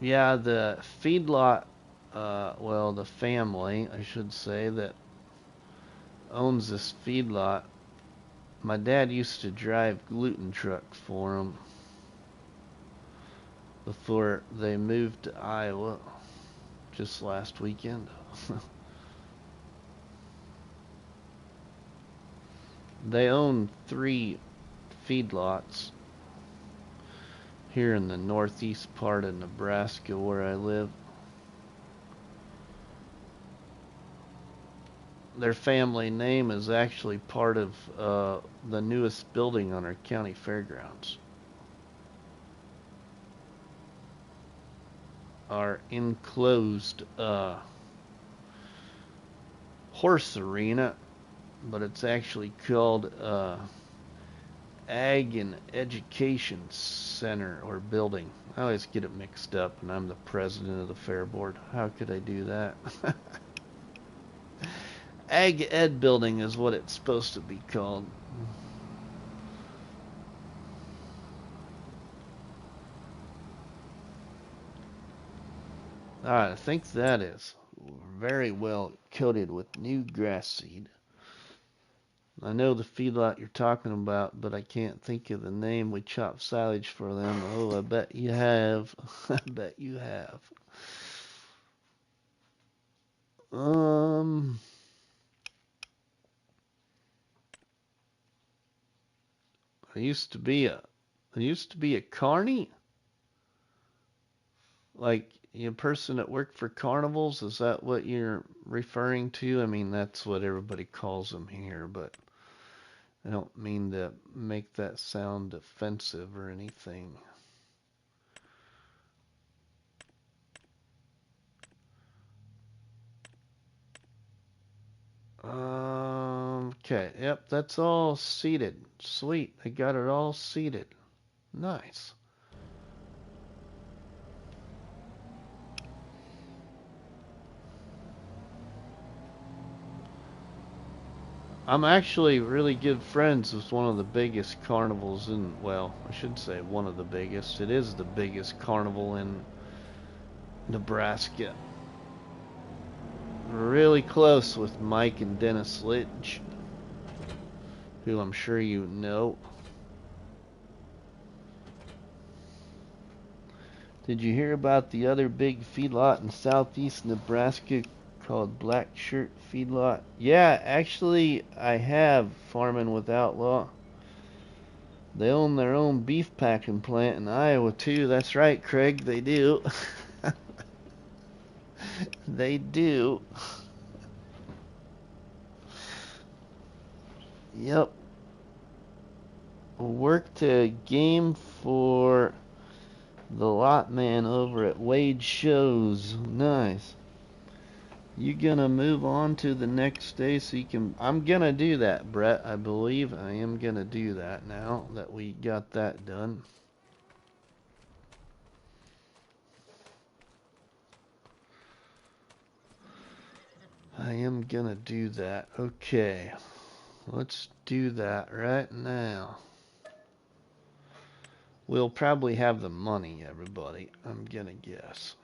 Yeah, the feedlot, well, the family, I should say, that owns this feedlot. My dad used to drive gluten trucks for them before they moved to Iowa just last weekend. They own 3 feedlots here in the northeast part of Nebraska where I live. Their family name is actually part of the newest building on our county fairgrounds. Our enclosed horse arena, but it's actually called Ag and Education Center or building. I always get it mixed up, and I'm the president of the fair board. How could I do that? Ag Ed Building is what it's supposed to be called. Alright, I think that is very well coated with new grass seed. I know the feedlot you're talking about, but I can't think of the name. We chop silage for them. Oh, I bet you have. I bet you have. I used to be a carny, like a person that worked for carnivals. Is that what you're referring to? I mean, that's what everybody calls them here, but I don't mean to make that sound offensive or anything. Okay, yep, that's all seated. Sweet, I got it all seated. Nice. I'm actually really good friends with one of the biggest carnivals in, well, I should say one of the biggest. It is the biggest carnival in Nebraska. Really close with Mike and Dennis Lidge, who I'm sure you know. Did you hear about the other big feedlot in southeast Nebraska called Blacksheep Feedlot? Yeah, actually, I have. Farming with Outlaw. They own their own beef packing plant in Iowa, too. That's right, Craig, they do. They do. Yep. Worked a game for the lot man over at Wade Shows. Nice. You gonna move on to the next day so you can... I'm gonna do that, Brett. I believe I am gonna do that now that we got that done. I am gonna do that. Okay. Let's do that right now. We'll probably have the money, everybody. I'm gonna guess.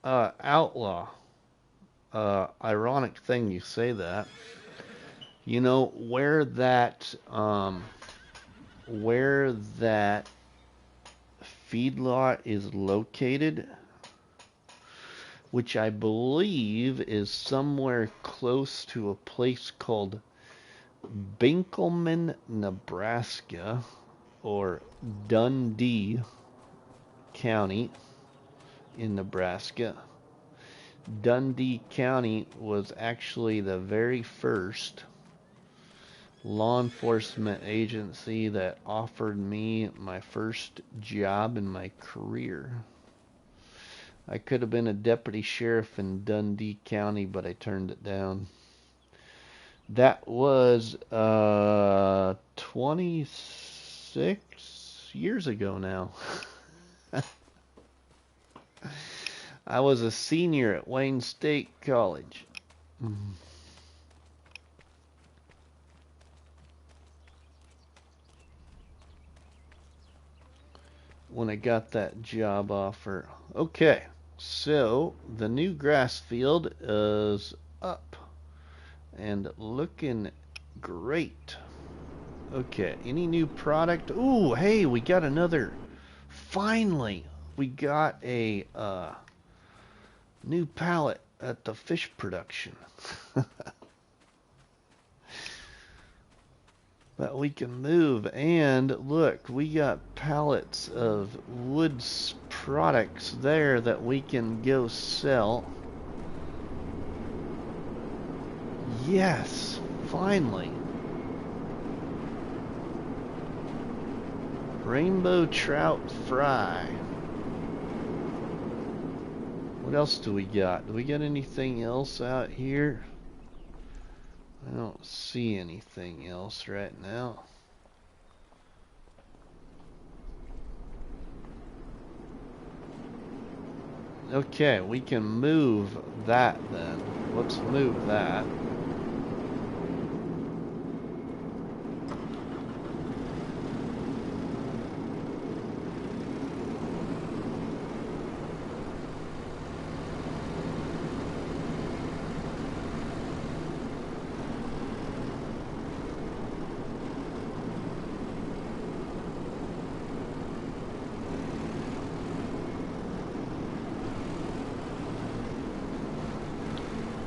Outlaw. Ironic thing you say that. You know where that feedlot is located, which I believe is somewhere close to a place called Binkelman, Nebraska, or Dundee County in Nebraska. Dundee County was actually the very first law enforcement agency that offered me my first job in my career. I could have been a deputy sheriff in Dundee County, but I turned it down. That was 26 years ago now. I was a senior at Wayne State College. When I got that job offer. Okay, so the new grass field is up and looking great. Okay, any new product? Ooh, hey, we got another. Finally, we got a new pallet at the fish production. That we can move. And look, we got pallets of wood products there that we can go sell. Yes, finally. Rainbow trout fry. What else do we got? Do we got anything else out here? I don't see anything else right now. Okay, we can move that then. Let's move that.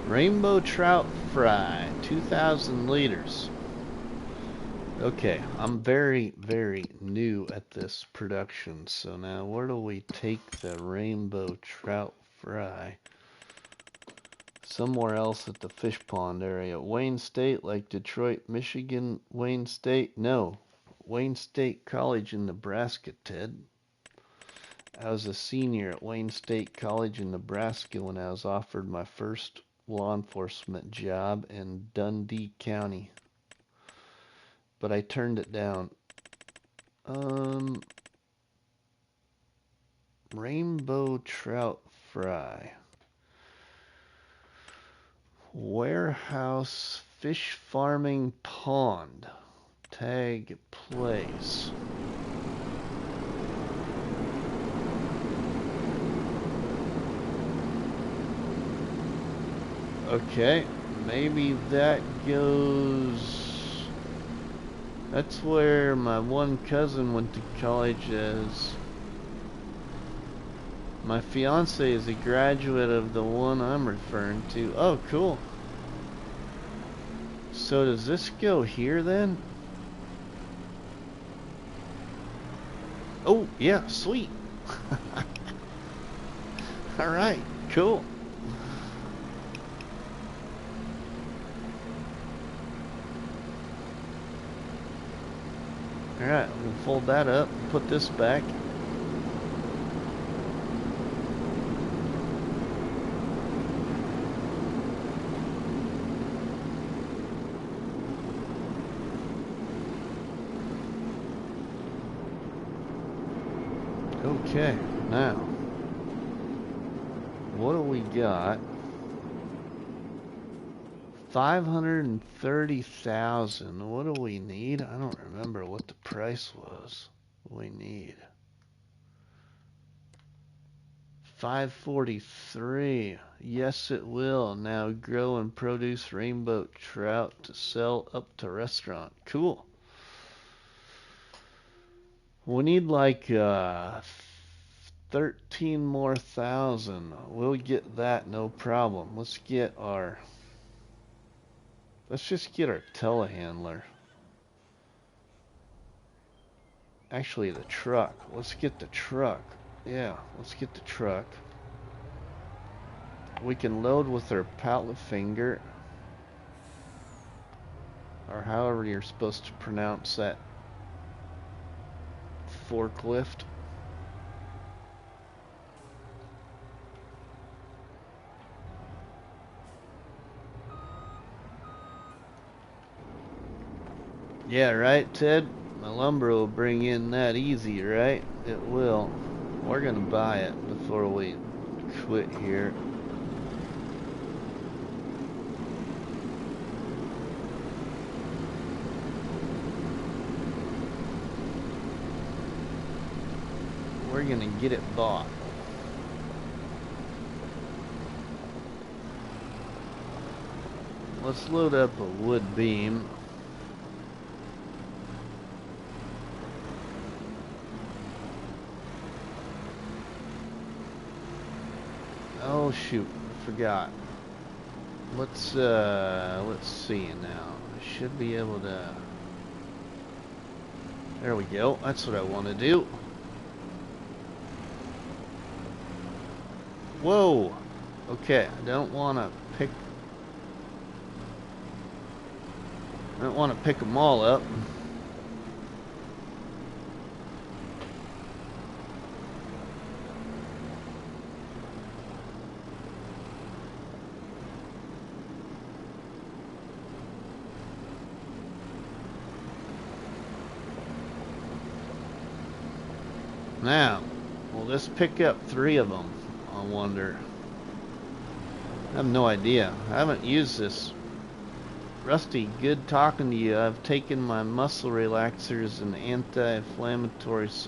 Rainbow trout fry, 2,000 liters. Okay, I'm very, very new at this production. So now where do we take the rainbow trout fry? Somewhere else at the fish pond area. Wayne State, like Detroit, Michigan, Wayne State? No, Wayne State College in Nebraska, Ted. I was a senior at Wayne State College in Nebraska when I was offered my first law enforcement job in Dundee County, but I turned it down. Rainbow trout fry. Warehouse fish farming pond. Tag place. Okay, maybe that goes... That's where my one cousin went to college as... My fiance is a graduate of the one I'm referring to. Oh, cool. So does this go here then? Oh, yeah, sweet. Alright, cool. Alright, we'll fold that up, put this back. Okay, now, what do we got? 530,000. What do we need? I don't remember what the price was. What do we need? 543. Yes, it will. Now grow and produce rainbow trout to sell up to restaurant. Cool. We need like 13 more thousand. We'll get that, no problem. Let's just get our telehandler. Actually, the truck. Let's get the truck. Yeah, let's get the truck. We can load with our pallet finger, or however you're supposed to pronounce that. Forklift. Yeah, right, Ted? My lumber will bring in that easy, right? It will. We're gonna buy it before we quit here. We're gonna get it bought. Let's load up a wood beam. Oh shoot, I forgot. Let's see now. I should be able to. There we go. That's what I want to do. Whoa. Okay, I don't want to pick them all up. Now, will this pick up 3 of them? I wonder. I have no idea. I haven't used this. Rusty, good talking to you. I've taken my muscle relaxers and anti-inflammatories.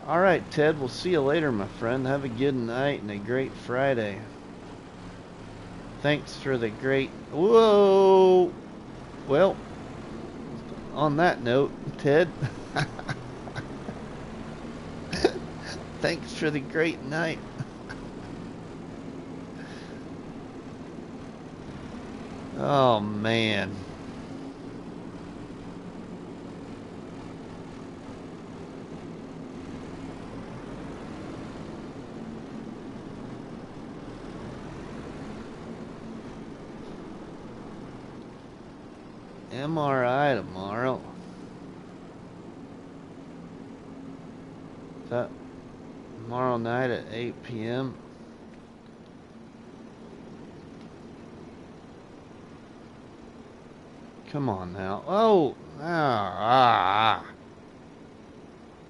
Alright, Ted, we'll see you later, my friend. Have a good night and a great Friday. Thanks for the great... Whoa! Well, on that note, Ted, thanks for the great night. Oh, man. MRI tomorrow. Is that tomorrow night at 8 p.m.? Come on now. Oh!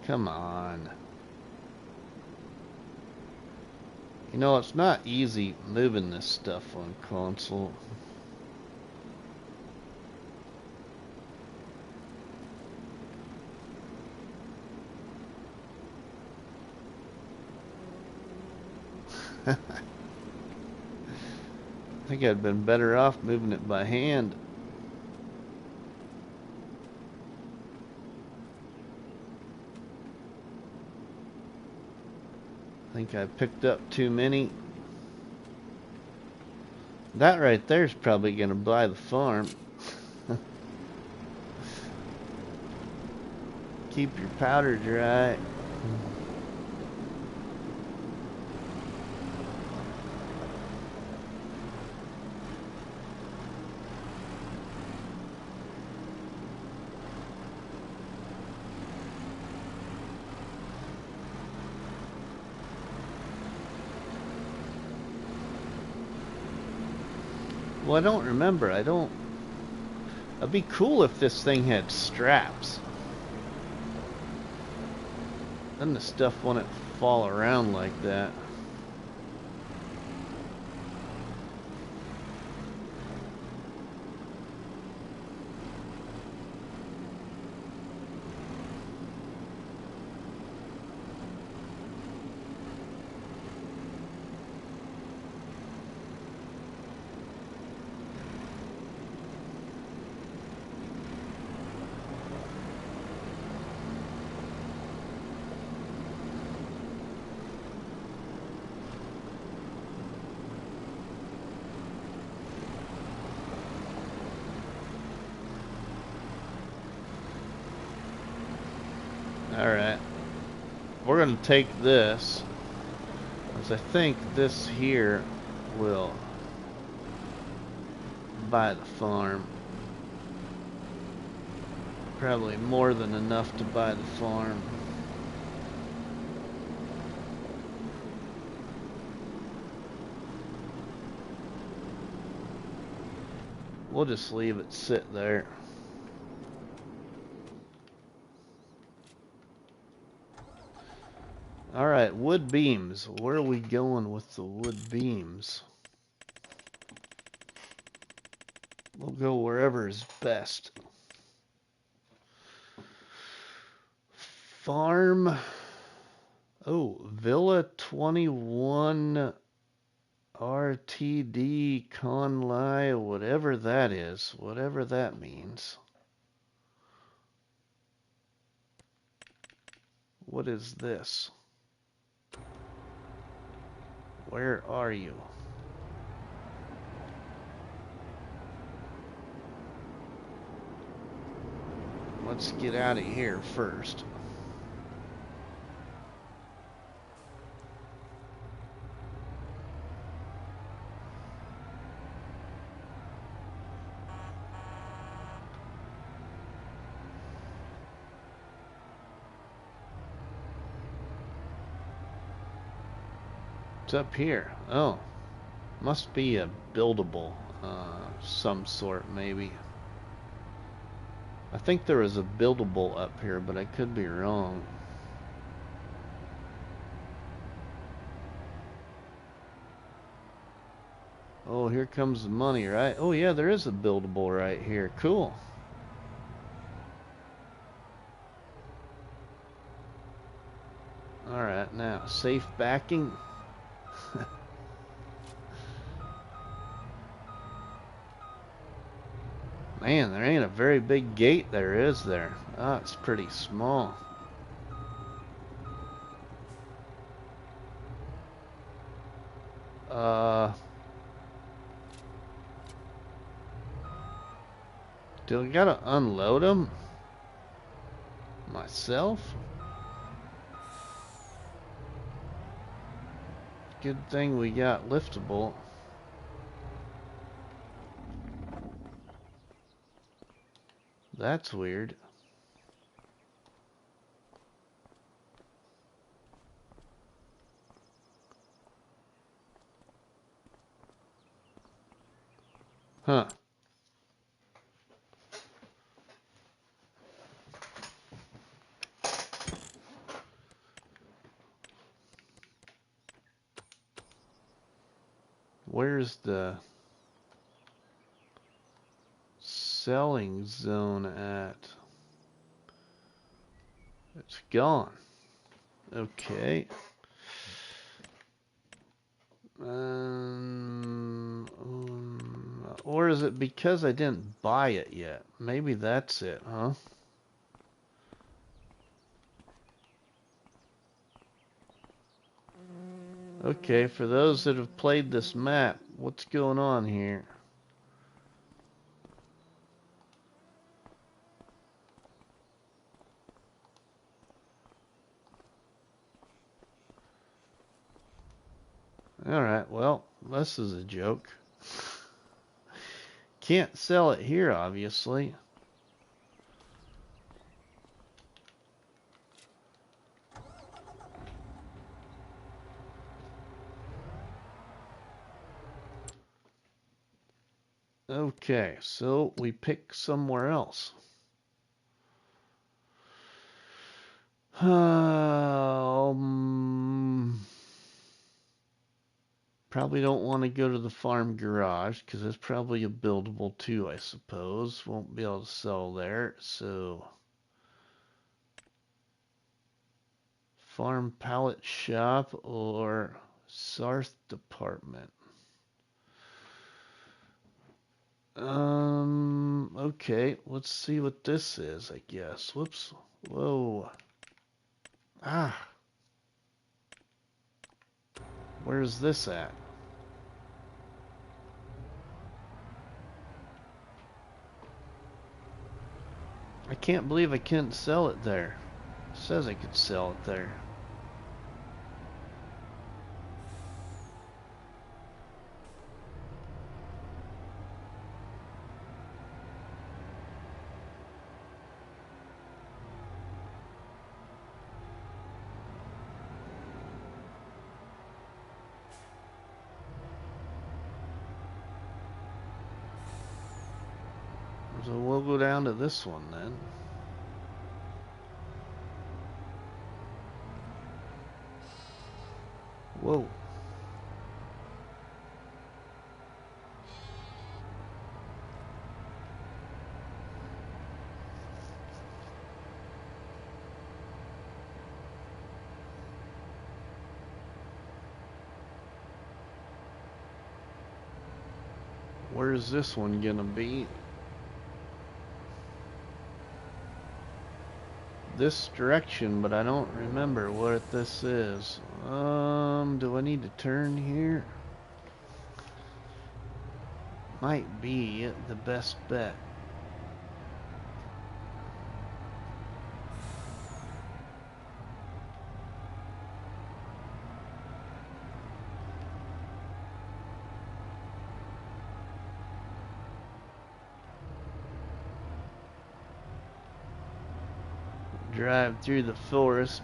Come on. You know, it's not easy moving this stuff on console. I think I'd been better off moving it by hand. I think I picked up too many. That right there is probably going to buy the farm. Keep your powder dry. Well, I don't remember. It'd be cool if this thing had straps. Then the stuff wouldn't fall around like that. Alright, we're going to take this, as I think this here will buy the farm. Probably more than enough to buy the farm. We'll just leave it sit there. Alright, wood beams. Where are we going with the wood beams? We'll go wherever is best. Farm. Oh, Villa 21 RTD Conlai, whatever that is. Whatever that means. What is this? Where are you? Let's get out of here first. Up here. Oh, must be a buildable some sort, maybe. I think there was a buildable up here, but I could be wrong. Oh, here comes the money, right? Oh yeah, there is a buildable right here. Cool. Alright, now, safe backing. Man, there ain't a very big gate there, is there? Oh, it's pretty small. Do I gotta unload them myself? Good thing we got liftable. That's weird. Huh. Where's the selling zone at? It's gone. Okay. Or is it because I didn't buy it yet? Maybe that's it, huh? Okay, for those that have played this map, what's going on here? Alright, well, this is a joke. Can't sell it here, obviously. Okay, so we pick somewhere else. Probably don't want to go to the farm garage because it's probably a buildable too, I suppose. Won't be able to sell there, so farm pallet shop or Sarth department. Okay, let's see what this is, I guess. Whoops. Whoa. Ah. Where's this at? I can't believe I couldn't sell it there. It says I could sell it there. So we'll go down to this one then. Whoa. Where's this one gonna be? This direction, but I don't remember what this is. Do I need to turn here? Might be the best bet. Drive through the forest.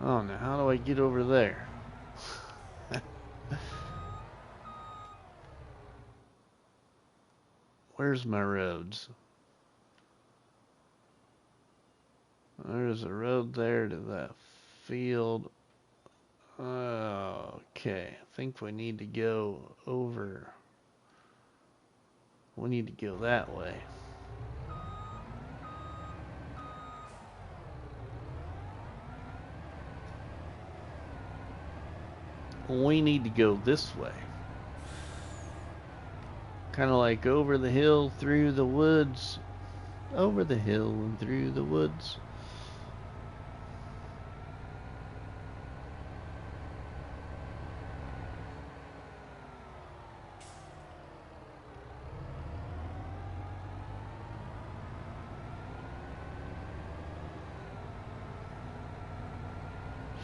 Oh, now how do I get over there? Where's my roads? There's a road there to that field. Okay, I think we need to go over. We need to go that way. We need to go this way. Kind of like over the hill, through the woods. Over the hill and through the woods.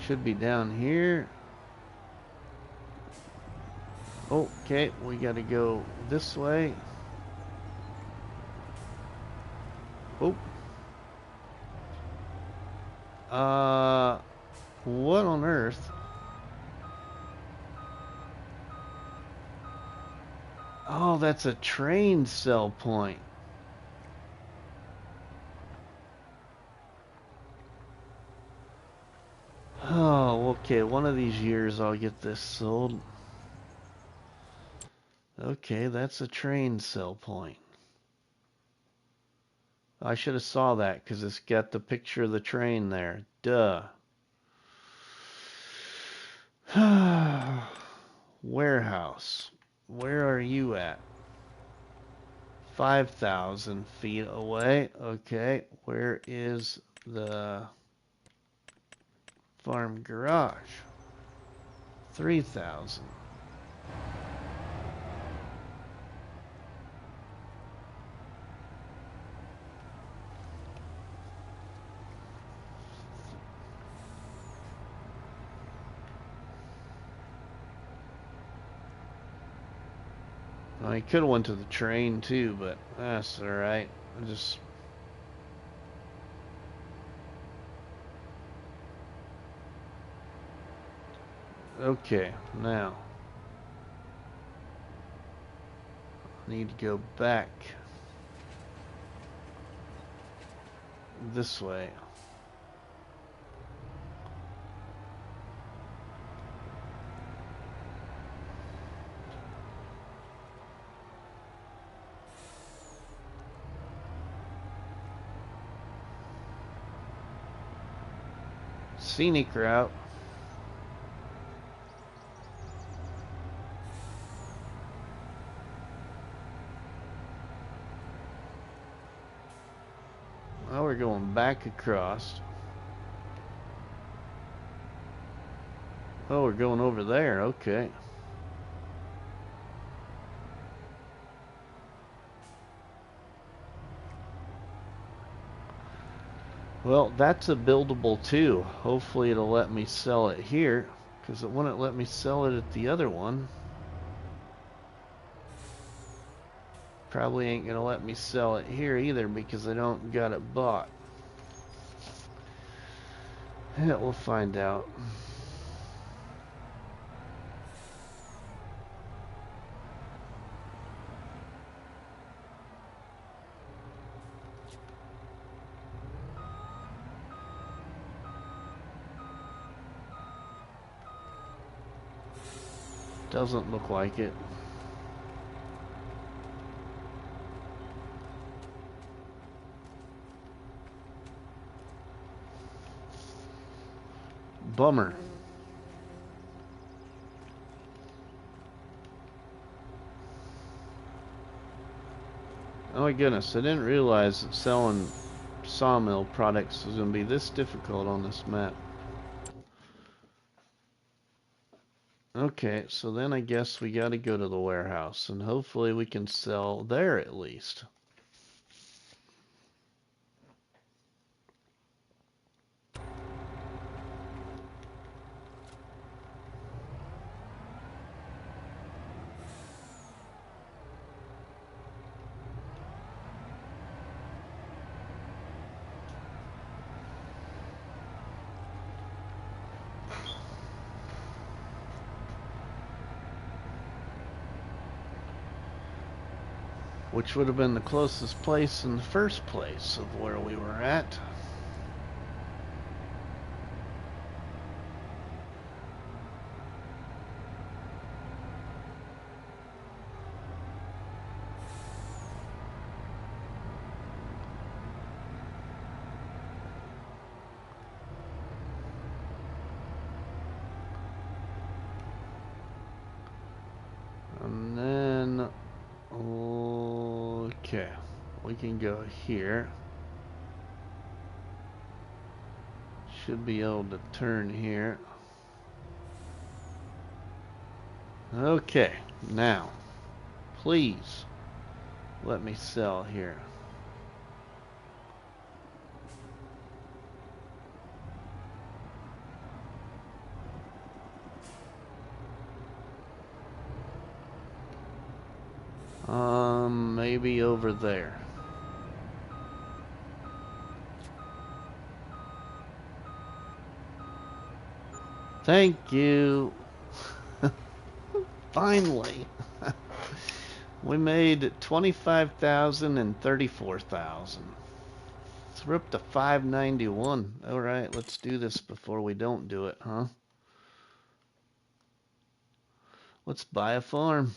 Should be down here. Okay, we gotta go this way. Oh. What on earth? Oh, that's a train sell point. Oh, okay, one of these years I'll get this sold. Okay, that's a train sell point. I should have saw that because it's got the picture of the train there. Duh. Warehouse. Where are you at? 5,000 feet away. Okay, where is the farm garage? 3,000. I could have went to the train too, but that's alright. I just... Okay, now. I need to go back this way. Scenic route. Now we're going back across. Oh, we're going over there. Okay. Well, that's a buildable too. Hopefully it'll let me sell it here, because it wouldn't let me sell it at the other one. Probably ain't gonna let me sell it here either because I don't got it bought. Yeah, we'll find out. Doesn't look like it. Bummer. Oh my goodness, I didn't realize that selling sawmill products was going to be this difficult on this map. Okay, so then I guess we got to go to the warehouse, and hopefully we can sell there at least. which would have been the closest place in the first place of where we were at. And then, okay, we can go here. Should be able to turn here. Okay, now, please let me sell here. Maybe over there. Thank you. Finally. We made 25,000 and 34,000. So we're up to 591. All right, let's do this before we don't do it, huh? Let's buy a farm.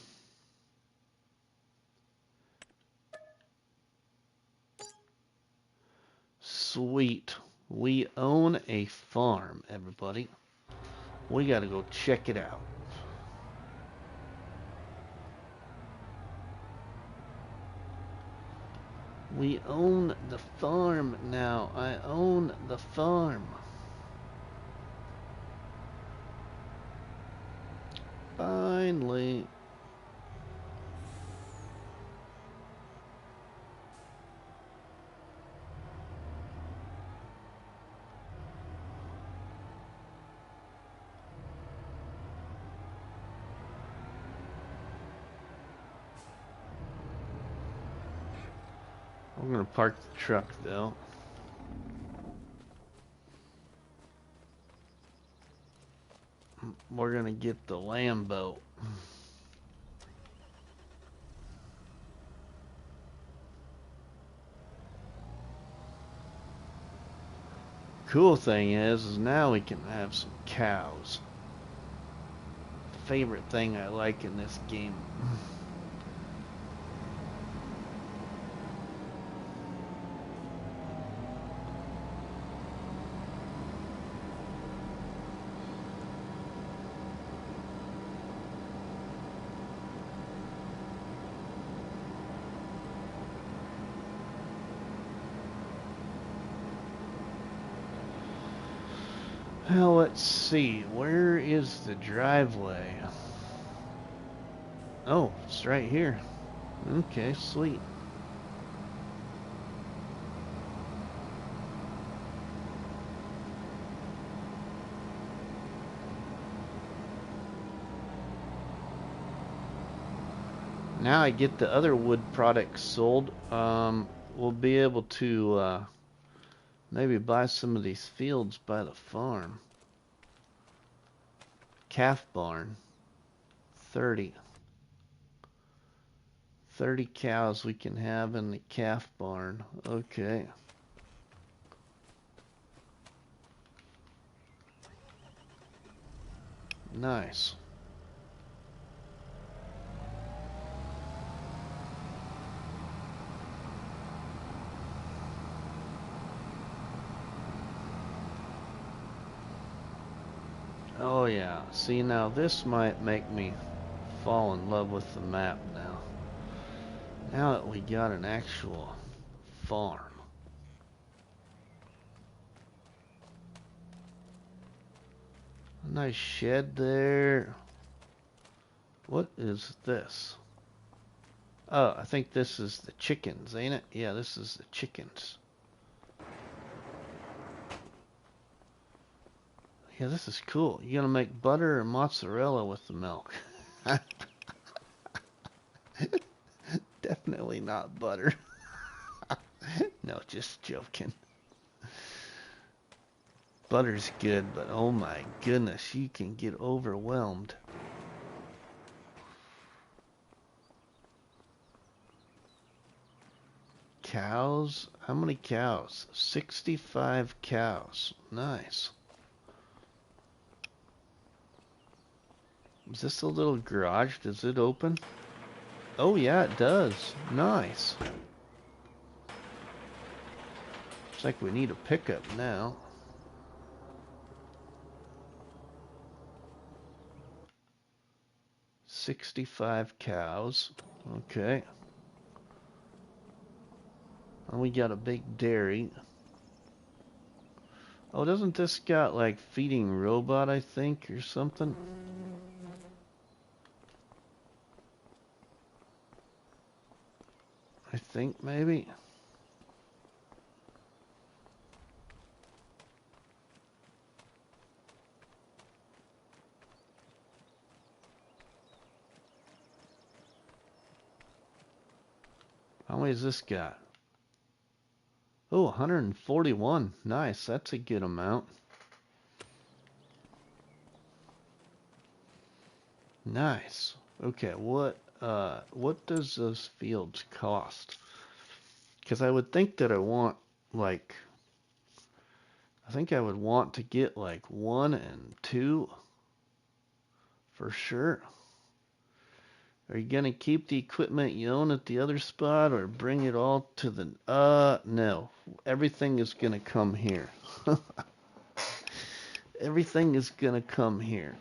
Sweet. We own a farm, everybody. We gotta go check it out. We own the farm now. I own the farm. Finally. I'm gonna park the truck though. We're gonna get the Lambo. Cool thing is now we can have some cows. Favorite thing I like in this game. Well, let's see. Where is the driveway? Oh, it's right here. Okay, sweet. Now I get the other wood products sold. We'll be able to maybe buy some of these fields by the farm. Calf barn. 30 cows we can have in the calf barn. Okay. Nice. Oh yeah, see now this might make me fall in love with the map now. Now that we got an actual farm. A nice shed there. What is this? Oh, I think this is the chickens, ain't it? Yeah, this is the chickens. Yeah, this is cool. You gonna make butter or mozzarella with the milk? Definitely not butter. No, just joking. Butter's good, but oh my goodness, you can get overwhelmed. cows. How many cows? 65 cows. Nice. Is this a little garage? Does it open? Oh yeah, it does. Nice. Looks like we need a pickup now. $65 cows. Okay. And we got a big dairy. Oh, doesn't this got like feeding robot, I think, or something? I think maybe. How many has this got? Oh, 141. Nice. That's a good amount. Nice. Okay, what does those fields cost? Because I would think that I want like I think I would want to get like 1 and 2 for sure. Are you gonna keep the equipment you own at the other spot or bring it all to the no. Everything is gonna come here. Everything is gonna come here.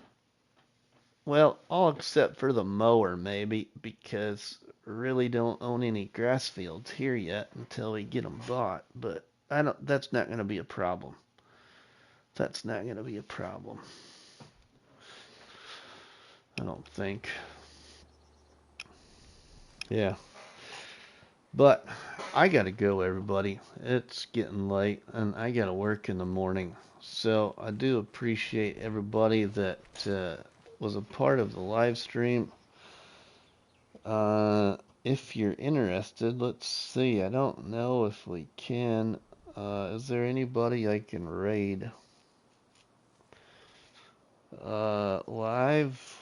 Well, all except for the mower maybe, because I really don't own any grass fields here yet until we get them bought, but that's not gonna be a problem. That's not gonna be a problem. I don't think. Yeah. But I gotta go, everybody. It's getting late, and I gotta work in the morning. So I do appreciate everybody that was a part of the live stream. If you're interested, let's see. I don't know if we can. Is there anybody I can raid? Live.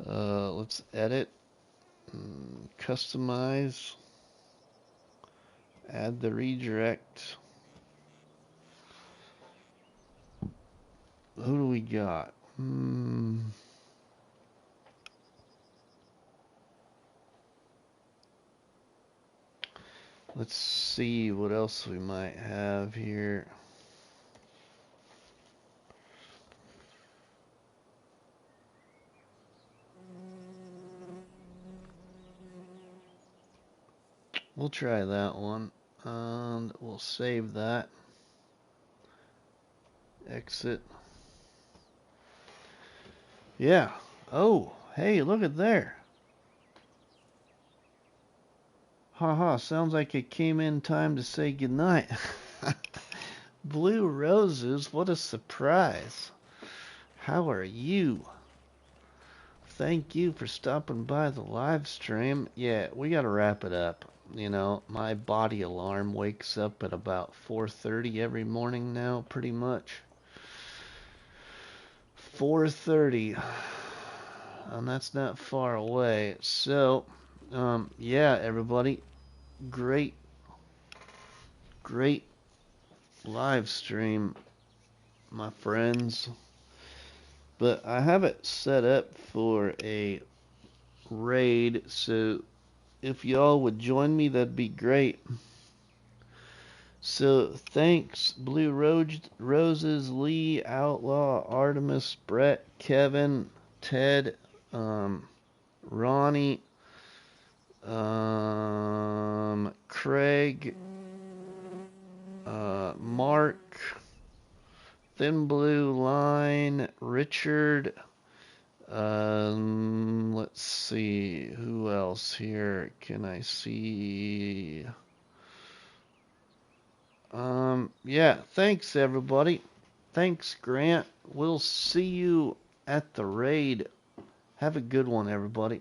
Let's edit. Customize. Add the redirect. Who do we got? Let's see what else we might have here. We'll try that one, and we'll save that. Exit. Yeah. Oh, hey, look at there. Haha, sounds like it came in time to say goodnight. Blue roses, what a surprise. How are you? Thank you for stopping by the live stream. Yeah, we gotta wrap it up. You know, my body alarm wakes up at about 4:30 every morning now, pretty much. 4:30. And that's not far away. So, yeah, everybody, great live stream, my friends. But I have it set up for a raid, so if y'all would join me, that'd be great. So thanks, Blue Roses, Lee, Outlaw, Artemis, Brett, Kevin, Ted, Ronnie, Craig, Mark, Thin Blue Line, Richard. Let's see, who else here can I see? Yeah, thanks everybody. Thanks, Grant. We'll see you at the raid. Have a good one, everybody.